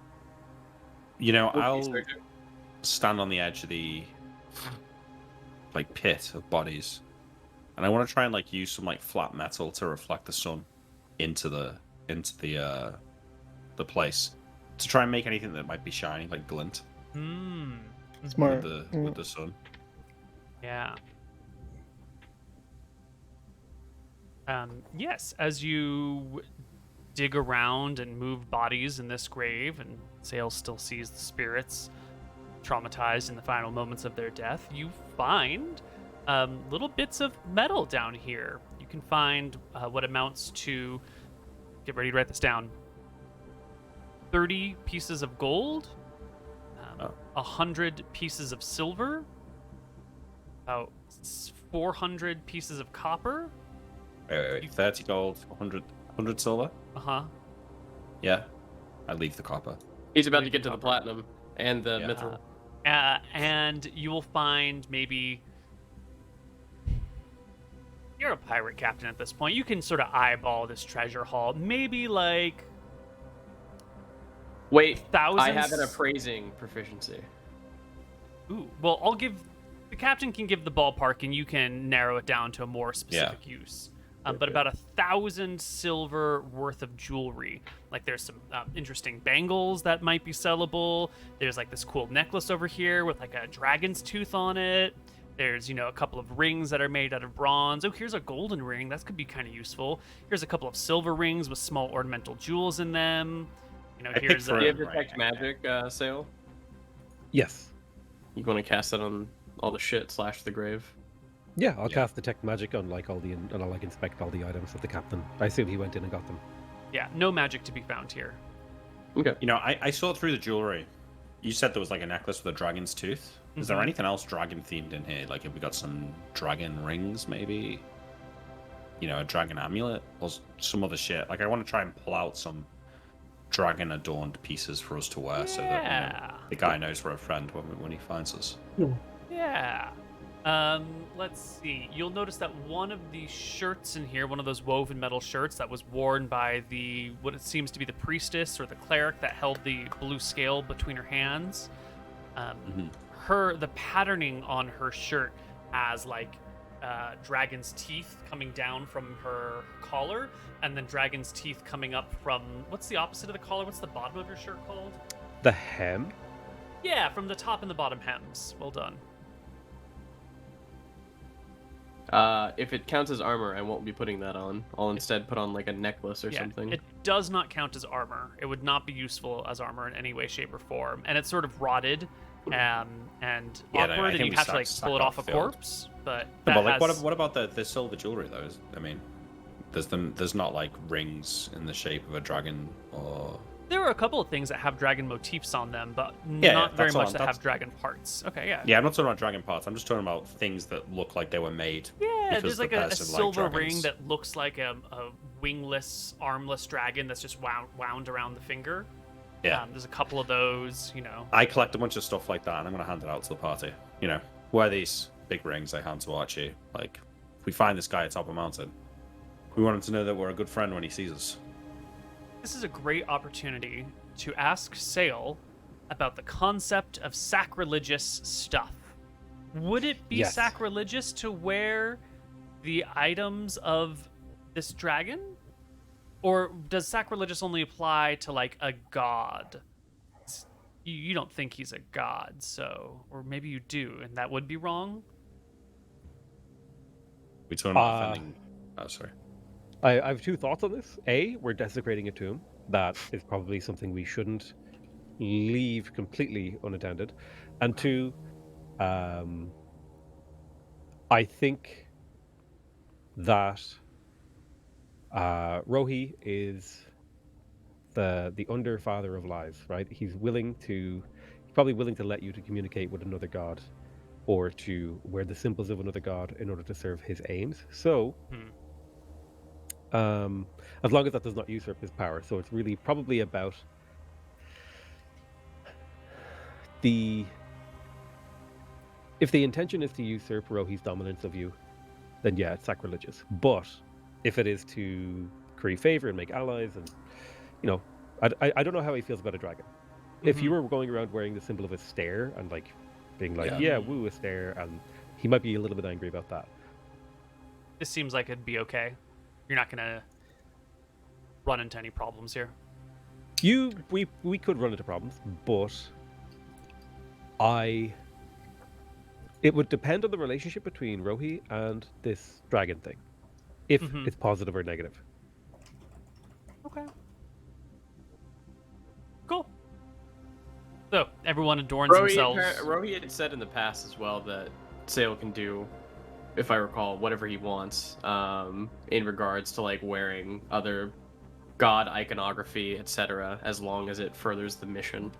stand on the edge of the pit of bodies, and I want to try and use some flat metal to reflect the sun into the place to try and make anything that might be shining glint. Smart. With the sun. Yeah. Yes, as you dig around and move bodies in this grave, and Sale still sees the spirits traumatized in the final moments of their death, you find little bits of metal down here. You can find what amounts to, get ready to write this down, 30 pieces of gold, 100 pieces of silver, about 400 pieces of copper. Wait. 30 gold, 100 silver? Uh-huh. Yeah. I leave the copper. He's about to get to the platinum and the mithril. And you will find maybe... You're a pirate captain at this point. You can sort of eyeball this treasure haul. Maybe Wait, thousands. I have an appraising proficiency. Ooh, well, the captain can give the ballpark, and you can narrow it down to a more specific use. But about 1,000 silver worth of jewelry. There's some interesting bangles that might be sellable. There's this cool necklace over here with a dragon's tooth on it. There's, a couple of rings that are made out of bronze. Oh, here's a golden ring. That could be kind of useful. Here's a couple of silver rings with small ornamental jewels in them. Here's Do you have detect magic, Sale? Yes. You want to cast that on all the shit / the grave? Yeah, I'll cast detect magic on and I'll inspect all the items of the captain. I assume he went in and got them. Yeah, no magic to be found here. Okay. I saw through the jewelry. You said there was a necklace with a dragon's tooth. Is there anything else dragon themed in here? Have we got some dragon rings, maybe? A dragon amulet or some other shit? I want to try and pull out some dragon adorned pieces for us to wear so that the guy knows we're a friend when he finds us. Yeah. Let's see. You'll notice that one of the shirts in here, one of those woven metal shirts that was worn by what it seems to be the priestess or the cleric that held the blue scale between her hands. The patterning on her shirt has dragon's teeth coming down from her collar, and then dragon's teeth coming up from, what's the opposite of the collar? What's the bottom of your shirt called? The hem? Yeah, from the top and the bottom hems. Well done. If it counts as armor, I won't be putting that on. I'll instead put on a necklace or something. It does not count as armor. It would not be useful as armor in any way, shape, or form. And it's sort of rotted and awkward, and you'd have to pull it off a corpse. But what about the silver jewelry though? There's not rings in the shape of a dragon or. There are a couple of things that have dragon motifs on them, but not very much that have dragon parts. Okay, yeah. Yeah, I'm not talking about dragon parts. I'm just talking about things that look like they were made. Yeah, there's a silver ring that looks like a wingless, armless dragon that's just wound around the finger. Yeah. There's a couple of those, I collect a bunch of stuff like that, and I'm going to hand it out to the party. Wear these big rings I hand to Archie. If we find this guy at top of mountain, we want him to know that we're a good friend when he sees us. This is a great opportunity to ask Sale about the concept of sacrilegious stuff. Would it be sacrilegious to wear the items of this dragon? Or does sacrilegious only apply to a god? You don't think he's a god, so... Or maybe you do, and that would be wrong? We talking about offending... Oh, sorry. I have two thoughts on this. A, we're desecrating a tomb. That is probably something we shouldn't leave completely unattended. And two, I think that Rohi is the under-father of lies, right? He's probably willing to let you to communicate with another god or to wear the symbols of another god in order to serve his aims. So... as long as that does not usurp his power. So it's really probably about if the intention is to usurp Rohi's dominance of you, then yeah, it's sacrilegious. But if it is to curry favor and make allies, and you know, I don't know how he feels about a dragon. If you were going around wearing the symbol of a stare and like being like, yeah, woo, a stare, and he might be a little bit angry about that. This seems like it'd be okay. You're not gonna run into any problems here. We could run into problems, but it would depend on the relationship between Rohi and this dragon thing, if it's positive or negative. Okay. Cool. So everyone adorns themselves. Rohi had said in the past as well that Sale can do, if I recall, whatever he wants, in regards to like wearing other god iconography, etc., as long as it furthers the mission.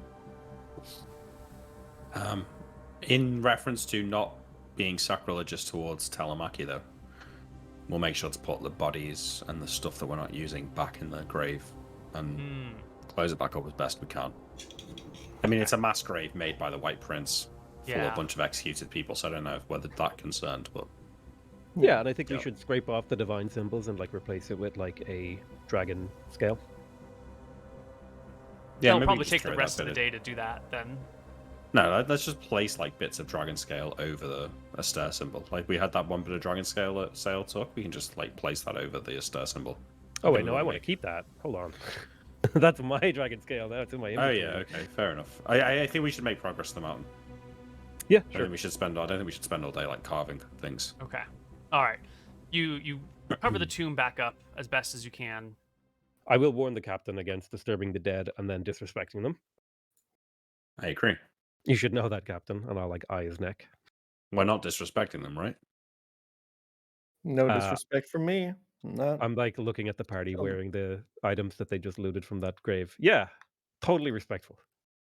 In reference to not being sacrilegious towards Telemaki, though, we'll make sure to put the bodies and the stuff that we're not using back in the grave and close it back up as best we can. I mean, it's a mass grave made by the White Prince for a bunch of executed people, so I don't know whether that concerned, but... Yeah, and I think we should scrape off the divine symbols and like replace it with like a dragon scale. Yeah, it'll probably take the rest of the day to do that then. No, let's just place like bits of dragon scale over the Aster symbol. Like we had that one bit of dragon scale that Sale took. We can just like place that over the Aster symbol. Oh wait, no, I want to keep that. Hold on. That's my dragon scale. That's in my inventory. Oh yeah, okay, fair enough. I think we should make progress to the mountain. Yeah, sure. I don't think we should spend all day like carving things. Okay. All right. You cover the tomb back up as best as you can. I will warn the captain against disturbing the dead and then disrespecting them. I agree. You should know that, Captain, and I'll like eye his neck. We're not disrespecting them, right? No disrespect from me. Not... I'm like looking at the party wearing the items that they just looted from that grave. Yeah, totally respectful.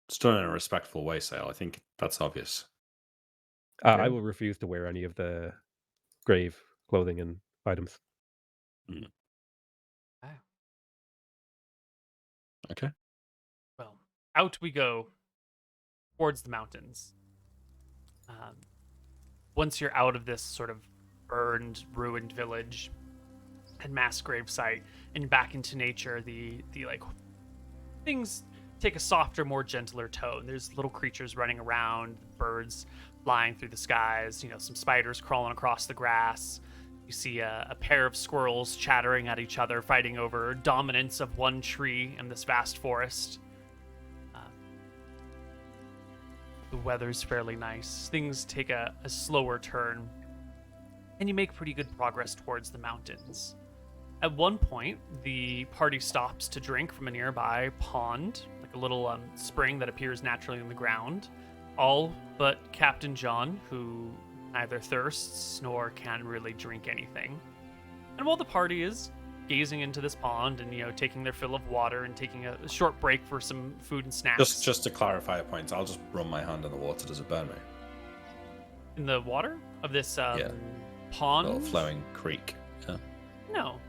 It's done in a respectful way, Sale. I think that's obvious. I will refuse to wear any of the grave clothing and items. Okay. Well, out we go towards the mountains. Once you're out of this sort of burned, ruined village and mass grave site and back into nature, the like things take a softer, more gentler tone. There's little creatures running around, birds flying through the skies, some spiders crawling across the grass. You see a pair of squirrels chattering at each other, fighting over dominance of one tree in this vast forest. The weather's fairly nice. Things take a slower turn, and you make pretty good progress towards the mountains. At one point, the party stops to drink from a nearby pond, like a little spring that appears naturally in the ground. All but Captain John, who neither thirsts nor can really drink anything. And while the party is gazing into this pond and taking their fill of water and taking a short break for some food and snacks. Just to clarify a point, I'll just run my hand in the water. Does it burn me? In the water of this pond? Little flowing creek. Yeah. No.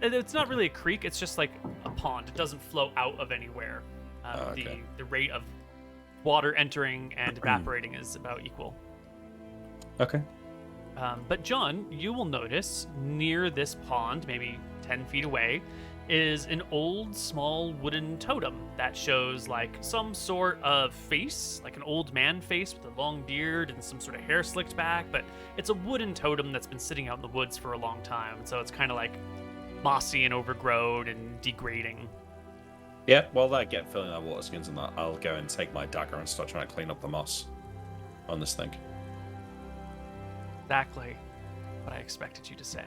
It's not really a creek, it's just like a pond. It doesn't flow out of anywhere. Okay. The rate of water entering and evaporating is about equal. Okay. But John, you will notice near this pond, maybe 10 feet away, is an old small wooden totem that shows like some sort of face, like an old man face with a long beard and some sort of hair slicked back, but it's a wooden totem that's been sitting out in the woods for a long time, so it's kind of like mossy and overgrown and degrading. Yeah, while they get filling their water skins and that, I'll go and take my dagger and start trying to clean up the moss on this thing. Exactly what I expected you to say.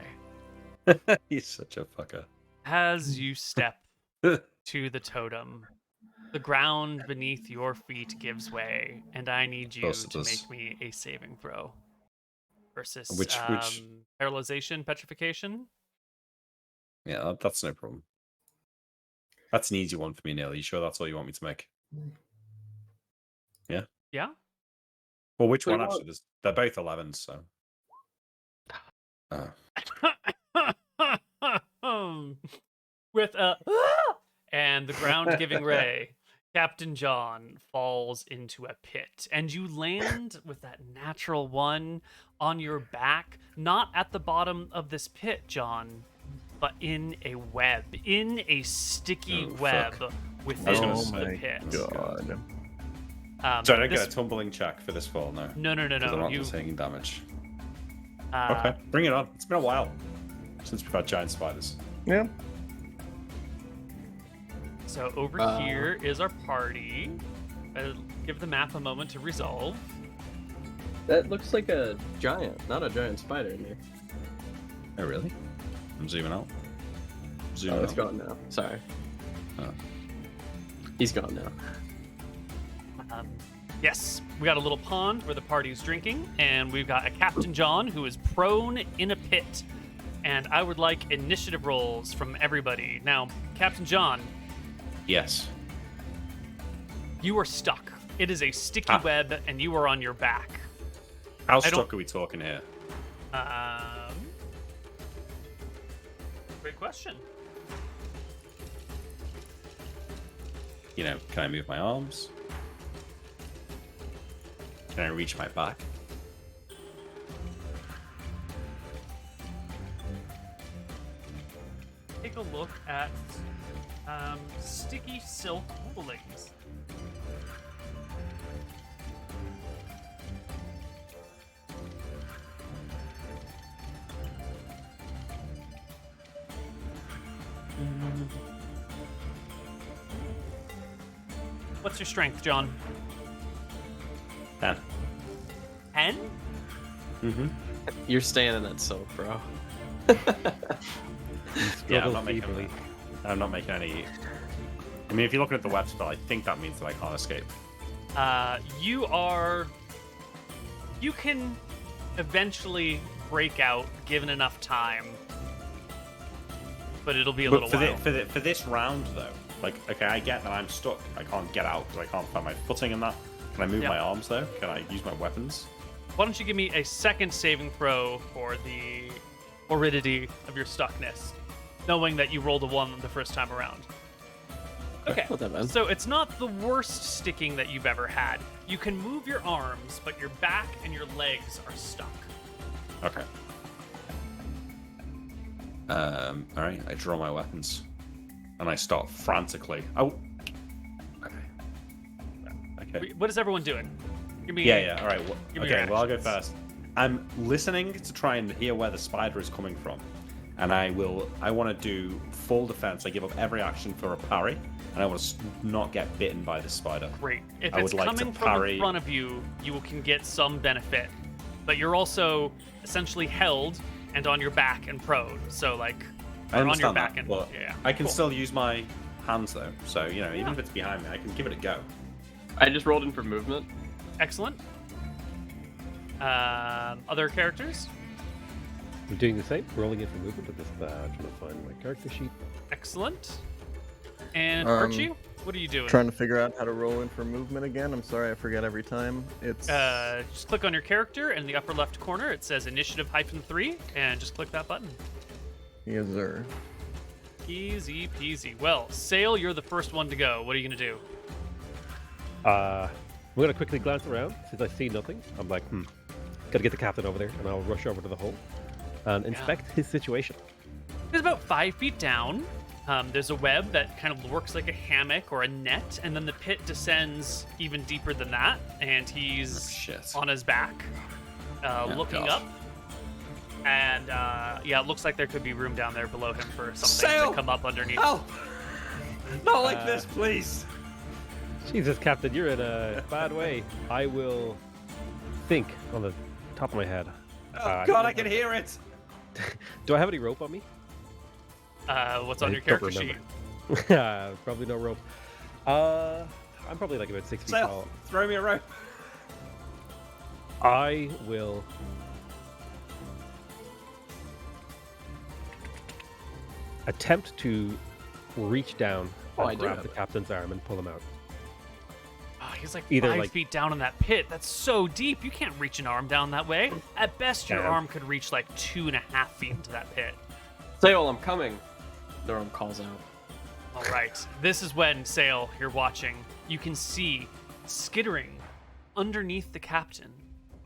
He's such a fucker. As you step to the totem, the ground beneath your feet gives way, and I need you to make me a saving throw. Versus which... paralyzation, petrification? Yeah, that's no problem. That's an easy one for me, Neal. Are you sure that's all you want me to make? Yeah? Yeah? Well, which one actually? They're both 11s, so... With a and the ground giving way, Captain John falls into a pit, and you land with that natural one on your back, not at the bottom of this pit, John, but in a web, in a sticky web fuck. within Oh the my pit. God. So I don't get a This- tumbling check for this fall, no. No. Because I'm not You, just taking damage. uh, Okay, bring it on. It's been a while since we've had giant spiders. Yeah. So over here is our party. Give the map a moment to resolve. That looks like a giant, not a giant spider in here. Oh, really? I'm zooming out. Oh, Zooming it's out. gone now. Sorry. Oh. He's gone now. Yes, we got a little pond where the party's drinking, and we've got a Captain John who is prone in a pit. And I would like initiative rolls from everybody. Now, Captain John, Yes. you are stuck. It is a sticky web, and you are on your back. How don't- stuck are we talking here? Great question. You know, can I move my arms? Can I reach my back? Take a look at sticky silk rulings. What's your strength, John? 10. 10? Mm-hmm. You're staying in that silk, bro. Yeah, Struggle I'm not making. feebly. I'm not making any. I mean, if you're looking at the web spell, I think that means that I can't escape. You can eventually break out given enough time, but it'll be a little But while. for this round, though, like, okay, I get that I'm stuck. I can't get out because I can't find my footing in that. Can I move Yeah. my arms, though? Can I use my weapons? Why don't you give me a second saving throw for the aridity of your stuckness, knowing that you rolled a 1 the first time around. Okay, Not that bad. so it's not the worst sticking that you've ever had. You can move your arms, but your back and your legs are stuck. Okay. All right. I draw my weapons, and I start frantically. Oh. Okay. What is everyone doing? Give me Yeah. All right. Give me your Okay. Well, I'll go actions. first. I'm listening to try and hear where the spider is coming from, and I want to do full defense. I give up every action for a parry, and I want to not get bitten by the spider. Great. If I it's would like to coming from in parry- front of you, you can get some benefit. But you're also essentially held and on your back and prone. So like I or on your understand back that, and but yeah. I can Cool. still use my hands though. So you know, even Yeah. if it's behind me, I can give it a go. I just rolled in for movement. Excellent. Other characters? I'm doing the same, rolling in for movement, but just trying to find my character sheet. Excellent. And Um, Archie, what are you doing? Trying to figure out how to roll in for movement again. I'm sorry, I forget every time. It's Just click on your character in the upper left corner. It says initiative -3, and just click that button. yes, sir. Easy peasy. Well, Sail, you're the first one to go. What are you gonna do? I'm gonna quickly glance around since I see nothing. I'm like, gotta get the captain over there, and I'll rush over to the hole and inspect his situation. It's about 5 feet down. There's a web that kind of works like a hammock or a net, and then the pit descends even deeper than that, and he's Oh, shit. on his back, looking God. up. And yeah, it looks like there could be room down there below him for something Sail! to come up underneath. Help! Not like this, please. Jesus, Captain, you're in a bad way. I will think on the top of my head. Oh God, I can hear it. Do I have any rope on me? What's on I your don't character sheet? remember. Probably no rope. I'm probably like about 6 feet Sail, tall. throw me a rope. I will attempt to reach down Oh, and I do grab have the it. captain's arm and pull him out. Oh, he's like Either, 5 like- feet down in that pit. That's so deep. You can't reach an arm down that way. At best, your Yeah. arm could reach like 2.5 feet into that pit. Sail, I'm coming. Nilram calls out. All right. This is when, Sail, you're watching. You can see skittering underneath the captain,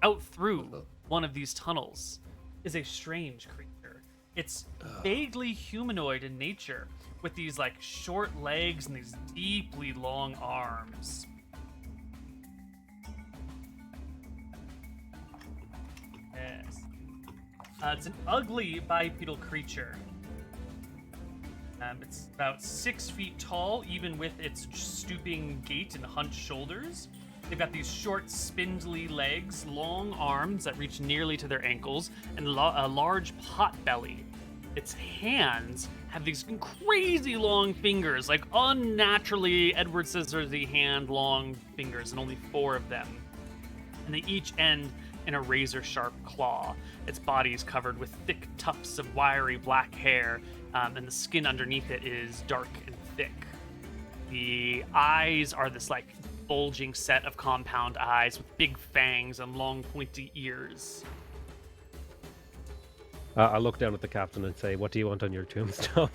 out through one of these tunnels, is a strange creature. It's vaguely humanoid in nature, with these like short legs and these deeply long arms. Yes. It's an ugly bipedal creature. It's about 6 feet tall, even with its stooping gait and hunched shoulders. They've got these short, spindly legs, long arms that reach nearly to their ankles, and a large pot belly. Its hands have these crazy long fingers, like unnaturally Edward Scissorsy hand long fingers, and only 4 of them. And they each end in a razor-sharp claw. Its body is covered with thick tufts of wiry black hair, and the skin underneath it is dark and thick. The eyes are this like bulging set of compound eyes with big fangs and long pointy ears. I look down at the captain and say, "What do you want on your tombstone?"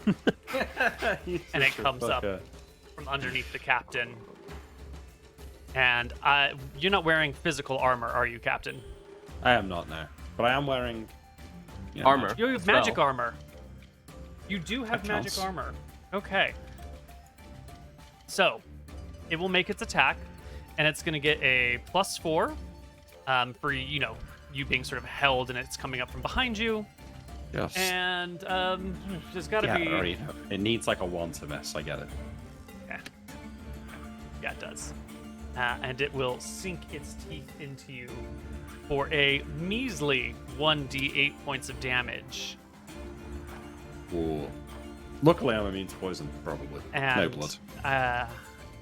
And it comes up from underneath the captain. And you're not wearing physical armor, are you, Captain? I am not now, but I am wearing Armor. You have Spell. magic armor. You do have That magic counts. armor. Okay. So, it will make its attack, and it's going to get a +4 for, you being sort of held and it's coming up from behind you. Yes. And there's got to Yeah, be... I already know. It needs like a 1 to miss. I get it. Yeah, it does. And it will sink its teeth into you for a measly 1d8 points of damage. Ooh. Luckily, I'm immune to poison, probably. And, No blood.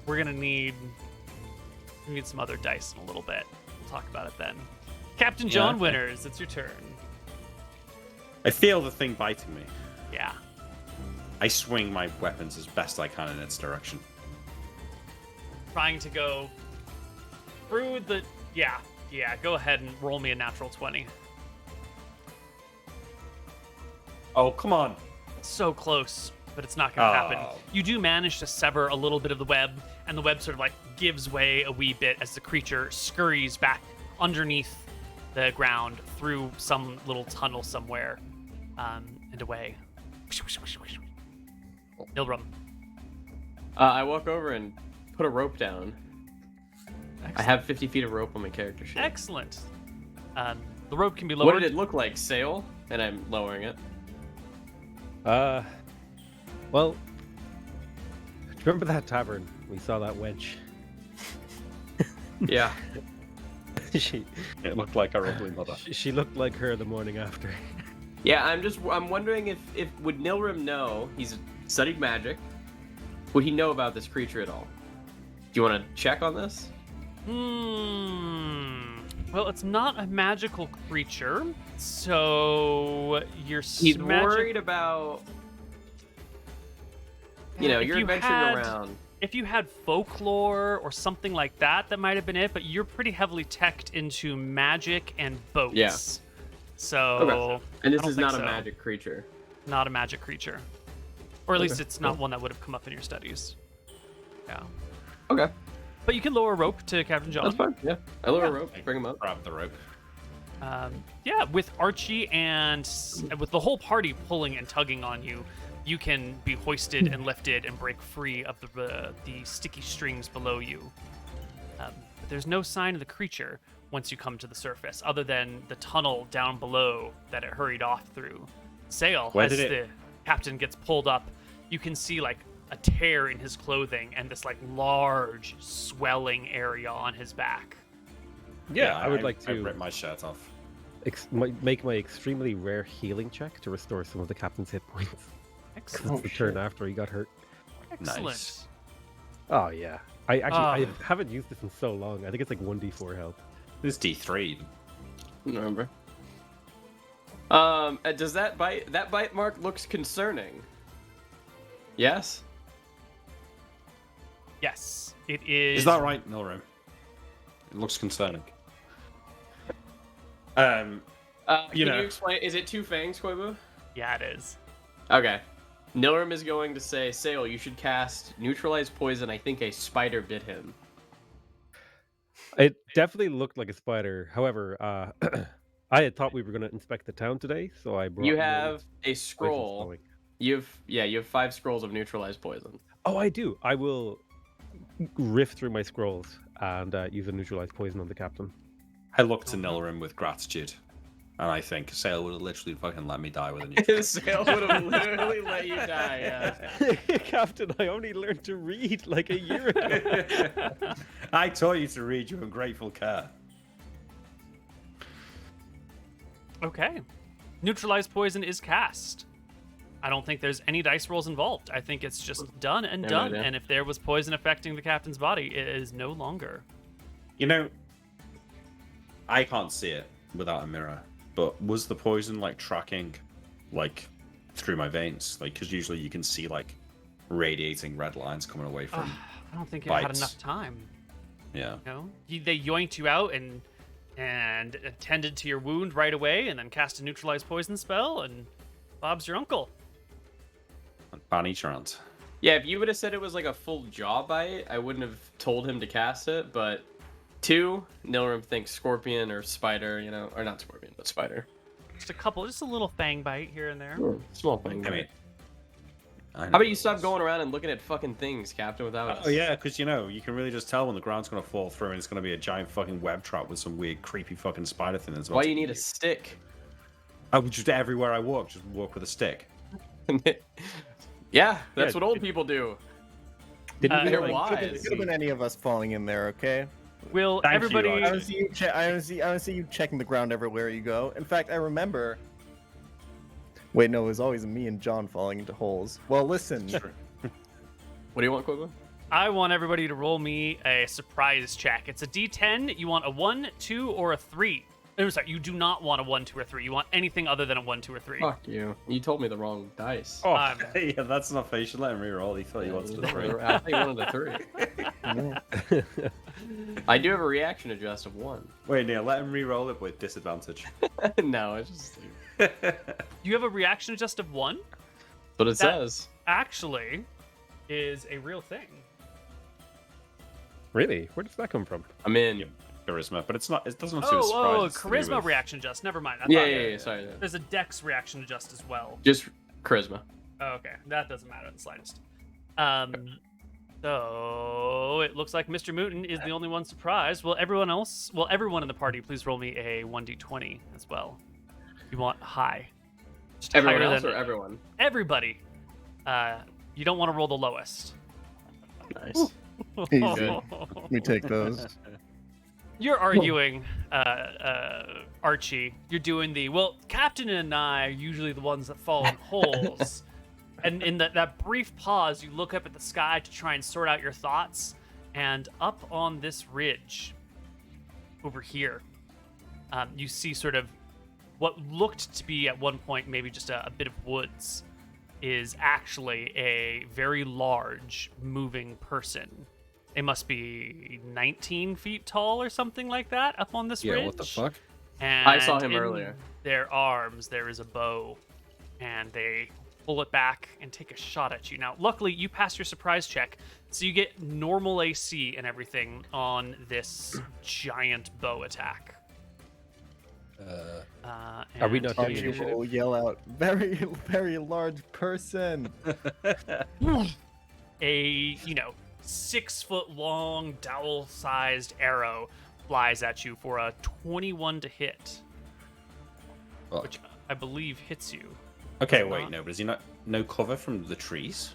We're gonna need some other dice in a little bit. We'll talk about it then. Captain John okay. Winters, it's your turn. I feel the thing biting me. Yeah. I swing my weapons as best I can in its direction. Trying to go through the... Yeah, go ahead and roll me a natural 20. Oh, come on. So close, but it's not gonna happen. Oh. You do manage to sever a little bit of the web, and the web sort of like gives way a wee bit as the creature scurries back underneath the ground through some little tunnel somewhere, and away. Nilram. I walk over and put a rope down. I have 50 feet of rope on my character sheet. Excellent. The rope can be lowered. What did it look like? Sail? And I'm lowering it. Well, do you remember that tavern? We saw that wench. Yeah. she It looked like a ugly mother. she looked like her the morning after. Yeah, I'm wondering if would Nilram know? He's studied magic. Would he know about this creature at all? Do you want to check on this? Well, it's not a magical creature, so He's worried about. You're If you adventuring had- around. If you had folklore or something like that, that might have been it. But you're pretty heavily teched into magic and boats. Yeah. So. Okay. And this I don't is think not so. a magic creature. Not a magic creature, or at least Okay, it's not cool. one that would have come up in your studies. Yeah. Okay, But you can lower a rope to Captain John. that's fine. Yeah, I lower Yeah. a rope, bring him up. Grab the rope. Yeah, with Archie and with the whole party pulling and tugging on you, you can be hoisted and lifted and break free of the sticky strings below you. But there's no sign of the creature once you come to the surface, other than the tunnel down below that it hurried off through. Sail, Where as did the captain gets pulled up, you can see like a tear in his clothing and this like large swelling area on his back. Yeah, I would like I to rip my shirt off. make my extremely rare healing check to restore some of the captain's hit points. 'Cause Excellent. it's the turn after he got hurt. Excellent. Nice. Oh yeah. I Ah. haven't used this in so long. I think it's like 1d4 health. This is D3. Remember. Does that bite mark looks concerning? Yes. Yes, it is. Is that right, Nilram? It looks concerning. Can You know. you explain? Is it 2 fangs, Koibu? Yeah, it is. Okay. Nilram is going to say, Sail, you should cast Neutralize Poison. I think a spider bit him. It definitely looked like a spider. However, I had thought we were going to inspect the town today, so I brought You no have a poison scroll. spelling. You have 5 scrolls of Neutralize Poison. Oh, I do. I will riff through my scrolls and use a neutralized poison on the captain. I look to Nilram with gratitude, and I think Sail would have literally fucking let me die with a neutral. Sail would have literally let you die, yeah. Captain, I only learned to read like a year ago. I taught you to read, you ungrateful care. Okay. Neutralize poison is cast. I don't think there's any dice rolls involved. I think it's just done and done. And if there was poison affecting the captain's body, it is no longer. You know, I can't see it without a mirror, but was the poison like tracking like through my veins? Like, because usually you can see like radiating red lines coming away from I don't think you had enough time. Yeah. You know? They yoinked you out and attended to your wound right away, and then cast a neutralize poison spell, and Bob's your uncle. Bunny chant. Yeah, if you would have said it was like a full jaw bite, I wouldn't have told him to cast it, but 2, Nilram thinks scorpion or spider, you know, or not scorpion, but spider. Just a little fang bite here and there. Small thing. I mean, how about you stop going around and looking at fucking things, Captain, without us? Oh yeah, because you know, you can really just tell when the ground's gonna fall through and it's gonna be a giant fucking web trap with some weird creepy fucking spider thing as well. Why you need a stick? I would just everywhere I walk, just walk with a stick. Yeah, that's what old people do. Didn't They're we, like, wise. Could have been any of us falling in there, okay? Will Thank you, everybody? Archie. I don't see you. I don't see you checking the ground everywhere you go. In fact, I remember. Wait, no, it was always me and John falling into holes. Well, listen. What do you want, Koibu? I want everybody to roll me a surprise check. It's a D10. You want a 1, 2, or a 3. I'm sorry, you do not want a 1, 2, or 3. You want anything other than a 1, 2, or 3. Fuck you. You told me the wrong dice. Oh, Yeah, that's not fair. You should let him reroll. He thought he wanted a 3. I think you wanted a 3. I do have a reaction adjust of 1. Wait, Neal, let him reroll it with disadvantage. No, it's just... You have a reaction adjust of 1? But it says. Actually is a real thing. really? Where does that come from? I'm in. Yep. Charisma, but it's not. It doesn't have to be a surprise. Oh, it's to do charisma with- reaction adjust. Never mind. I Yeah, thought yeah, sorry. There's a dex reaction adjust as well. Just charisma. Oh, okay, that doesn't matter in the slightest. So it looks like MrMouton is the only one surprised. Will everyone in the party, please roll me a 1d20 as well. You want high. Just Everyone higher else than or everyone? everybody. You don't want to roll the lowest. Nice. Easy. Let me take those. You're arguing, Archie. You're doing Captain and I are usually the ones that fall in holes. And in that brief pause, you look up at the sky to try and sort out your thoughts. And up on this ridge, over here, you see sort of what looked to be at one point maybe just a bit of woods is actually a very large moving person. It must be 19 feet tall or something like that up on this ridge. Yeah, what the fuck? And I saw him in earlier. Their arms, there is a bow, and they pull it back and take a shot at you. Now, luckily, you passed your surprise check, so you get normal AC and everything on this giant bow attack. Are we not doing Archie initiative? will yell out, "Very, very large person." A 6-foot-long, dowel-sized arrow flies at you for a 21 to hit, Fuck. which I believe hits you. Okay, It's wait, not- no, but is he not no cover from the trees?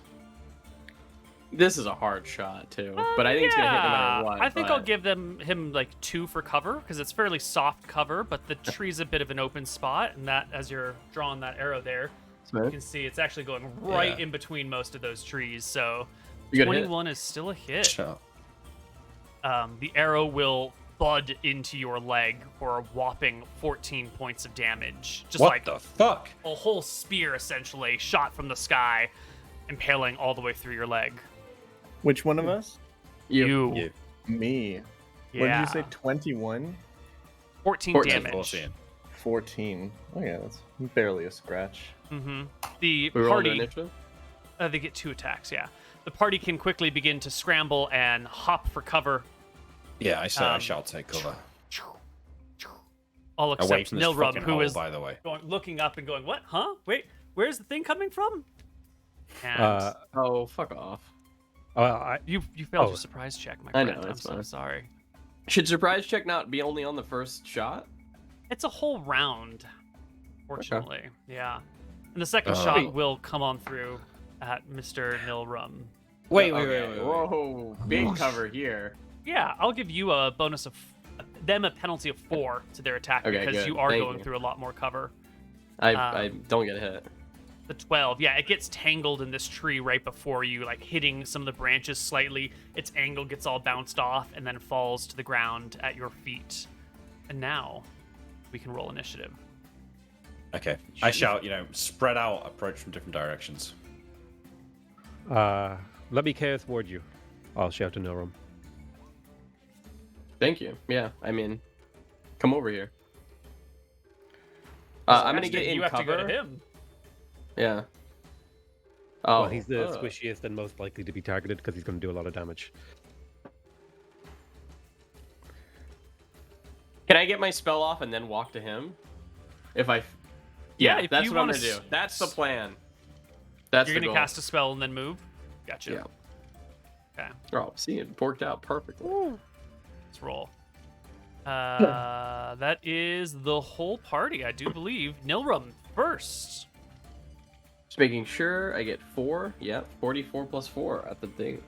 This is a hard shot, too. But I think it's going to hit no matter what. I think but... I'll give him like 2 for cover because it's fairly soft cover, but the tree's a bit of an open spot, and that as you're drawing that arrow there, you can see it's actually going right Yeah. in between most of those trees. So You got a hit. 21 is still a hit. Shut The arrow will bud into your leg for a whopping 14 points of damage. Just What like the fuck? a whole spear essentially shot from the sky, impaling all the way through your leg. Which one of us? You. You. Me. Yeah. What did you say? 21? 14 14. damage. 14. 14. Oh yeah, that's barely a scratch. Mm-hmm. The We rolled party. initiative? They get 2 attacks, yeah. The party can quickly begin to scramble and hop for cover. Yeah, I say I shall take cover. All Away except from this Nilram, fucking who hole, is by the way. looking up and going, what? Huh? Wait, where's the thing coming from? And Oh, fuck off. you failed oh. your surprise check, my I friend. know, I'm it's so fine. sorry. Should surprise check not be only on the first shot? It's a whole round, fortunately. Yeah. And the second Oh. shot will come on through at Mr. Nilram. Wait. Whoa, big cover here. Yeah, I'll give you a bonus of them a penalty of 4 to their attack Okay, because good. you are Thank going you. through a lot more cover. I don't get hit. The 12, yeah, it gets tangled in this tree right before you, like hitting some of the branches slightly. Its angle gets all bounced off and then falls to the ground at your feet. And now we can roll initiative. Okay. I shall, spread out, approach from different directions. Let me chaos ward you. I'll shout to Nilram. Thank you. Yeah, I mean, come over here. I'm gonna get in You have cover. to go to him. Yeah. Oh, Well, he's the squishiest and most likely to be targeted because he's going to do a lot of damage. Can I get my spell off and then walk to him? If I. Yeah, Yeah, if that's you what I'm wanna gonna do. s- That's the plan. That's You're the going goal. to cast a spell and then move? Gotcha. Yeah. Okay, Oh, see, it worked out perfectly. let's roll. That is the whole party, I do believe. Nilram first. Just making sure I get 4. Yep, 44 plus 4 at the thing.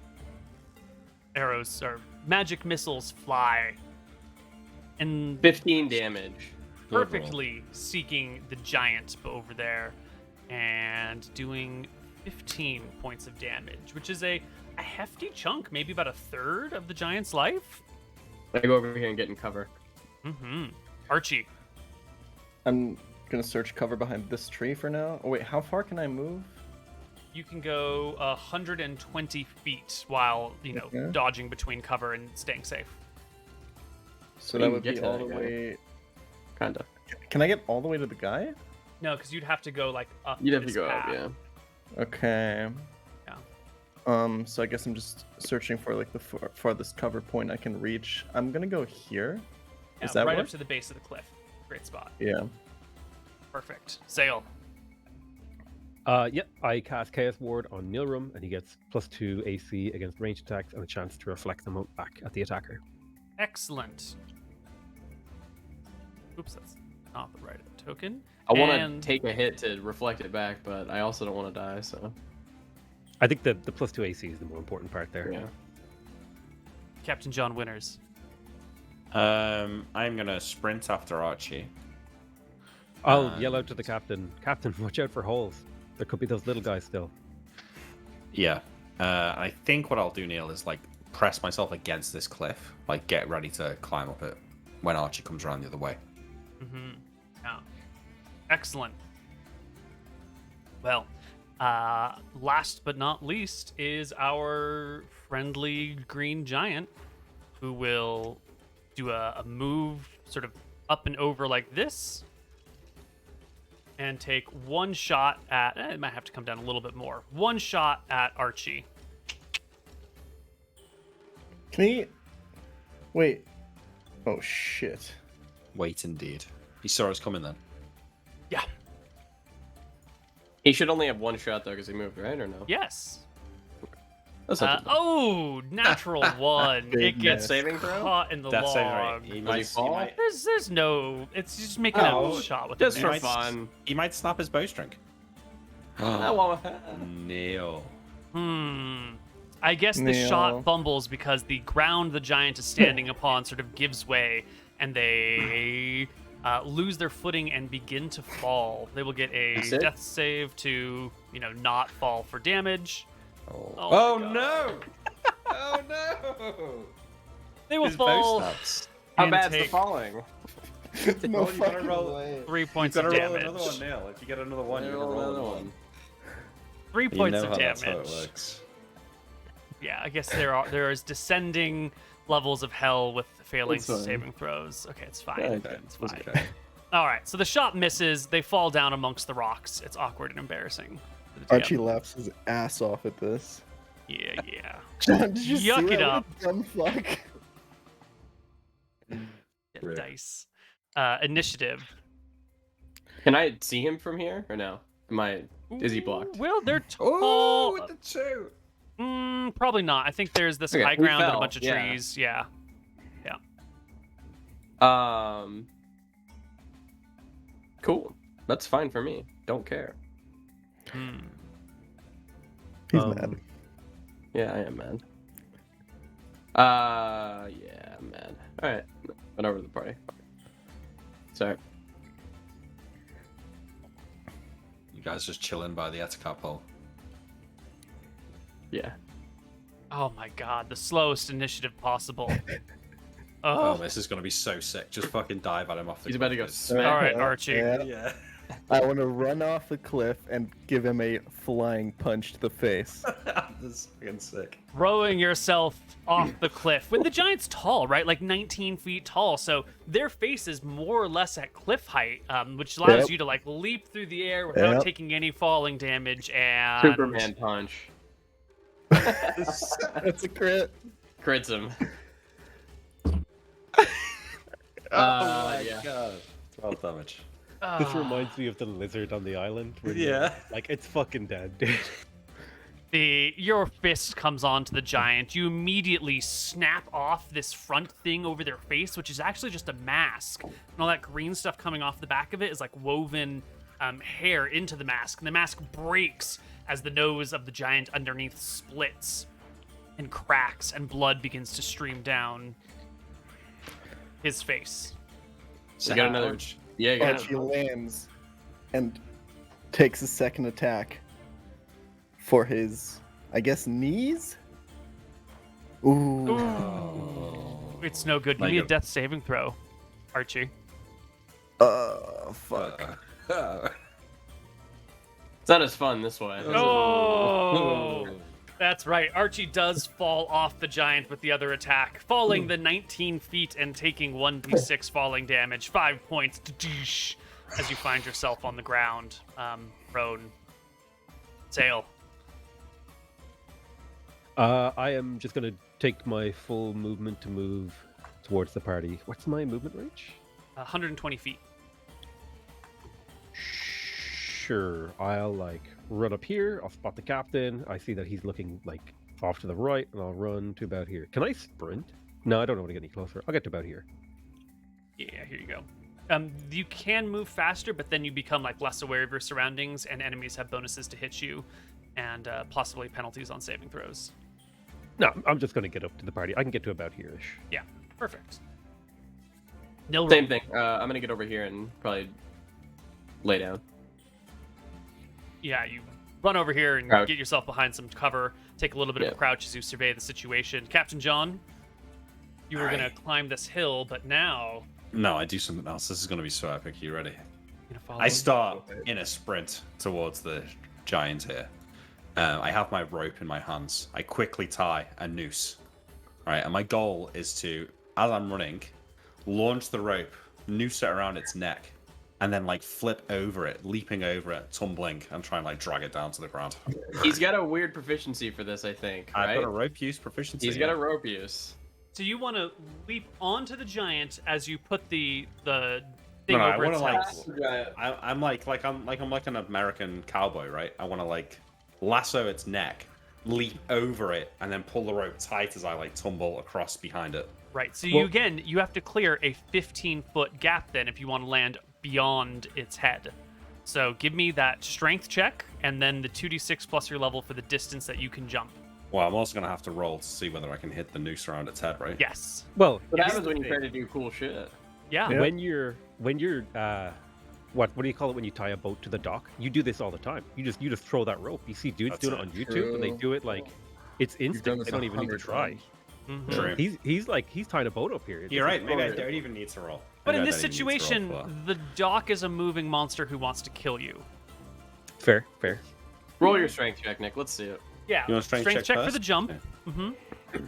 Arrows or magic missiles fly. And 15 damage. perfectly seeking the giant over there and doing 15 points of damage, which is a hefty chunk, maybe about a third of the giant's life. I go over here and get in cover. Archie. I'm gonna search cover behind this tree for now. Oh wait, how far can I move? You can go 120 feet while, Okay. dodging between cover and staying safe. So You that can would get be to all that the guy. way. Kinda. Can I get all the way to the guy? No, because you'd have to go, like, up You'd have to this go path. up, yeah. Okay. Yeah. So I guess I'm just searching for like the farthest cover point I can reach. I'm gonna go here. Yeah, Is that right work? up to the base of the cliff. Great spot. Yeah. Perfect. Sail. Yep, I cast Chaos Ward on Nilram, and he gets +2 AC against ranged attacks and a chance to reflect them back at the attacker. Excellent. Oops, that's not the right token. I want And- to take a hit to reflect it back, but I also don't want to die, so. I think the +2 AC is the more important part there. Yeah. Captain John Winters. I'm gonna sprint after Archie. I'll yell out to the captain, Captain, watch out for holes. There could be those little guys still. Yeah. I think what I'll do, Neal, is like press myself against this cliff, like get ready to climb up it when Archie comes around the other way. Yeah. Excellent. Well, last but not least is our friendly green giant, who will do a move sort of up and over like this, and take one shot at. It might have to come down a little bit more. One shot at Archie. Can he? Wait. Oh shit. Wait, indeed. He saw us coming then. Yeah. He should only have one shot, though, because he moved, right? Or no? Yes. That's not too bad. Oh, natural one. It Goodness. gets Saving throw? caught in the That's log. right. He Does he might, he fall? might, There's no. It's just making Oh, a shot with just the for mace. fun. he might snap his bowstring. I want- Neal. I guess the Neal. shot fumbles because the ground the giant is standing upon sort of gives way, and they lose their footing and begin to fall. They will get a That's it? death save to, not fall for damage. Oh, my God. no! Oh no! They will His bow fall snaps. How and bad's the take falling? No Well, you gotta fucking roll- way. 3 points You've of got to roll damage. another one, Neal. If you get another one, you Roll roll another another one. one. 3 You points know of how damage. that's how it works. Yeah, I guess there is descending levels of hell with failing It's fine. saving throws. Okay, it's fine. Okay, It's it's fine. okay. All right, so the shot misses. They fall down amongst the rocks. It's awkward and embarrassing. for the DM. Archie laughs his ass off at this. Yeah, yeah. John, did you Yuck see it that? up. What a dumb fuck. Yeah, Rip. dice. Initiative. Can I see him from here or no? Is he blocked? Well, they're Oh, tall. with the two. Probably not. I think there's this Okay, high we ground and a fell, bunch of yeah. trees. Yeah. Cool. That's fine for me. Don't care. Hmm. He's mad. Yeah, I am mad. Yeah, I'm mad. All right, went over to the party. Sorry. You guys just chilling by the Ettercap hole. Yeah. Oh my god, the slowest initiative possible. Oh, Oh. this is gonna be so sick. Just fucking dive at him off the He's about to go cliff. smack. All right, Yeah, Archie. yeah. Yeah. I want to run off the cliff and give him a flying punch to the face. This is fucking sick. Throwing yourself off the cliff. When the giant's tall, right? Like 19 feet tall. So their face is more or less at cliff height, which allows Yep. you to like leap through the air without Yep. taking any falling damage and Superman punch. That's a crit. Crits him. Oh my Yeah. god. 12 damage. This reminds me of the lizard on the island. Where you- Yeah. like, it's fucking dead, dude. Your fist comes onto the giant. You immediately snap off this front thing over their face, which is actually just a mask. And all that green stuff coming off the back of it is like woven hair into the mask. And the mask breaks as the nose of the giant underneath splits and cracks, and blood begins to stream down his face. You got another. Yeah, you got Archie lands and takes a second attack for his, I guess, knees? Ooh. It's no good. Give Like me a a- death saving throw, Archie. Fuck. It's not as fun this way. Oh! That's right. Archie does fall off the giant with the other attack, falling the 19 feet and taking 1d6 falling damage, 5 points, as you find yourself on the ground, prone. Sail. I am just gonna take my full movement to move towards the party. What's my movement range? 120 feet. Sure, I'll like run up here. I'll spot the captain. I see that he's looking like off to the right, and I'll run to about here. Can I sprint? No, I don't want to get any closer. I'll get to about here. Yeah, here you go. You can move faster, but then you become like less aware of your surroundings, and enemies have bonuses to hit you, and possibly penalties on saving throws. No, I'm just gonna get up to the party. I can get to about here-ish. Yeah, perfect. Nilram. Same thing. I'm gonna get over here and probably lay down. Yeah, you run over here and Crouch. get yourself behind some cover, take a little bit of a Yeah. crouch as you survey the situation. Captain John, you were going to climb this hill, but now No, I do something else. This is gonna be so epic. You ready? you're going to follow. I start in a sprint towards the giant here. I have my rope in my hands. I quickly tie a noose. All right, and my goal is to, as I'm running, launch the rope, noose it around its neck, and then like flip over it, leaping over it, tumbling, and try and like drag it down to the ground. He's got a weird proficiency for this, I think. I've Right? got a rope use proficiency. He's got a rope use. So you want to leap onto the giant as you put the thing No, I over its wanna, head. like, I'm like an American cowboy, right? I want to like lasso its neck, leap over it, and then pull the rope tight as I like tumble across behind it. Right. So Well- you have to clear a 15-foot gap then if you want to land beyond its head. So give me that strength check and then the 2d6 plus your level for the distance that you can jump. Well, I'm also gonna have to roll to see whether I can hit the noose around its head, right? Yes. Well, What here's happens the when you thing. try to do cool shit? Yeah. Yeah. when you're what do you call it when you tie a boat to the dock? You do this all the time. You just throw that rope. You see dudes That's doing it it. on YouTube, and they True. do it like it's You've done instant. this They don't even need to 100 try. times. Mhm. True. He's tying a boat up here. You're right. Maybe I Okay. don't even need to roll. But in Maybe I this don't even need to situation, roll for that. the dock is a moving monster who wants to kill you. Fair. Roll your strength check, Nick. Let's see it. Yeah. You want strength check check for first? the jump. Yeah. Mm-hmm.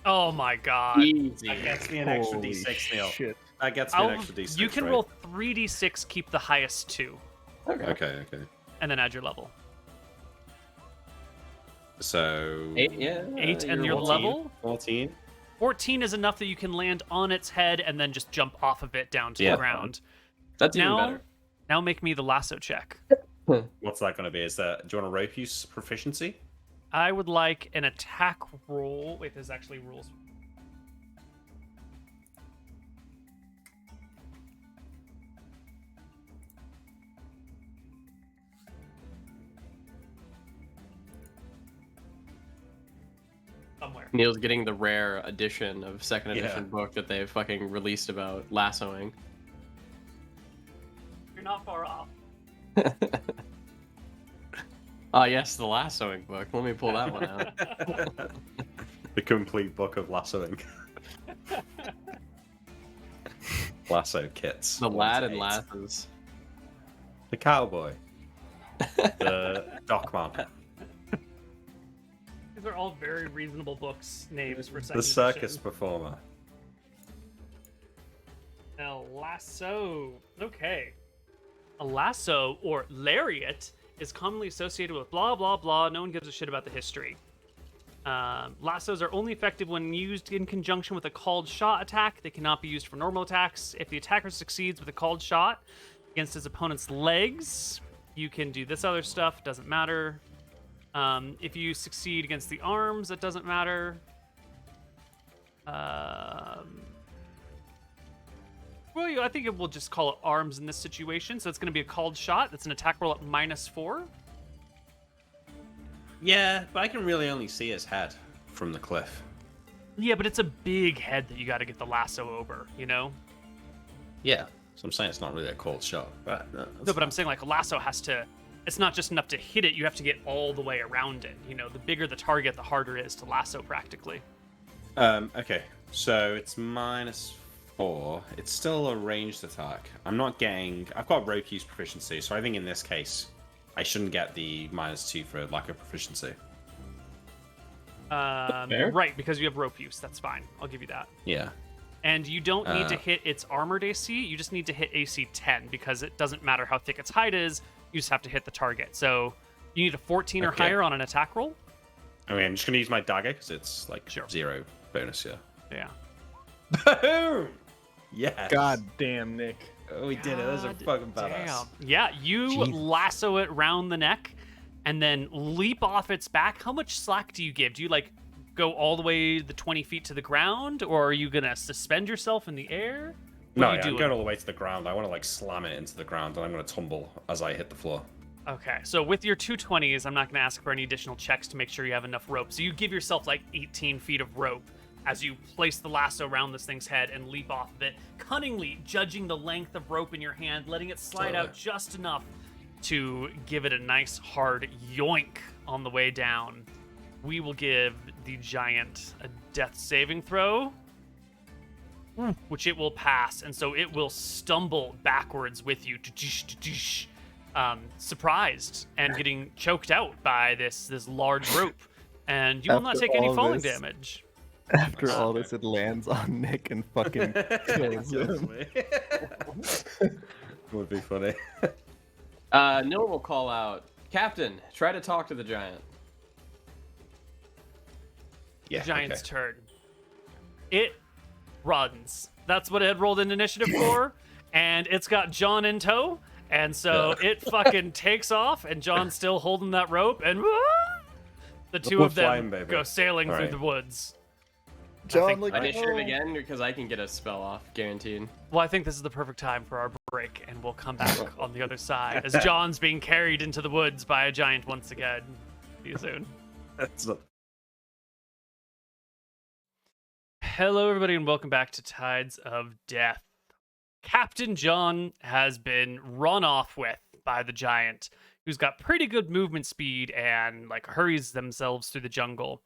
Oh my god. Easy. That gets me an extra Holy D6, Neal. shit. That gets me an extra D6. You can right? roll 3d6, keep the highest 2, Okay. Okay. and then add your level. So 8, yeah. 8 and your 14. level? 14. 14 is enough that you can land on its head and then just jump off of it down to the ground. That's even Now, better. now make me the lasso check. What's that going to be? Is that, do you want a rope use proficiency? I would like an attack roll. Wait, there's actually rules. Somewhere. Neal's getting the rare edition of second edition book that they've fucking released about lassoing. You're not far off. Ah, yes, the lassoing book. Let me pull that one out. The complete book of lassoing. Lasso kits. The 1 lad to and 8. lasses. The cowboy. The dockman. These are all very reasonable books names for second The circus edition. performer. A lasso. Okay. A lasso or lariat is commonly associated with blah blah blah. No one gives a shit about the history. Lassos are only effective when used in conjunction with a called shot attack. They cannot be used for normal attacks. If the attacker succeeds with a called shot against his opponent's legs, you can do this other stuff. Doesn't matter. If you succeed against the arms, it doesn't matter. Well, I think it will just call it arms in this situation. So it's going to be a called shot. That's an attack roll at -4. Yeah, but I can really only see his head from the cliff. Yeah, but it's a big head that you got to get the lasso over, you know? Yeah. So I'm saying it's not really a cold shot. But No, but I'm saying like a lasso has to... It's not just enough to hit it. You have to get all the way around it. You know, the bigger the target, the harder it is to lasso practically. Okay, so it's -4. It's still a ranged attack. I'm not getting... I've got rope use proficiency, so I think in this case, I shouldn't get the -2 for lack of proficiency. Fair. Right, because you have rope use. That's fine. I'll give you that. Yeah. And you don't need to hit its armored AC. You just need to hit AC 10 because it doesn't matter how thick its hide is. You just have to hit the target. So you need a 14 or Okay. higher on an attack roll. I mean, I'm just going to use my dagger because it's like Sure. 0 bonus, yeah. Yeah. Boom! Yes. God damn, Nick. Oh, we did it. That was a God fucking badass. damn. Yeah, you Jesus. lasso it round the neck and then leap off its back. How much slack do you give? Do you like go all the way the 20 feet to the ground, or are you gonna suspend yourself in the air? What No, are you yeah, I'm doing? going all the way to the ground. I want to like slam it into the ground, and I'm going to tumble as I hit the floor. Okay, so with your 220s, I'm not going to ask for any additional checks to make sure you have enough rope. So you give yourself like 18 feet of rope as you place the lasso around this thing's head and leap off of it, cunningly judging the length of rope in your hand, letting it slide out just enough to give it a nice hard yoink on the way down. We will give the giant a death saving throw, which it will pass, and so it will stumble backwards with you, surprised and getting choked out by this large rope, and you will not After take any all falling this- damage. After all this, it lands on Nick and fucking kills him. Would be funny. Nilram will call out, Captain, try to talk to the giant. Yeah. The giant's okay. turn. It runs. That's what it had rolled in initiative for, and it's got John in tow, and so it fucking takes off, and John's still holding that rope, and the two We're of them flying, baby. go sailing through Alright. the woods. John, like, Initiative oh. again, because I can get a spell off, guaranteed. Well, I think this is the perfect time for our break, and we'll come back on the other side as John's being carried into the woods by a giant once again. See you soon. That's not... Hello, everybody, and welcome back to Tides of Death. Captain John has been run off with by the giant, who's got pretty good movement speed and like hurries themselves through the jungle.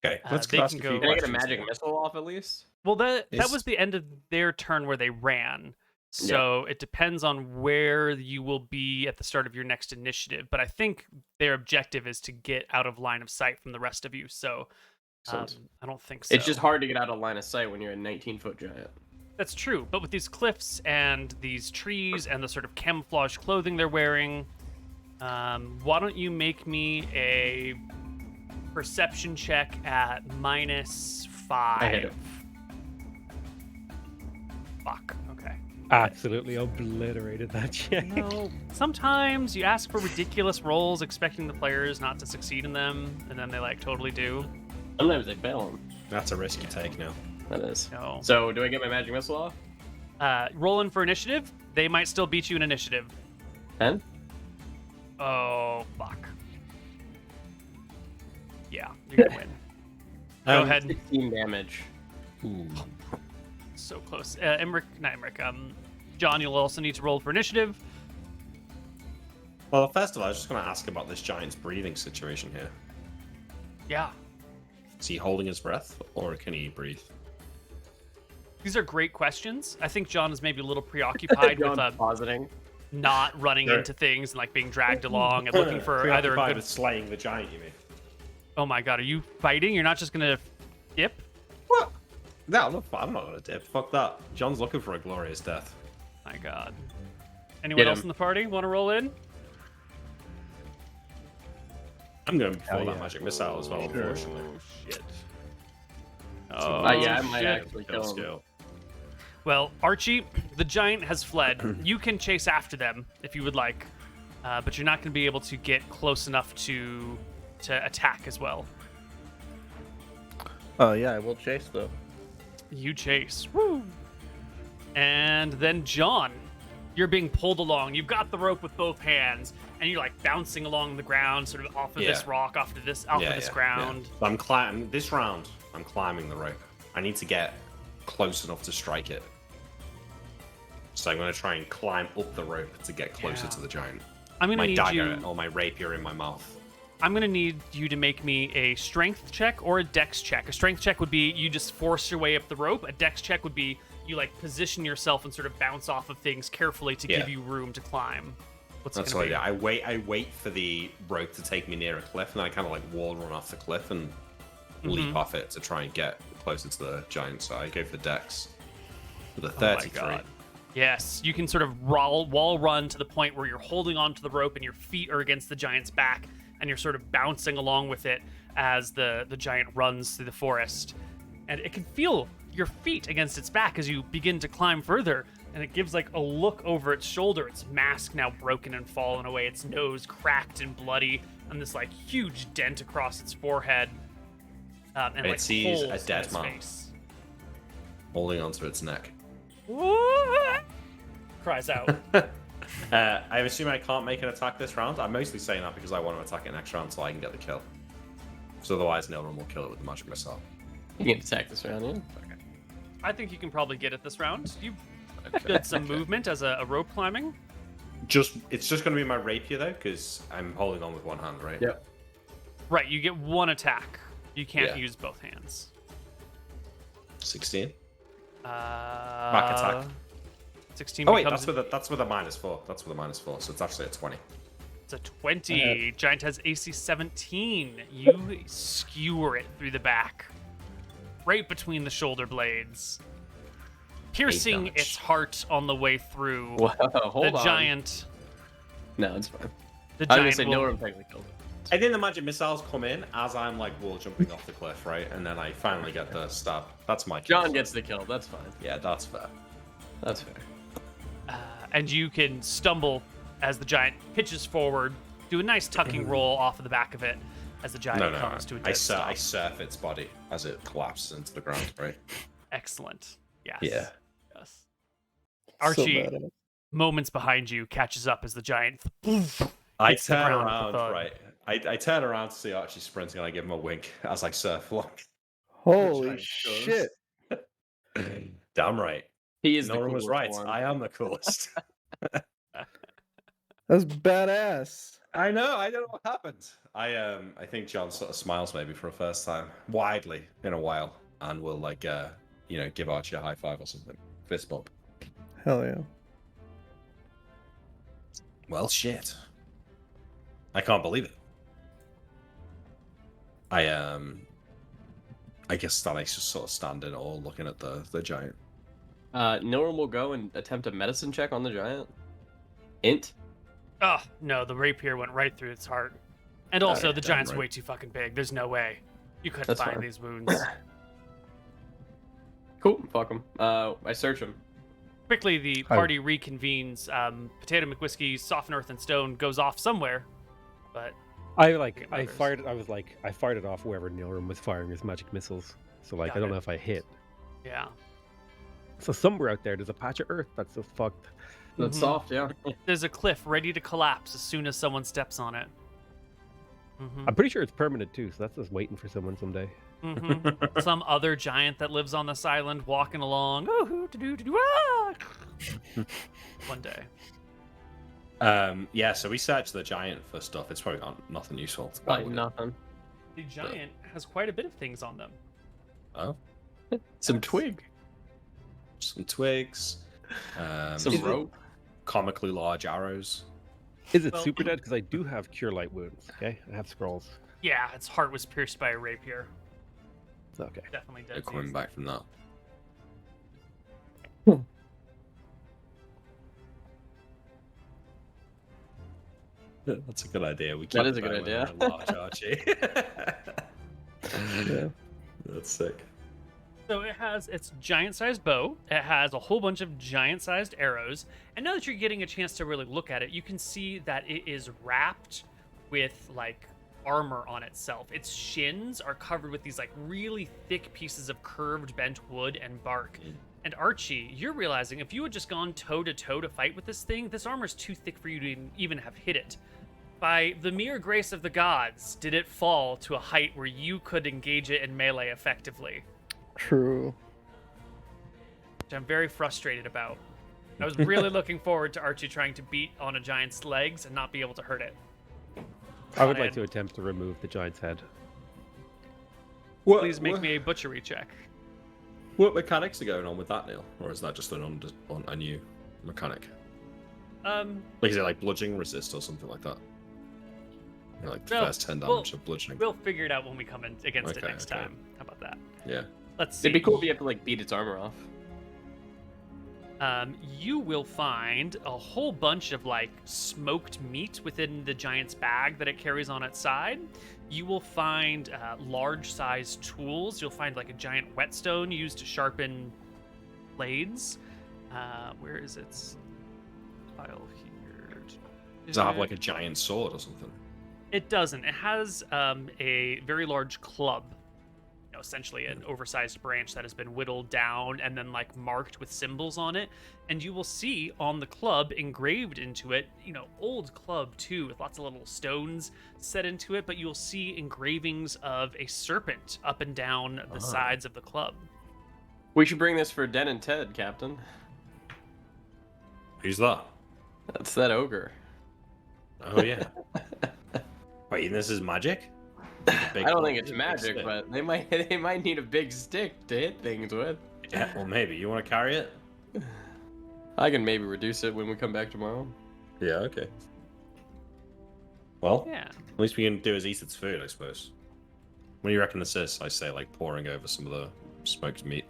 Okay, let's they ask can a few go- Can I get a questions magic here. missile off at least? Well, that Is- was the end of their turn where they ran. So it depends on where you will be at the start of your next initiative. But I think their objective is to get out of line of sight from the rest of you. So Excellent. I don't think so. It's just hard to get out of line of sight when you're a 19-foot giant. That's true. But with these cliffs and these trees and the sort of camouflage clothing they're wearing, why don't you make me a perception check at -5. I hit it. Fuck. Okay. Absolutely obliterated that check. No. Sometimes you ask for ridiculous rolls, expecting the players not to succeed in them, and then they like totally do. Sometimes they fail them. That's a risk you take now. That is. No. So, do I get my magic missile off? Rolling for initiative. They might still beat you in initiative. 10? Oh fuck. Yeah, you're gonna win. Go ahead. 16 damage. Ooh. So close. John, you'll also need to roll for initiative. Well, first of all, I was just going to ask about this giant's breathing situation here. Yeah. Is he holding his breath, or can he breathe? These are great questions. I think John is maybe a little preoccupied with positing. not running Sure. into things and like being dragged along and looking for either a Preoccupied good. with slaying the giant, you mean? Oh my god, are you fighting? You're not just gonna dip? What? No, I'm not going to dip. Fuck that. John's looking for a glorious death. My god. Anyone Get else him. in the party want to roll in? I'm going to pull yeah. that magic missile as well, unfortunately. Oh shit. Yeah, I might shit. actually kill him. Skill. Well, Archie, the giant has fled. You can chase after them if you would like, but you're not going to be able to get close enough to attack as well. Yeah, I will chase though. You chase. Woo! And then John, you're being pulled along. You've got the rope with both hands, and you're like bouncing along the ground, sort of off of this Yeah. rock, off of this ground. Yeah. I'm climbing this round. I'm climbing the rope. I need to get close enough to strike it. So I'm going to try and climb up the rope to get closer Yeah. to the giant. I'm gonna My need dagger you. or my rapier in my mouth. I'm gonna need you to make me a strength check or a dex check. A strength check would be you just force your way up the rope. A dex check would be you like position yourself and sort of bounce off of things carefully to Yeah. give you room to climb. What's it That's gonna what I be? do. I wait for the rope to take me near a cliff, and then I kind of like wall run off the cliff and leap off it to try and get closer to the giant. So I go for dex with a 33. Oh my god. Yes, you can sort of wall run to the point where you're holding onto the rope and your feet are against the giant's back, and you're sort of bouncing along with it as the giant runs through the forest. And it can feel your feet against its back as you begin to climb further, and it gives like a look over its shoulder, its mask now broken and fallen away, its nose cracked and bloody, and this like huge dent across its forehead. And It like sees a holes in dead its man. face. Holding onto its neck. Cries out. I assume I can't make an attack this round. I'm mostly saying that because I want to attack it next round so I can get the kill. So otherwise, Nilram will kill it with the magic missile. You can attack this round, yeah? I think you can probably get it this round. You've did some movement as a rope climbing. It's just going to be my rapier though, because I'm holding on with one hand, right? Yep. Right, you get one attack. You can't Yeah. use both hands. 16. Back attack. 16 Oh wait, becomes that's with a -4. That's with a -4, so it's actually a 20. it's a 20. Giant has AC 17. You skewer it through the back, right between the shoulder blades, piercing damage. its heart on the way through. Wow, hold the on. giant. No, it's fine. The I was giant gonna say will, Nilram technically killed it. I think the magic missiles come in as I'm like wall jumping off the cliff, right? And then I finally get the stab. That's my kill. John gets the kill, that's fine. Yeah, that's fair. That's fair. and you can stumble as the giant pitches forward, do a nice tucking roll off of the back of it as the giant No, comes to a I dead stop. I surf its body as it collapses into the ground, right? Excellent. Yes. Yeah. Yes. So Archie, badass. moments behind you, catches up as the giant. I hits the turn ground with a around, thud. right? I turn around to see Archie sprinting, and I give him a wink as I surf along. Holy giant shit! Damn right. He is the Nilram was coolest right. one. I am the coolest. That's badass. I know. I don't know what happened. I think John sort of smiles maybe for a first time, widely in a while, and will like give Archie a high five or something, fist bump. Hell yeah. Well, shit. I can't believe it. I guess Stanley's just sort of standing or looking at the giant. Nilram will go and attempt a medicine check on the giant. Int. Oh, no, the rapier went right through its heart. And also, yeah, the damn giant's right. way too fucking big. There's no way you couldn't That's find fine. these wounds. Cool. Fuck him. I search him. Quickly, the I- party reconvenes. PotatoMcWhiskey, Soft Earth and Stone goes off somewhere, but I matters. fired. I fired it off wherever Nilram was firing his magic missiles. So like, Got I don't it. know if I hit. yeah. So somewhere out there, there's a patch of earth that's just fucked. That's Mhm. soft, yeah. There's a cliff ready to collapse as soon as someone steps on it. Mm-hmm. I'm pretty sure it's permanent too, so that's just waiting for someone someday. Mm-hmm. Some other giant that lives on this island walking along. Ah! One day. Yeah, so we searched the giant for stuff. It's probably got nothing useful. To Like with it. nothing. The giant has quite a bit of things on them. Oh, Some twig. some twigs, Some Is it- rope. comically large arrows. Is it Well- super dead? Because I do have cure light wounds. Okay, I have scrolls. Yeah, its heart was pierced by a rapier. Okay. Definitely They're dead. coming back from that. That's a good idea. We keep That is it a good going idea. when we're large, Archie. Yeah. That's sick. So it has its giant-sized bow. It has a whole bunch of giant-sized arrows. And now that you're getting a chance to really look at it, you can see that it is wrapped with like armor on itself. Its shins are covered with these like really thick pieces of curved bent wood and bark. And Archie, you're realizing if you had just gone toe to toe to fight with this thing, this armor is too thick for you to even have hit it. By the mere grace of the gods, did it fall to a height where you could engage it in melee effectively. True. Which I'm very frustrated about. I was really looking forward to Archie trying to beat on a giant's legs and not be able to hurt it. I would like And to attempt to remove the giant's head. Please make me a butchery check. What mechanics are going on with that, Neil? Or is that just a new mechanic? Like, is it like bludgeoning resist or something like that? You know, like the No, first 10 well, damage of bludgeoning. We'll figure it out when we come in against it Okay, next okay. time. How about that? Yeah. Let's see. It'd be cool if you have to like beat its armor off. You will find a whole bunch of like smoked meat within the giant's bag that it carries on its side. You will find large-sized tools. You'll find like a giant whetstone used to sharpen blades. Where is its file here? Does it have like a giant sword or something? It doesn't. It has a very large club. You know, essentially an oversized branch that has been whittled down and then like marked with symbols on it. And you will see on the club engraved into it, you know, old club too, with lots of little stones set into it, but you'll see engravings of a serpent up and down the sides of the club. We should bring this for Den and Ted, Captain. Who's that? That's that ogre. Oh, yeah. Wait, and this is magic? I don't think it's magic, but they might need a big stick to hit things with. Yeah, well, maybe. You want to carry it? I can maybe reduce it when we come back tomorrow. Yeah, okay. Well, Yeah. at least we can do is eat its food, I suppose. What do you reckon this is? I say, like, pouring over some of the smoked meat.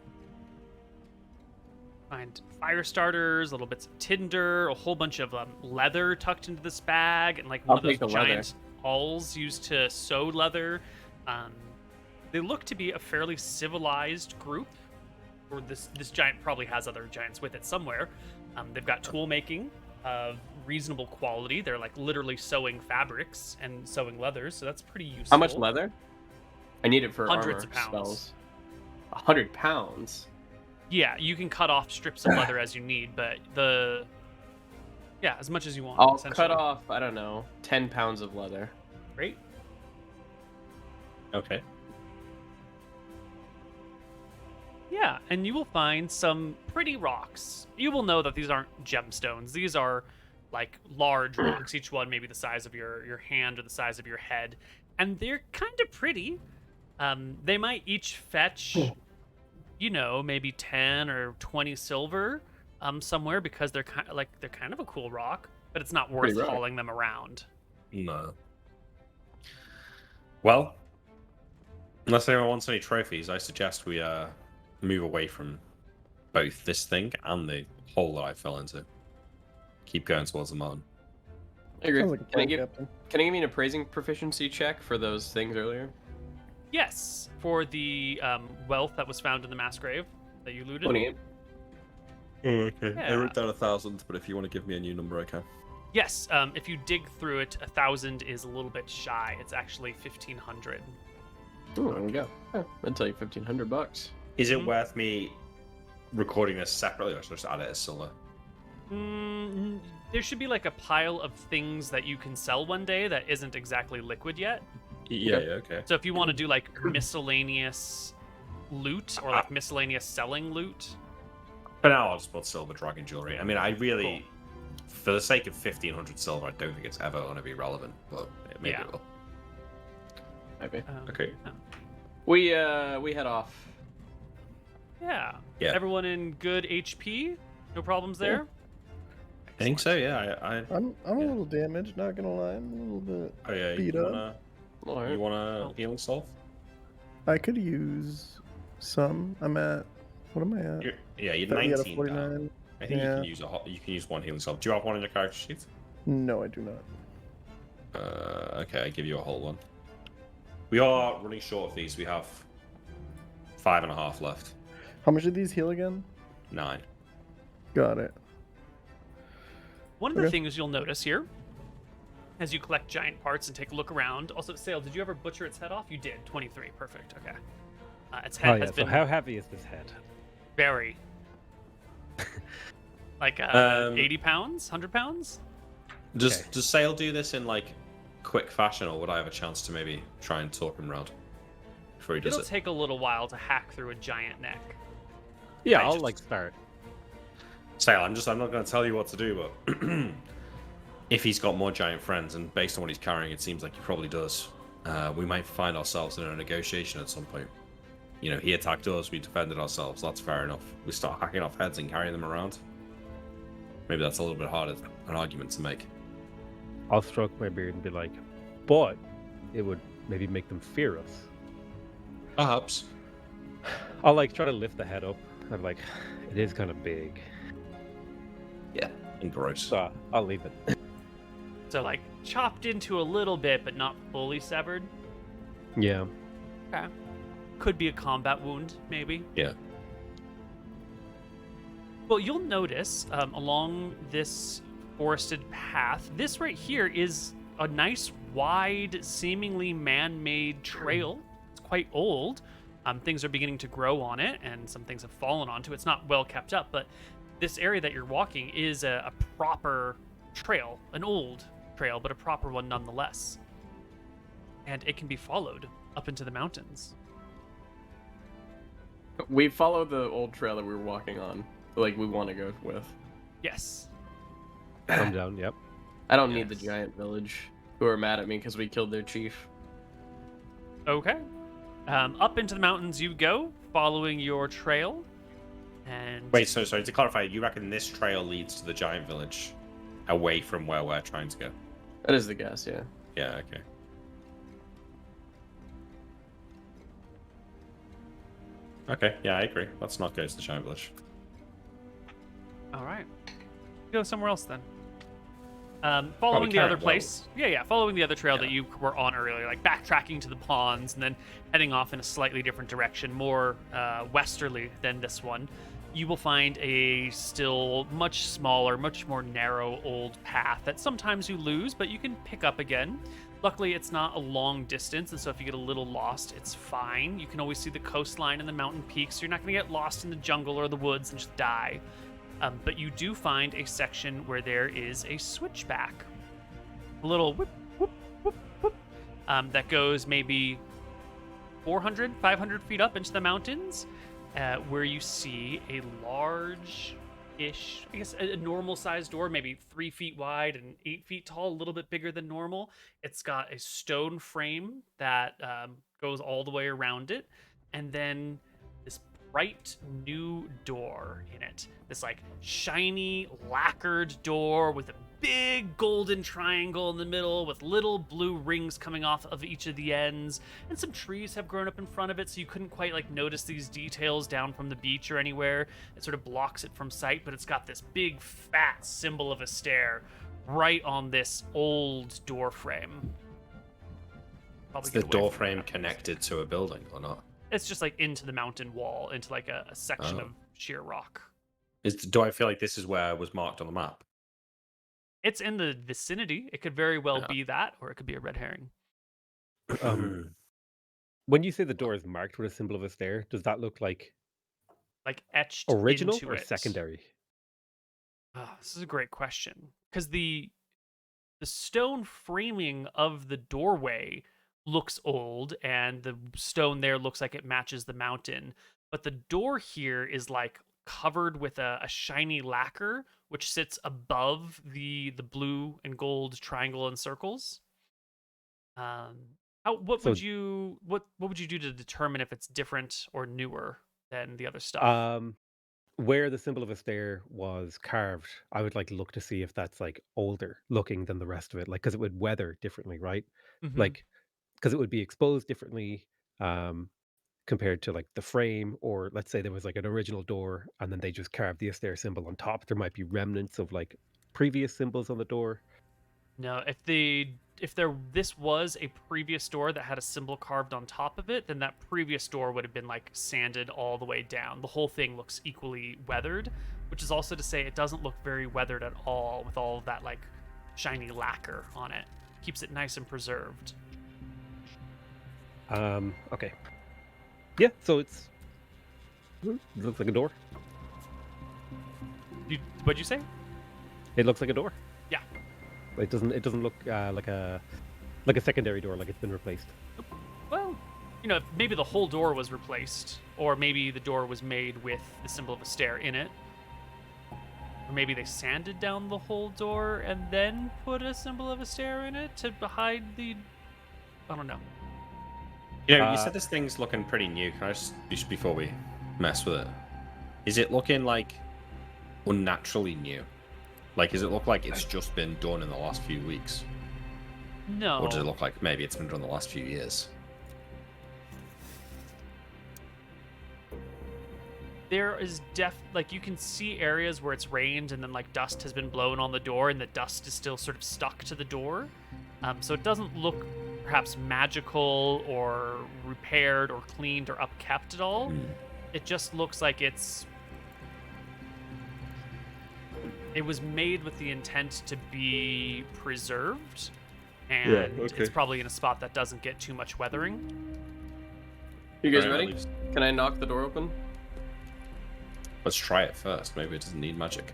Find fire starters, little bits of tinder, a whole bunch of leather tucked into this bag, and like one I'll of those take the leather. giant awls used to sew leather. They look to be a fairly civilized group, or this giant probably has other giants with it somewhere. They've got tool making of reasonable quality. They're like literally sewing fabrics and sewing leathers, so that's pretty useful. How much leather? I need it for Hundreds armor of pounds. spells. 100 pounds. Yeah, you can cut off strips of leather as you need, but as much as you want. I'll essentially. cut off, I don't know, 10 pounds of leather. Great. Okay. Yeah, and you will find some pretty rocks. You will know that these aren't gemstones. These are like large rocks, each one maybe the size of your hand or the size of your head. And they're kind of pretty. They might each fetch, you know, maybe 10 or 20 silver somewhere because they're kind of a cool rock, but it's not worth Pretty rock. hauling them around. No. Well, unless anyone wants any trophies, I suggest we move away from both this thing and the hole that I fell into. Keep going towards the mountain. I agree. Sounds like a Can I plan, give Captain. Can I give me an appraising proficiency check for those things earlier? Yes, for the wealth that was found in the mass grave that you looted. 28. Oh, okay. I Yeah. wrote down 1,000, but if you want to give me a new number, I can. Yes, if you dig through it, 1,000 is a little bit shy. It's actually 1,500. Oh, there we go. Yeah, I'd tell you $1,500. Is it Mhm. worth me recording this separately, or should I just add it as silver? There should be like a pile of things that you can sell one day that isn't exactly liquid yet. Yeah, okay. So if you want to do like miscellaneous loot or like miscellaneous selling loot, For now, I'll just put silver dragon jewelry. I mean, I really, for the sake of 1,500 silver, I don't think it's ever going to be relevant, but maybe Yeah. it will. Maybe. Okay. We head off. yeah. Yeah. Everyone in good HP? No problems there? I think so, yeah. I'm a Yeah. little damaged, not gonna lie. I'm a little bit. Oh, yeah, Beat you up. wanna, you want a healing salve? I could use some. I'm at. What am I at? You're 30 out of 19 down. 49. I think Yeah. you can use one healing salve. Do you have one in your character sheet? No, I do not. Okay, I give you a whole one. We are running short of these. We have 5.5 left. How much did these heal again? 9. Got it. One of the Okay. things you'll notice here, as you collect giant parts and take a look around. Also, Sale, did you ever butcher its head off? You did. 23. Perfect. Okay. Its head Oh yeah. has So been how heavy is this head? very. Like 80 pounds? 100 pounds? Does Okay. Sale do this in like quick fashion, or would I have a chance to maybe try and talk him around before he does It'll it? take a little while to hack through a giant neck. Yeah, I I'll just- like start. Sale, I'm not going to tell you what to do, but if he's got more giant friends, and based on what he's carrying, it seems like he probably does. We might find ourselves in a negotiation at some point. You know, he attacked us, we defended ourselves. That's fair enough. We start hacking off heads and carrying them around. Maybe that's a little bit harder an argument to make. I'll stroke my beard and be like, but it would maybe make them fear us. Perhaps. I'll like try to lift the head up. I'm like, it is kind of big. Yeah. And gross. So I'll leave it. So, like, chopped into a little bit, but not fully severed. Yeah. Okay. Could be a combat wound, maybe. Yeah. Well, you'll notice along this forested path, this right here is a nice, wide, seemingly man-made trail. It's quite old. Things are beginning to grow on it, and some things have fallen onto it. It's not well kept up, but this area that you're walking is a proper trail, an old trail, but a proper one nonetheless. And it can be followed up into the mountains. We follow the old trail that we were walking on. Like we want to go with. Yes. Come down. Yep. I don't need the Yes. giant village who are mad at me because we killed their chief. Okay. Up into the mountains you go, following your trail. And Wait, so sorry, to clarify, you reckon this trail leads to the giant village away from where we're trying to go? That is the guess, yeah. Yeah, okay. Okay, yeah, I agree. Let's not go to the giant village. all right, go somewhere else then. Following the carry other it place, yeah, following the other trail that Yeah. you were on earlier, like backtracking to the ponds and then heading off in a slightly different direction, more westerly than this one. You will find a still much smaller, much more narrow old path that sometimes you lose, but you can pick up again. Luckily, it's not a long distance, and so if you get a little lost, it's fine. You can always see the coastline and the mountain peaks, so you're not going to get lost in the jungle or the woods and just die. But you do find a section where there is a switchback. A little whoop, whoop, whoop, whoop, that goes maybe 400, 500 feet up into the mountains, where you see a large-ish, I guess a normal-sized door, maybe 3 feet wide and 8 feet tall, a little bit bigger than normal. It's got a stone frame that goes all the way around it, and then this bright new door in it. This like shiny lacquered door with a big golden triangle in the middle with little blue rings coming off of each of the ends, and some trees have grown up in front of it, so you couldn't quite like notice these details down from the beach or anywhere. It sort of blocks it from sight, but it's got this big fat symbol of a stair right on this old door frame. Probably Is the get away door from frame that. connected to a building or not? It's just like into the mountain wall, into like a section Oh. of sheer rock. Do I feel like this is where it was marked on the map? It's in the vicinity. It could very well Yeah. be that, or it could be a red herring. When you say the door is marked with a symbol of a stair, does that look like Like etched original into or it. secondary? This is a great question, because the stone framing of the doorway looks old, and the stone there looks like it matches the mountain. But the door here is like covered with a shiny lacquer, which sits above the blue and gold triangle and circles. What So- would you do to determine if it's different or newer than the other stuff? Where the symbol of a stair was carved, I would like look to see if that's like older looking than the rest of it, like because it would weather differently, right? Mhm. Like because it would be exposed differently compared to like the frame, or let's say there was like an original door and then they just carved the Astaire symbol on top. There might be remnants of like previous symbols on the door. No, this was a previous door that had a symbol carved on top of it, then that previous door would have been like sanded all the way down. The whole thing looks equally weathered, which is also to say it doesn't look very weathered at all with all of that like shiny lacquer on it. Keeps it nice and preserved. Okay. Yeah, so it looks like a door. What'd you say? It looks like a door. Yeah. It doesn't look like a secondary door, like it's been replaced. Well, maybe the whole door was replaced, or maybe the door was made with the symbol of a stair in it. Or maybe they sanded down the whole door and then put a symbol of a stair in it to hide the... I don't know. You said this thing's looking pretty new. Can I just before we mess with it, is it looking like unnaturally new? Like, does it look like it's just been done in the last few weeks? No. Or does it look like maybe it's been done the last few years? There is like you can see areas where it's rained and then like dust has been blown on the door and the dust is still sort of stuck to the door. So it doesn't look perhaps magical or repaired or cleaned or upkept at all. It just looks like it was made with the intent to be preserved, and it's probably in a spot that doesn't get too much weathering. You guys Alright, ready? Can I knock the door open? Let's try it first. Maybe it doesn't need magic.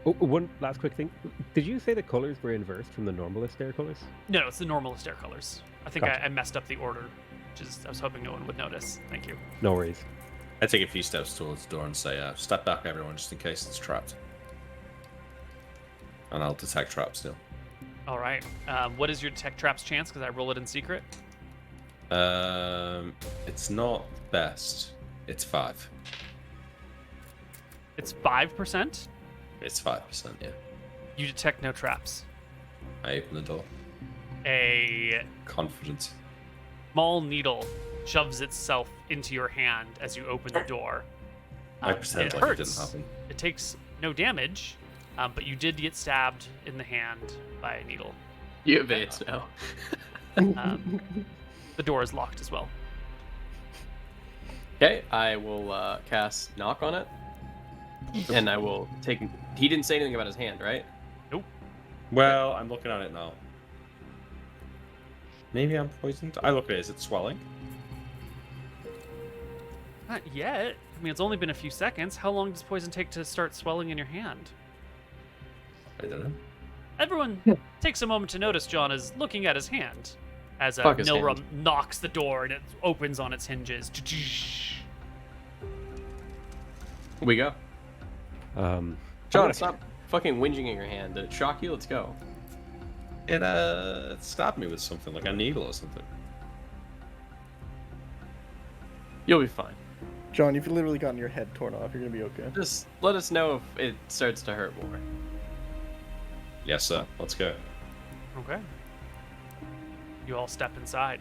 Oh, one last quick thing. Did you say the colors were inversed from the normal Astaire colors? No, it's the normal Astaire colors. I think Gotcha. I messed up the order, I was hoping no one would notice. Thank you. No worries. I take a few steps towards the door and say, step back, everyone, just in case it's trapped. And I'll detect traps still. All right. What is your detect traps chance? Because I roll it in secret. It's not best. It's 5. It's 5%. It's 5%, yeah. You detect no traps. I open the door. A Confident. small needle shoves itself into your hand as you open the door. I pretend it like it hurts. didn't happen. It takes no damage, but you did get stabbed in the hand by a needle. You have AIDS now. The door is locked as well. Okay, I will cast knock on it, and I will take. He didn't say anything about his hand, right? Well, I'm looking at it now. Maybe I'm poisoned. I look at it. Is it swelling? Not yet. I mean, it's only been a few seconds. How long does poison take to start swelling in your hand? I don't know. Everyone takes a moment to notice John is looking at his hand as Fuck his Nilram hand. knocks the door and it opens on its hinges. We go. I'm John, gonna- stop fucking whinging in your hand. Did it shock you? Let's go. It stabbed me with something, like a needle or something. You'll be fine. John, you've literally gotten your head torn off. You're gonna be okay. Just let us know if it starts to hurt more. Yes, sir. Let's go. Okay. You all step inside.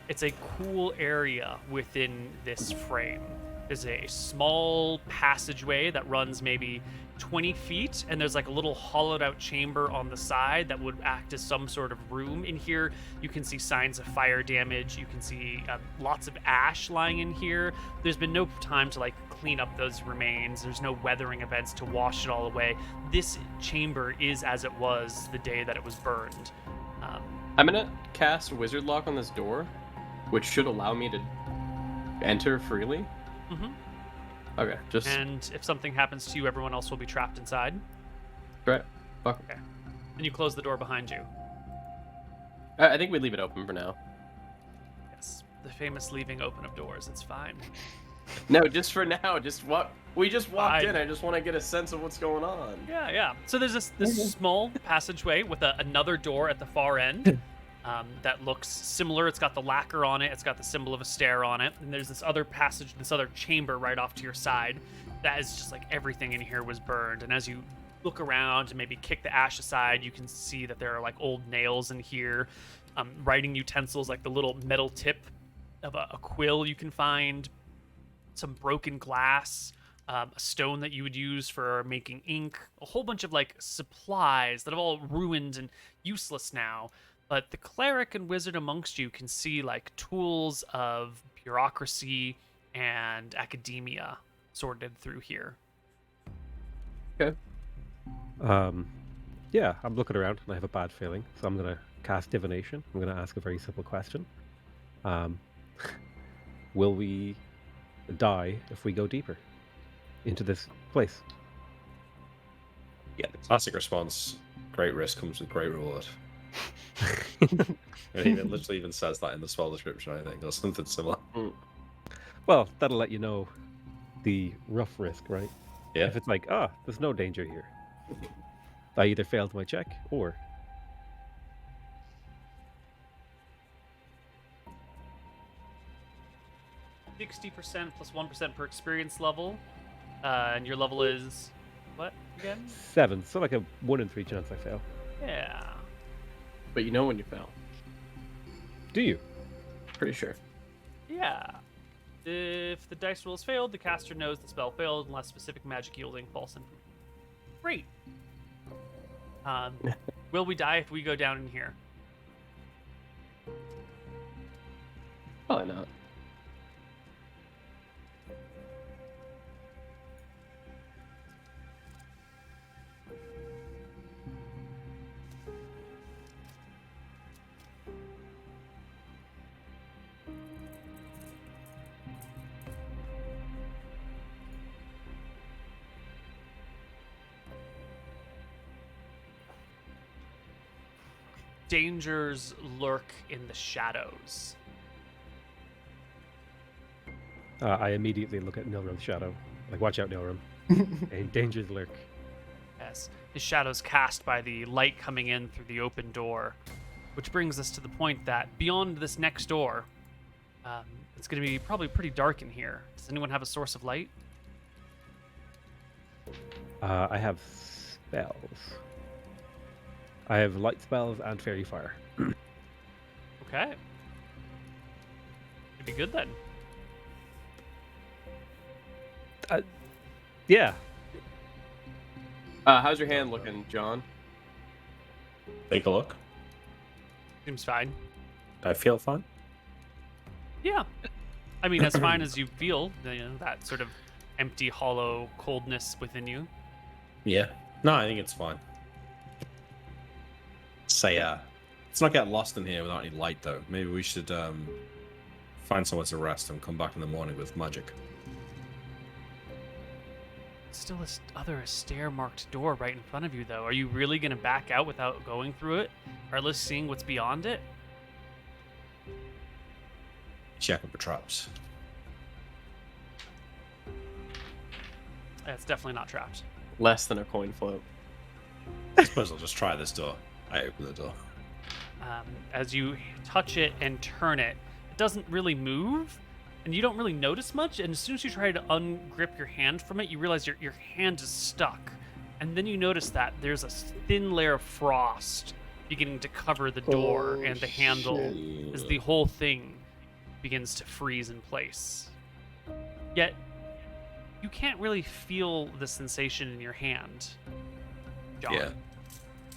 It's a cool area within this frame. is a small passageway that runs maybe 20 feet, and there's like a little hollowed out chamber on the side that would act as some sort of room. In here, you can see signs of fire damage. You can see lots of ash lying in here. There's been no time to like clean up those remains. There's no weathering events to wash it all away. This chamber is as it was the day that it was burned. I'm gonna cast Wizard Lock on this door, which should allow me to enter freely. Mm-hmm. Okay, just And if something happens to you, everyone else will be trapped inside. right. Fuck. Okay. And you close the door behind you. I think we leave it open for now. Yes. The famous leaving open of doors. It's fine. No, just for now. We just walked Fine. in. I just want to get a sense of what's going on. Yeah. So there's this small passageway with another door at the far end that looks similar. It's got the lacquer on it. It's got the symbol of a stair on it. And there's this other passage, this other chamber right off to your side that is just like everything in here was burned. And as you look around and maybe kick the ash aside, you can see that there are like old nails in here, writing utensils, like the little metal tip of a quill you can find, some broken glass, a stone that you would use for making ink, a whole bunch of like supplies that have all ruined and useless now. But the cleric and wizard amongst you can see like tools of bureaucracy and academia sorted through here. Okay. Yeah, I'm looking around and I have a bad feeling, so I'm gonna cast divination. I'm gonna ask a very simple question. Will we die if we go deeper into this place? Yeah, the classic response: great risk comes with great reward. It literally even says that in the spell description, I think, or something similar. Well, that'll let you know the rough risk, right? Yeah. If it's like, there's no danger here, I either failed my check or 60% plus 1% per experience level, and your level is what again? 7. So like a 1 in 3 chance I fail. Yeah. But you know when you fail. Do you? Pretty sure. Yeah. If the dice roll is failed, the caster knows the spell failed unless specific magic yielding false information. Great. Will we die if we go down in here? Probably not. Dangers lurk in the shadows. I immediately look at Nilram's shadow. Like, watch out, Nilram. And dangers lurk. Yes, his shadow's cast by the light coming in through the open door, which brings us to the point that beyond this next door, it's going to be probably pretty dark in here. Does anyone have a source of light? I have spells. I have light spells and fairy fire. Okay. Could be good then. Yeah. How's your hand looking, John? Take a look. Seems fine. I feel fine. Yeah. I mean, as fine as you feel, that sort of empty, hollow coldness within you. Yeah. No, I think it's fine. Say, let's not get lost in here without any light, though. Maybe we should find somewhere to rest and come back in the morning with magic. Still a stair-marked door right in front of you, though. Are you really going to back out without going through it? Or at least seeing what's beyond it? Check up the traps. It's definitely not trapped. Less than a coin float. I suppose I'll just try this door. I open the door. As you touch it and turn it, it doesn't really move, and you don't really notice much. And as soon as you try to ungrip your hand from it, you realize your hand is stuck. And then you notice that there's a thin layer of frost beginning to cover the door and the handle as the whole thing begins to freeze in place. Yet, you can't really feel the sensation in your hand, John. Yeah.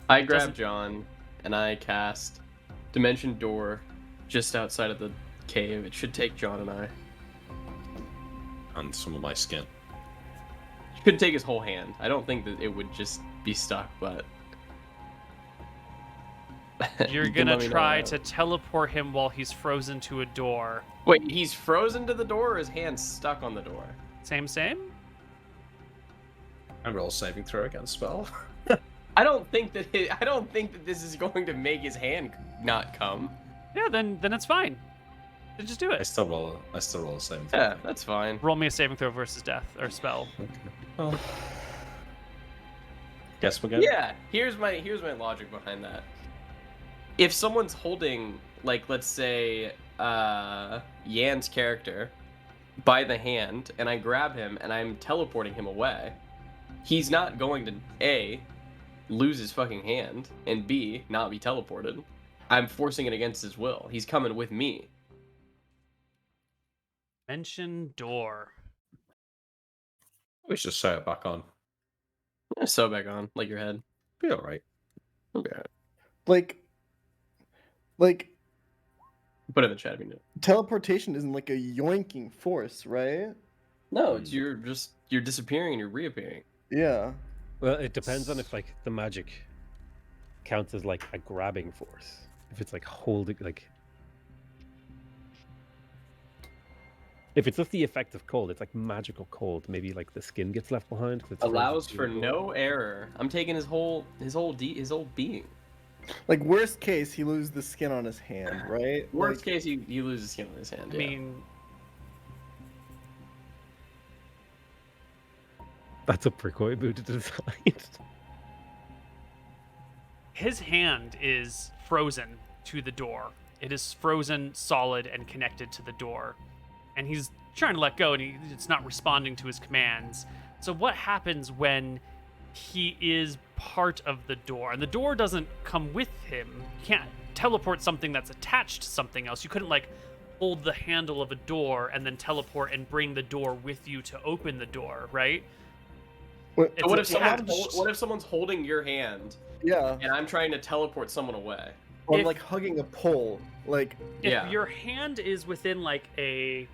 I It grab doesn't- John and I cast Dimension Door just outside of the cave. It should take John and I. And some of my skin. It could take his whole hand. I don't think that it would just be stuck, but You're You can gonna let me know try how. to teleport him while he's frozen to a door. Wait, he's frozen to the door, or his hand's stuck on the door? Same. I roll saving throw against spell. I don't think that this is going to make his hand not come. Yeah, then it's fine. Then just do I it. still roll a saving throw. Yeah, that's fine. Roll me a saving throw versus death or spell. Okay. Oh. Guess we're good. Yeah, here's my logic behind that. If someone's holding, like, let's say, Yan's character by the hand, and I grab him and I'm teleporting him away, he's not going to A, lose his fucking hand, and B, not be teleported. I'm forcing it against his will. He's coming with me. Mention door. We should just sew it back on. Sew back on, like your head. Be alright. Okay. Like Put it in the chat if you know. teleportation isn't like a yoinking force, right? No, it's you're disappearing and you're reappearing. Yeah. Well, it depends on if like the magic counts as like a grabbing force. If it's like holding, like if it's just the effect of cold, it's like magical cold. Maybe like the skin gets left behind. 'cause it's frozen Allows to for the door. no error. I'm taking his whole being. Like worst case, he loses the skin on his hand, right? Worst Like, case, he loses skin on his hand. I Yeah. mean, That's up for Koibu to decide. his hand is frozen to the door. It is frozen, solid, and connected to the door. And he's trying to let go, and it's not responding to his commands. So what happens when he is part of the door? And the door doesn't come with him. You can't teleport something that's attached to something else. You couldn't, like, hold the handle of a door and then teleport and bring the door with you to open the door, right? what- It's So what if attached. someone's holding your hand yeah. and I'm trying to teleport someone away? Or I'm if- like hugging a pole. Like If Yeah. your hand is within like a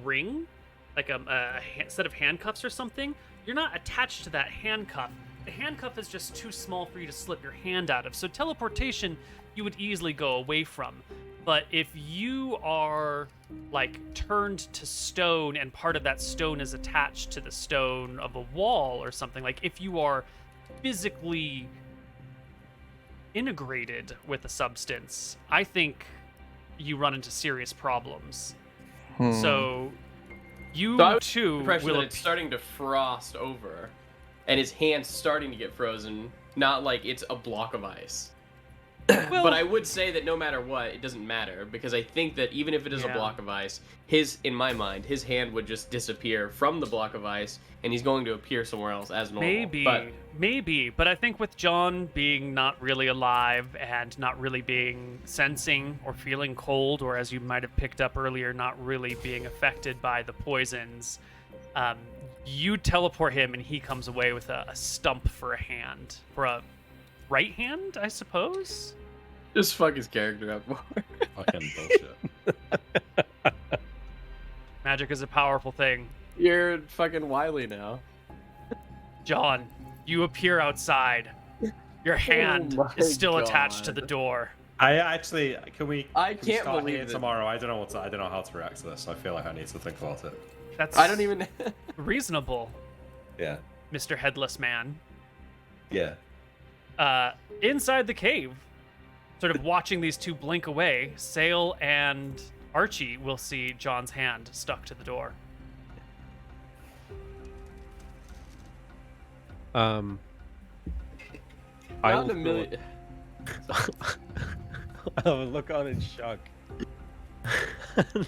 ring, like a set of handcuffs or something, you're not attached to that handcuff. The handcuff is just too small for you to slip your hand out of. So teleportation, you would easily go away from. But if you are like turned to stone and part of that stone is attached to the stone of a wall or something, like if you are physically integrated with a substance, I think you run into serious problems. So you So I was too Impression will that it's starting to frost over, and his hand's starting to get frozen. Not like it's a block of ice. well, But I would say that no matter what, it doesn't matter, because I think that even if it is a Yeah. block of ice, in my mind, his hand would just disappear from the block of ice, and he's going to appear somewhere else as normal. maybe, but I think with John being not really alive and not really being sensing or feeling cold, or as you might have picked up earlier, not really being affected by the poisons, you teleport him and he comes away with a stump for a hand, for a right hand, I suppose. Just fuck his character up more. Fucking bullshit. Magic is a powerful thing. You're fucking wily now. John, you appear outside. Your hand my is still attached to the God. door. I actually can we? I can we can't start believe here that- tomorrow. I don't know how to react to this. I feel like I need to think about it. That's I don't even. reasonable, Yeah. Mr. Headless Man. Yeah. Inside the cave, sort of watching these two blink away, Sale and Archie will see John's hand stuck to the door. I Not will in a throw million. it- I'll look on in shock.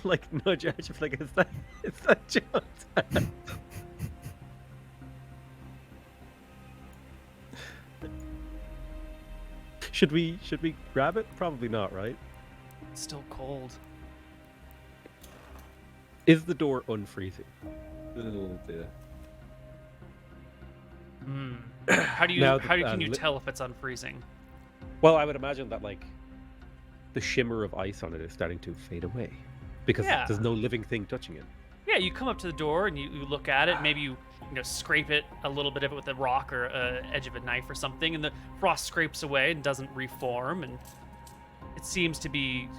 Like nudge Archie, like is that John's hand? Should we grab it? Probably not, right? It's still cold. Is the door unfreezing? Oh, dear. How do you Now how that, can you li- tell if it's unfreezing? Well, I would imagine that like the shimmer of ice on it is starting to fade away because Yeah. there's no living thing touching it. Yeah, you come up to the door and you look at it. Maybe you scrape it a little bit of it with a rock or edge of a knife or something, and the frost scrapes away and doesn't reform, and it seems to be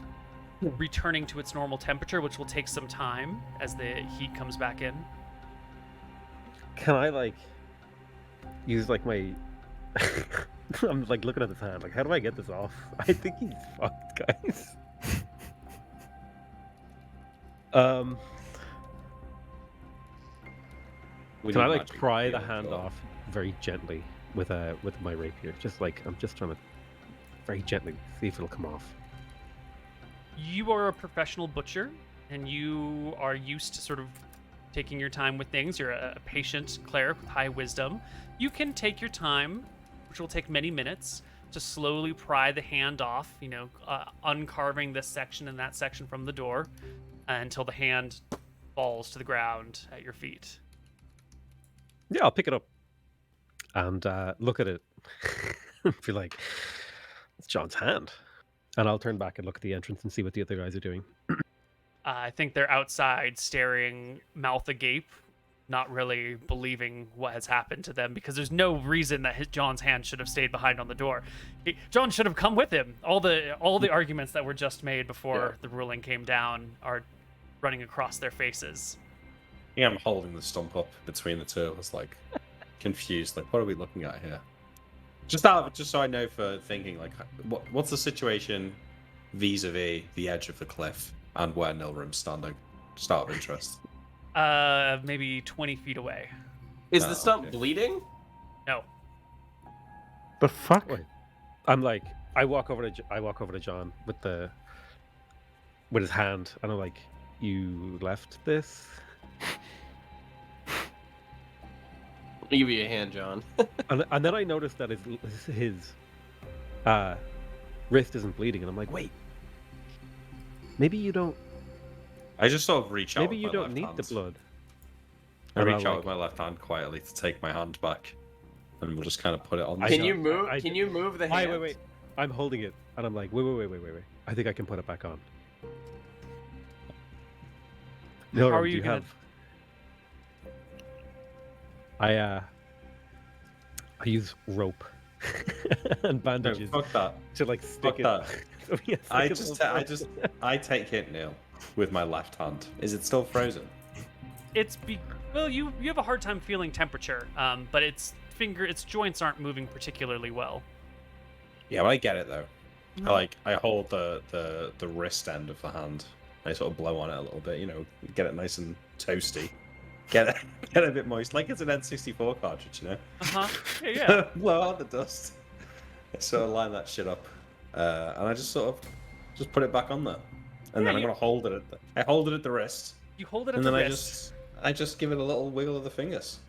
returning to its normal temperature, which will take some time as the heat comes back in. Can I like use like my? I'm like looking at this hand. Like, how do I get this off? I think he's fucked, guys. Can I like pry the hand off very gently with my rapier? Just like I'm just trying to very gently see if it'll come off. You are a professional butcher, and you are used to sort of taking your time with things. You're a patient cleric with high wisdom. You can take your time, which will take many minutes, to slowly pry the hand off, uncarving this section and that section from the door until the hand falls to the ground at your feet. Yeah, I'll pick it up and look at it and be like, it's John's hand. And I'll turn back and look at the entrance and see what the other guys are doing. I think they're outside staring mouth agape, not really believing what has happened to them, because there's no reason that John's hand should have stayed behind on the door. John should have come with him. All the arguments that were just made before the ruling came down are running across their faces. Yeah, I'm holding the stump up between the two of us, like confused. Like, what are we looking at here? Just so I know for thinking, like, what's the situation vis-a-vis the edge of the cliff and where Nilram's standing? Just out of interest. Maybe 20 feet away. Is the stump bleeding? No. The fuck? Wait. I'm like, I walk over to John with his hand, and I'm like, you left this? I'll give you a hand, John. and then I noticed that his wrist isn't bleeding, and I'm like, wait, maybe you don't. I just sort of reach out. Maybe with you my don't left need hand. the blood. I And reach I'll, out with my left hand quietly to take my hand back, and we'll just kind of put it on. The Can side. you move? I- Can you move the hand? Wait. I'm holding it, and I'm like, wait. I think I can put it back on. How are you gonna? I use rope and No, bandages fuck that. to like stick Fuck it. that. So he has, like, a little rope. I take it, Neal, with my left hand. Is it still frozen? Well, you have a hard time feeling temperature, but its joints aren't moving particularly well. Yeah, but I get it though. I hold the wrist end of the hand. I sort of blow on it a little bit, get it nice and toasty. Get it a bit moist, like it's an N64 cartridge, Yeah. Blow out the dust. I sort of line that shit up, and I just sort of put it back on there, and then I'm gonna hold it. I hold it at the wrist, You hold it at and the then wrist. I just give it a little wiggle of the fingers.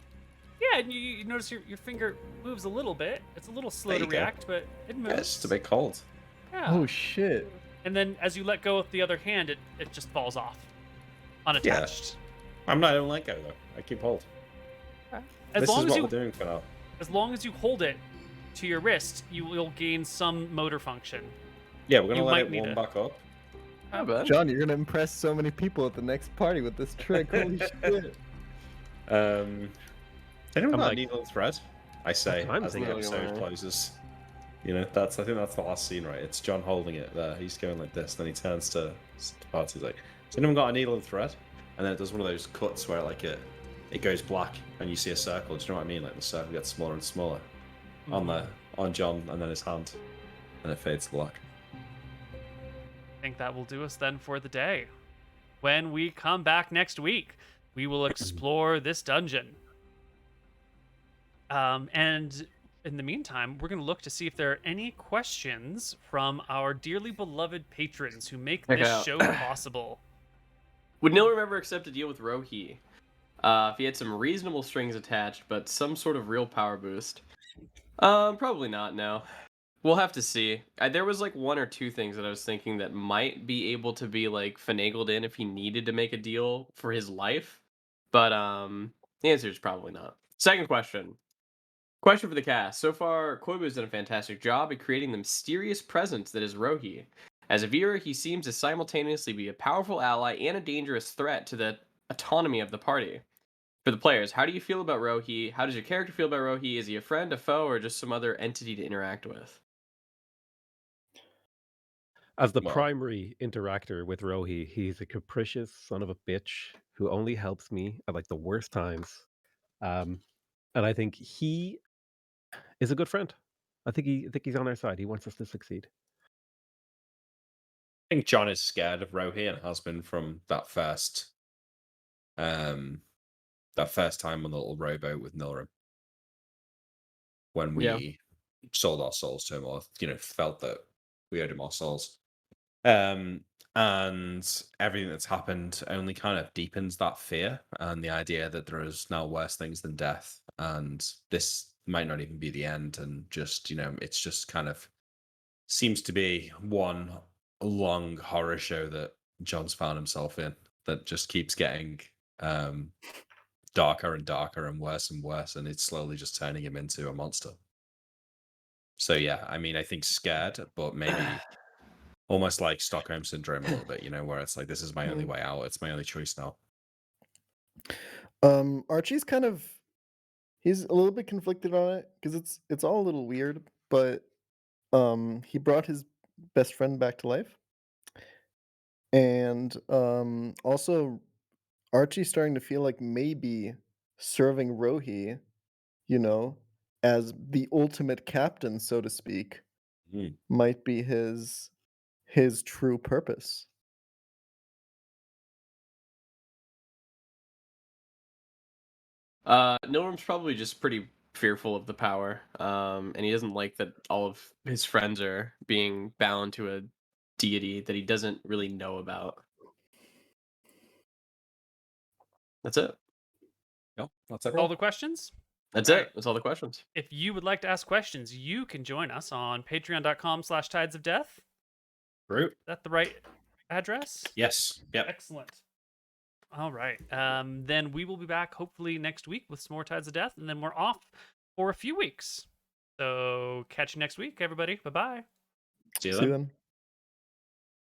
Yeah, and you notice your finger moves a little bit. It's a little slow There to you go. react, but it moves. Yeah, it's just a bit cold. Yeah. Oh shit. And then as you let go with the other hand, it just falls off, unattached. I don't let go though. I keep hold. As This long is as what you we're doing for now. as long as you hold it to your wrist, you will gain some motor function. Yeah, we're gonna You let might it need warm it. back up. How bad? John, you're gonna impress so many people at the next party with this trick. Holy shit. Anyone I'm got like- a needle and thread? I say I'm as the thinking. episode closes. I think that's the last scene, right? It's John holding it there. He's going like this, then he turns to party. He's like, "Has anyone got a needle and thread?" And then it does one of those cuts where it goes black and you see a circle. Do you know what I mean? Like the circle gets smaller and smaller on John and then his hand, and it fades to black. I think that will do us then for the day. When we come back next week, we will explore this dungeon. And in the meantime, we're going to look to see if there are any questions from our dearly beloved patrons who make Check it this out. show possible. Would Nilram ever accept a deal with Rohi? If he had some reasonable strings attached, but some sort of real power boost. Probably not, no. We'll have to see. There was like one or two things that I was thinking that might be able to be like finagled in if he needed to make a deal for his life. But the answer is probably not. Second question. Question for the cast. So far, Koibu has done a fantastic job at creating the mysterious presence that is Rohi. As a viewer, he seems to simultaneously be a powerful ally and a dangerous threat to the autonomy of the party. For the players, how do you feel about Rohi? How does your character feel about Rohi? Is he a friend, a foe, or just some other entity to interact with? As the Well- primary interactor with Rohi, he's a capricious son of a bitch who only helps me at like the worst times. And I think he is a good friend. I think he's on our side. He wants us to succeed. I think John is scared of Rohi and has been from that first time on the little rowboat with Nilram. When we sold our souls to him, or felt that we owed him our souls. And everything that's happened only kind of deepens that fear and the idea that there is now worse things than death, and this might not even be the end, and just it's just kind of seems to be one long horror show that John's found himself in that just keeps getting darker and darker and worse, and it's slowly just turning him into a monster. So yeah, I mean, I think scared, but maybe almost like Stockholm syndrome a little bit, where it's like, this is my only way out. It's my only choice now. Archie's he's a little bit conflicted on it because it's all a little weird, but he brought his best friend back to life. And also Archie's starting to feel like maybe serving Rohi, as the ultimate captain, so to speak, might be his true purpose. Nilram's probably just pretty fearful of the power, and he doesn't like that all of his friends are being bound to a deity that he doesn't really know about. That's it. No, that's it. All the questions? That's All it. right. That's all the questions. If you would like to ask questions, you can join us on patreon.com/Tides of Death. Root. Is that the right address? Yes. Yep. Excellent. All right. Then we will be back hopefully next week with some more Tides of Death, and then we're off for a few weeks. So catch you next week, everybody. Bye-bye. See you See then. you then.